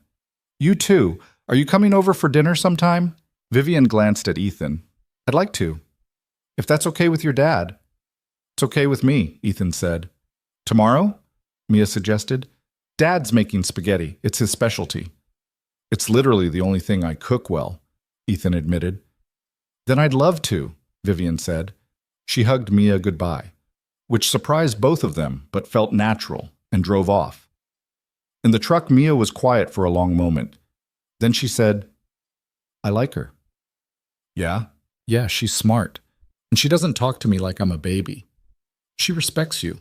You too. Are you coming over for dinner sometime? Vivian glanced at Ethan. I'd like to. If that's okay with your dad. It's okay with me, Ethan said. Tomorrow? Mia suggested. Dad's making spaghetti. It's his specialty. It's literally the only thing I cook well, Ethan admitted. Then I'd love to, Vivian said. She hugged Mia goodbye, which surprised both of them but felt natural, and drove off. In the truck, Mia was quiet for a long moment. Then she said, I like her. Yeah? Yeah, she's smart. And she doesn't talk to me like I'm a baby. She respects you.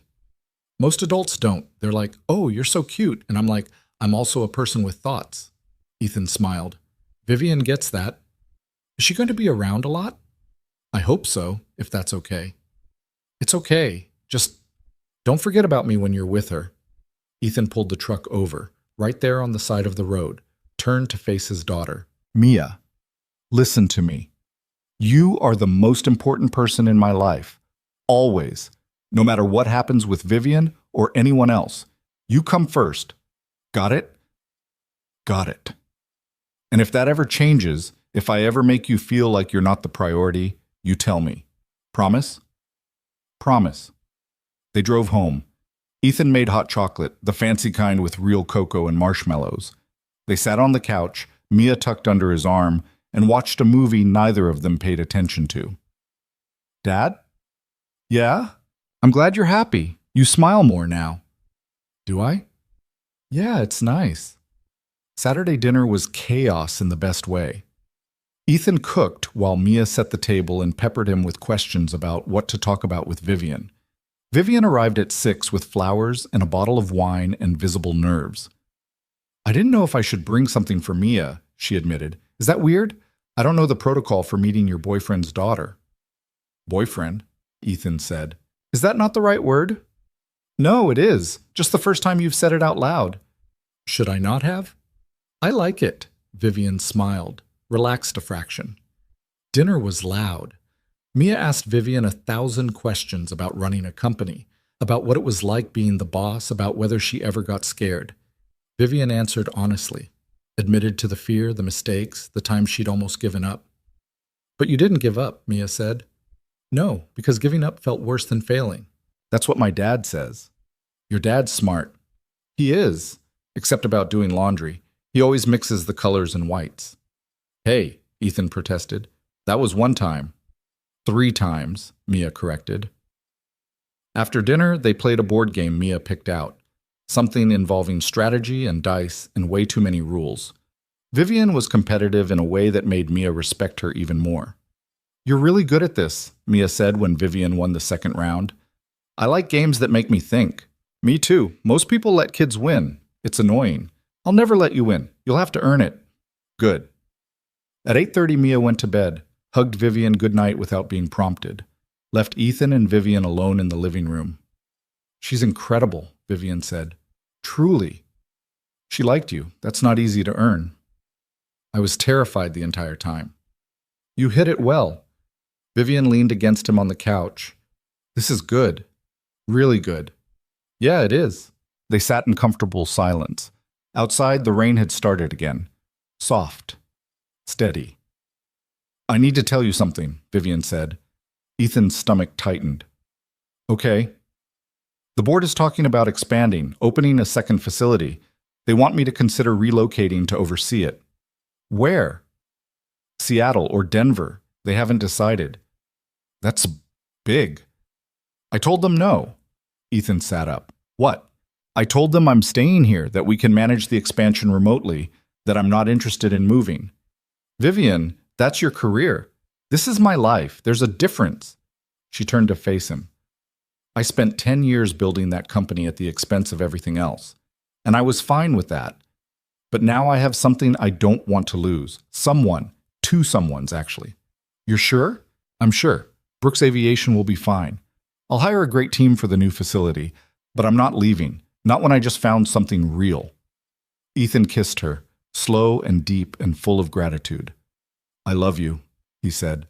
Most adults don't. They're like, oh, you're so cute. And I'm like, I'm also a person with thoughts. Ethan smiled. Vivian gets that. Is she going to be around a lot? I hope so, if that's okay. It's okay. Just don't forget about me when you're with her. Ethan pulled the truck over, right there on the side of the road, turned to face his daughter. Mia, listen to me. You are the most important person in my life. Always. No matter what happens with Vivian or anyone else. You come first. Got it? Got it. And if that ever changes, if I ever make you feel like you're not the priority, you tell me. Promise? Promise. They drove home. Ethan made hot chocolate, the fancy kind with real cocoa and marshmallows. They sat on the couch, Mia tucked under his arm, and watched a movie neither of them paid attention to. Dad? Yeah? I'm glad you're happy. You smile more now. Do I? Yeah, it's nice. Saturday dinner was chaos in the best way. Ethan cooked while Mia set the table and peppered him with questions about what to talk about with Vivian. Vivian arrived at 6 with flowers and a bottle of wine and visible nerves. I didn't know if I should bring something for Mia, she admitted. Is that weird? I don't know the protocol for meeting your boyfriend's daughter. Boyfriend, Ethan said. Is that not the right word? No, it is. Just the first time you've said it out loud. Should I not have? I like it, Vivian smiled, relaxed a fraction. Dinner was loud. Mia asked Vivian 1,000 questions about running a company, about what it was like being the boss, about whether she ever got scared. Vivian answered honestly, admitted to the fear, the mistakes, the times she'd almost given up. But you didn't give up, Mia said. No, because giving up felt worse than failing. That's what my dad says. Your dad's smart. He is, except about doing laundry. He always mixes the colors and whites. Hey, Ethan protested. That was one time. 3 times, Mia corrected. After dinner, they played a board game Mia picked out. Something involving strategy and dice and way too many rules. Vivian was competitive in a way that made Mia respect her even more. You're really good at this, Mia said when Vivian won the second round. I like games that make me think. Me too. Most people let kids win. It's annoying. I'll never let you win. You'll have to earn it. Good. At 8:30, Mia went to bed, hugged Vivian goodnight without being prompted, left Ethan and Vivian alone in the living room. She's incredible, Vivian said. Truly. She liked you. That's not easy to earn. I was terrified the entire time. You hit it well. Vivian leaned against him on the couch. This is good. Really good. Yeah, it is. They sat in comfortable silence. Outside, the rain had started again. Soft. Steady. I need to tell you something, Vivian said. Ethan's stomach tightened. Okay. The board is talking about expanding, opening a second facility. They want me to consider relocating to oversee it. Where? Seattle or Denver. They haven't decided. That's big. I told them no. Ethan sat up. What? I told them I'm staying here, that we can manage the expansion remotely, that I'm not interested in moving. Vivian, that's your career. This is my life. There's a difference. She turned to face him. I spent 10 years building that company at the expense of everything else, and I was fine with that. But now I have something I don't want to lose. Someone. 2 someones, actually. You're sure? I'm sure. Brooks Aviation will be fine. I'll hire a great team for the new facility, but I'm not leaving. Not when I just found something real. Ethan kissed her, slow and deep and full of gratitude. I love you, he said.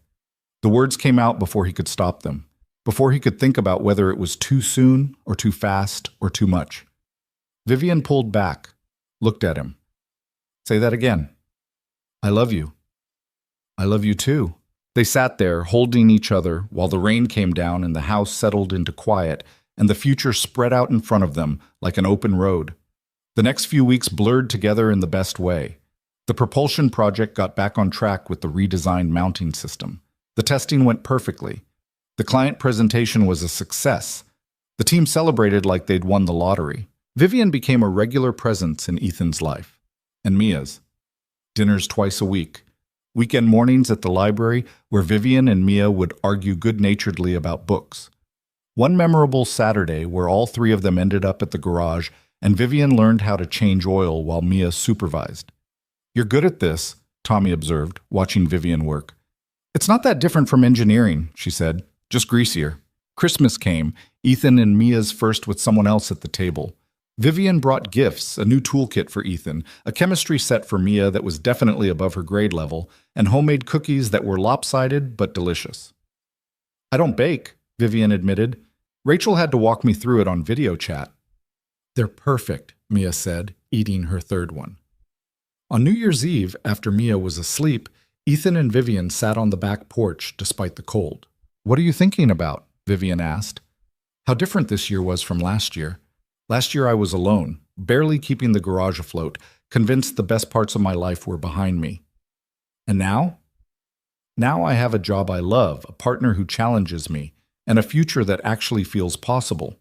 The words came out before he could stop them, before he could think about whether it was too soon or too fast or too much. Vivian pulled back, looked at him. Say that again. I love you. I love you too. They sat there, holding each other, while the rain came down and the house settled into quiet, and the future spread out in front of them like an open road. The next few weeks blurred together in the best way. The propulsion project got back on track with the redesigned mounting system. The testing went perfectly. The client presentation was a success. The team celebrated like they'd won the lottery. Vivian became a regular presence in Ethan's life, and Mia's. Dinners twice a week. Weekend mornings at the library where Vivian and Mia would argue good-naturedly about books. One memorable Saturday where all 3 of them ended up at the garage and Vivian learned how to change oil while Mia supervised. You're good at this, Tommy observed, watching Vivian work. It's not that different from engineering, she said, just greasier. Christmas came, Ethan and Mia's first with someone else at the table. Vivian brought gifts, a new toolkit for Ethan, a chemistry set for Mia that was definitely above her grade level, and homemade cookies that were lopsided but delicious. I don't bake, Vivian admitted. Rachel had to walk me through it on video chat. They're perfect, Mia said, eating her third one. On New Year's Eve, after Mia was asleep, Ethan and Vivian sat on the back porch despite the cold. What are you thinking about? Vivian asked. How different this year was from last year. Last year I was alone, barely keeping the garage afloat, convinced the best parts of my life were behind me. And now? Now I have a job I love, a partner who challenges me, and a future that actually feels possible.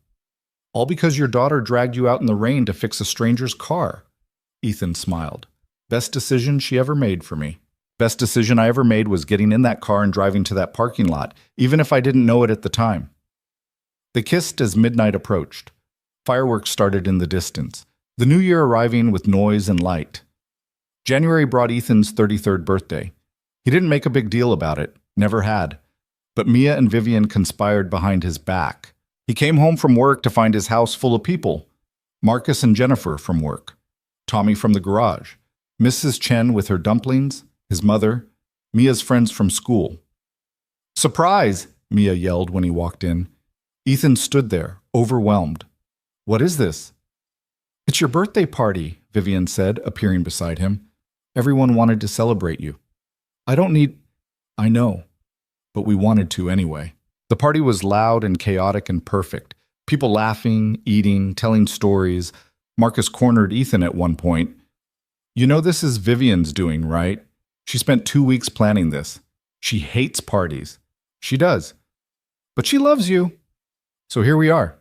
All because your daughter dragged you out in the rain to fix a stranger's car. Ethan smiled. Best decision she ever made for me. Best decision I ever made was getting in that car and driving to that parking lot, even if I didn't know it at the time. They kissed as midnight approached. Fireworks started in the distance, the new year arriving with noise and light. January brought Ethan's 33rd birthday. He didn't make a big deal about it, never had. But Mia and Vivian conspired behind his back. He came home from work to find his house full of people. Marcus and Jennifer from work. Tommy from the garage. Mrs. Chen with her dumplings. His mother. Mia's friends from school. Surprise! Mia yelled when he walked in. Ethan stood there, overwhelmed. What is this? It's your birthday party, Vivian said, appearing beside him. Everyone wanted to celebrate you. I know, but we wanted to anyway. The party was loud and chaotic and perfect. People laughing, eating, telling stories. Marcus cornered Ethan at one point. You know this is Vivian's doing, right? She spent 2 weeks planning this. She hates parties. She does. But she loves you. So here we are.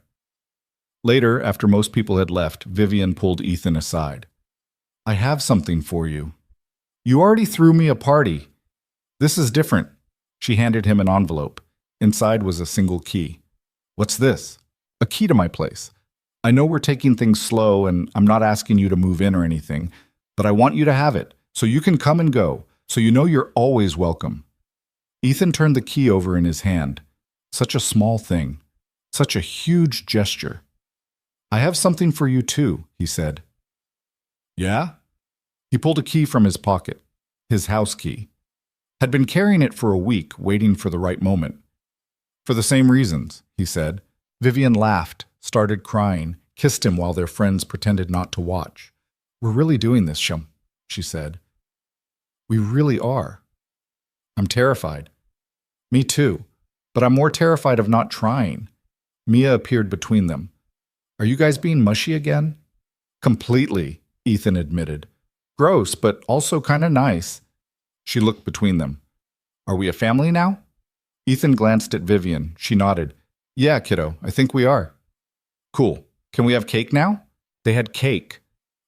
Later, after most people had left, Vivian pulled Ethan aside. I have something for you. You already threw me a party. This is different. She handed him an envelope. Inside was a single key. What's this? A key to my place. I know we're taking things slow and I'm not asking you to move in or anything, but I want you to have it so you can come and go, so you know you're always welcome. Ethan turned the key over in his hand. Such a small thing. Such a huge gesture. I have something for you too, he said. Yeah? He pulled a key from his pocket, his house key. Had been carrying it for a week, waiting for the right moment. For the same reasons, he said. Vivian laughed, started crying, kissed him while their friends pretended not to watch. We're really doing this, Shum, she said. We really are. I'm terrified. Me too, but I'm more terrified of not trying. Mia appeared between them. Are you guys being mushy again? Completely, Ethan admitted. Gross, but also kind of nice. She looked between them. Are we a family now? Ethan glanced at Vivian. She nodded. Yeah, kiddo, I think we are. Cool. Can we have cake now? They had cake.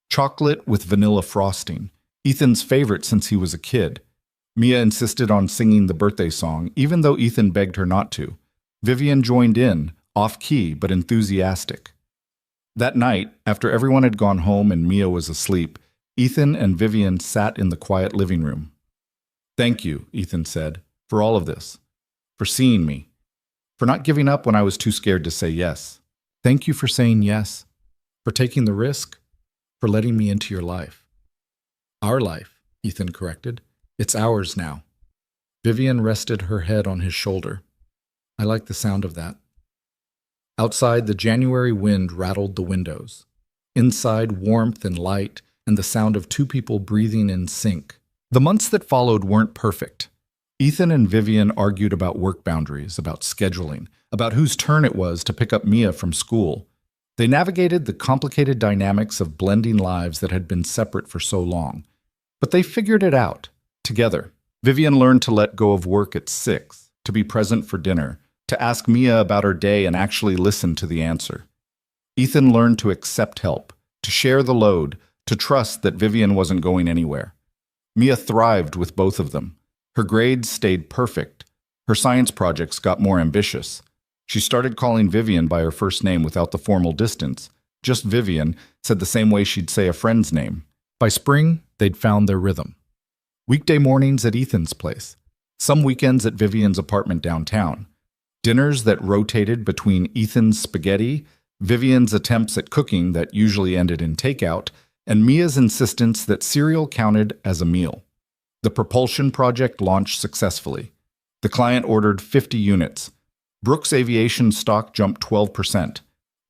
Chocolate with vanilla frosting. Ethan's favorite since he was a kid. Mia insisted on singing the birthday song, even though Ethan begged her not to. Vivian joined in, off-key but enthusiastic. That night, after everyone had gone home and Mia was asleep, Ethan and Vivian sat in the quiet living room. Thank you, Ethan said, for all of this. For seeing me. For not giving up when I was too scared to say yes. Thank you for saying yes. For taking the risk. For letting me into your life. Our life, Ethan corrected. It's ours now. Vivian rested her head on his shoulder. I like the sound of that. Outside, the January wind rattled the windows. Inside, warmth and light, and the sound of two people breathing in sync. The months that followed weren't perfect. Ethan and Vivian argued about work boundaries, about scheduling, about whose turn it was to pick up Mia from school. They navigated the complicated dynamics of blending lives that had been separate for so long. But they figured it out, together. Vivian learned to let go of work at 6, to be present for dinner, to ask Mia about her day and actually listen to the answer. Ethan learned to accept help, to share the load, to trust that Vivian wasn't going anywhere. Mia thrived with both of them. Her grades stayed perfect. Her science projects got more ambitious. She started calling Vivian by her first name without the formal distance. Just Vivian, said the same way she'd say a friend's name. By spring, they'd found their rhythm. Weekday mornings at Ethan's place. Some weekends at Vivian's apartment downtown. Dinners that rotated between Ethan's spaghetti, Vivian's attempts at cooking that usually ended in takeout, and Mia's insistence that cereal counted as a meal. The propulsion project launched successfully. The client ordered 50 units. Brooks Aviation stock jumped 12%.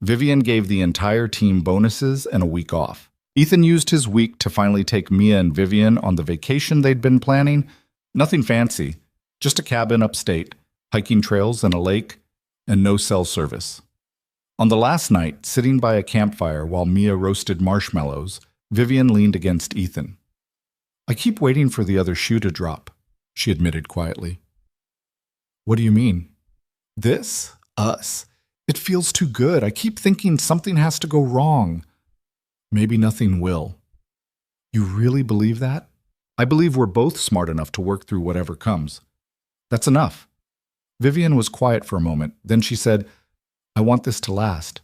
Vivian gave the entire team bonuses and a week off. Ethan used his week to finally take Mia and Vivian on the vacation they'd been planning. Nothing fancy, just a cabin upstate, hiking trails and a lake, and no cell service. On the last night, sitting by a campfire while Mia roasted marshmallows, Vivian leaned against Ethan. "I keep waiting for the other shoe to drop," she admitted quietly. "What do you mean?" "This? Us? It feels too good. I keep thinking something has to go wrong." "Maybe nothing will." "You really believe that?" "I believe we're both smart enough to work through whatever comes." "That's enough." Vivian was quiet for a moment. Then she said, "I want this to last."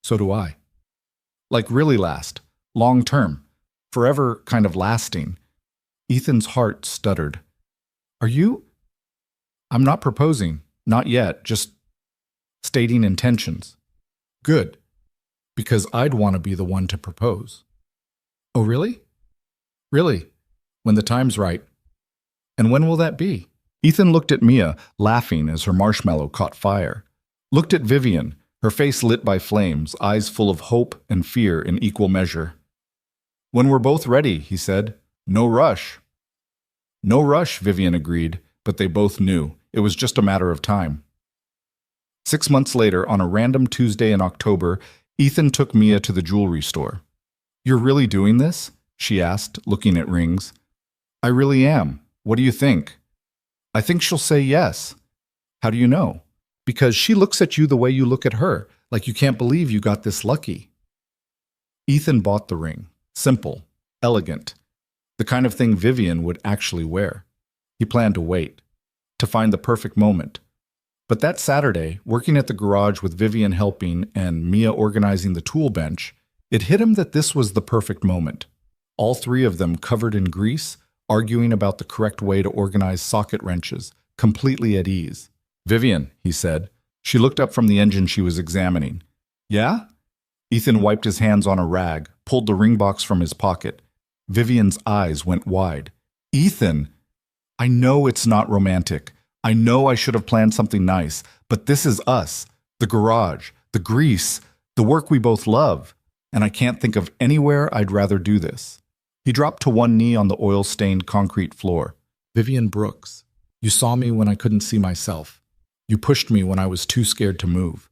"So do I." "Like really last. Long term. Forever kind of lasting." Ethan's heart stuttered. "Are you?" "I'm not proposing. Not yet. Just stating intentions." "Good. Because I'd want to be the one to propose." "Oh, really?" "Really. When the time's right." "And when will that be?" Ethan looked at Mia, laughing as her marshmallow caught fire. Looked at Vivian, her face lit by flames, eyes full of hope and fear in equal measure. "When we're both ready," he said. "No rush." "No rush," Vivian agreed, but they both knew. It was just a matter of time. 6 months later, on a random Tuesday in October, Ethan took Mia to the jewelry store. "You're really doing this?" she asked, looking at rings. "I really am. What do you think?" "I think she'll say yes." "How do you know?" "Because she looks at you the way you look at her, like you can't believe you got this lucky." Ethan bought the ring. Simple, elegant, the kind of thing Vivian would actually wear. He planned to wait, to find the perfect moment. But that Saturday, working at the garage with Vivian helping and Mia organizing the tool bench, it hit him that this was the perfect moment. All three of them covered in grease, arguing about the correct way to organize socket wrenches, completely at ease. "Vivian," he said. She looked up from the engine she was examining. "Yeah?" Ethan wiped his hands on a rag, pulled the ring box from his pocket. Vivian's eyes went wide. "Ethan! I know it's not romantic. I know I should have planned something nice, but this is us, the garage, the grease, the work we both love, and I can't think of anywhere I'd rather do this." He dropped to one knee on the oil-stained concrete floor. "Vivian Brooks, you saw me when I couldn't see myself. You pushed me when I was too scared to move.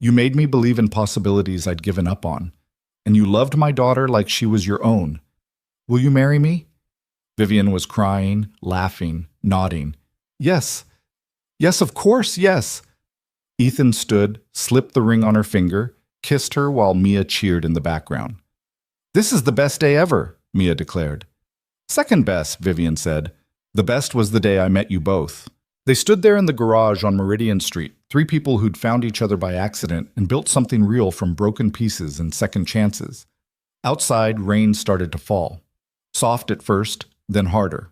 You made me believe in possibilities I'd given up on. And you loved my daughter like she was your own. Will you marry me?" Vivian was crying, laughing, nodding. "Yes. Yes, of course, yes." Ethan stood, slipped the ring on her finger, kissed her while Mia cheered in the background. "This is the best day ever," Mia declared. "Second best," Vivian said. "The best was the day I met you both." They stood there in the garage on Meridian Street, three people who'd found each other by accident and built something real from broken pieces and second chances. Outside, rain started to fall. Soft at first, then harder.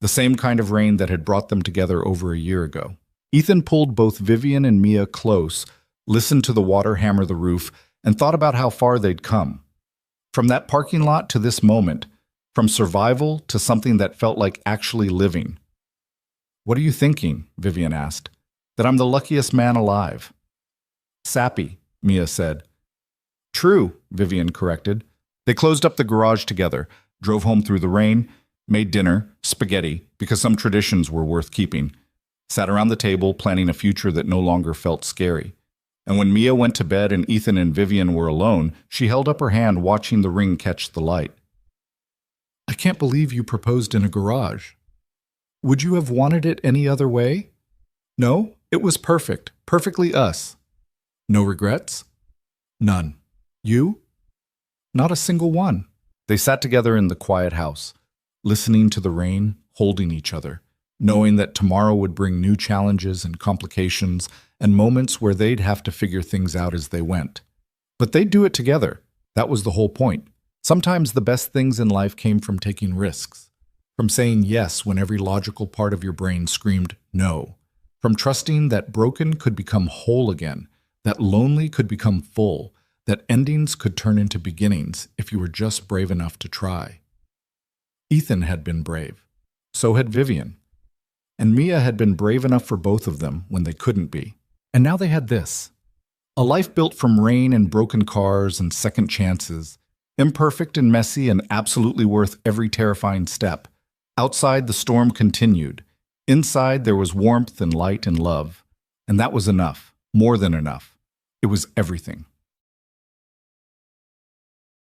The same kind of rain that had brought them together over a year ago. Ethan pulled both Vivian and Mia close, listened to the water hammer the roof, and thought about how far they'd come. From that parking lot to this moment, from survival to something that felt like actually living. "What are you thinking?" Vivian asked. "That I'm the luckiest man alive." "Sappy," Mia said. "True," Vivian corrected. They closed up the garage together, drove home through the rain, made dinner, spaghetti, because some traditions were worth keeping, sat around the table planning a future that no longer felt scary. And when Mia went to bed and Ethan and Vivian were alone, she held up her hand watching the ring catch the light. "I can't believe you proposed in a garage. Would you have wanted it any other way?" "No, it was perfect, perfectly us." "No regrets?" "None." "You?" "Not a single one." They sat together in the quiet house, listening to the rain, holding each other, knowing that tomorrow would bring new challenges and complications and moments where they'd have to figure things out as they went. But they'd do it together. That was the whole point. Sometimes the best things in life came from taking risks, from saying yes when every logical part of your brain screamed no, from trusting that broken could become whole again, that lonely could become full, that endings could turn into beginnings if you were just brave enough to try. Ethan had been brave. So had Vivian. And Mia had been brave enough for both of them when they couldn't be. And now they had this. A life built from rain and broken cars and second chances, imperfect and messy and absolutely worth every terrifying step. Outside, the storm continued. Inside, there was warmth and light and love. And that was enough, more than enough. It was everything.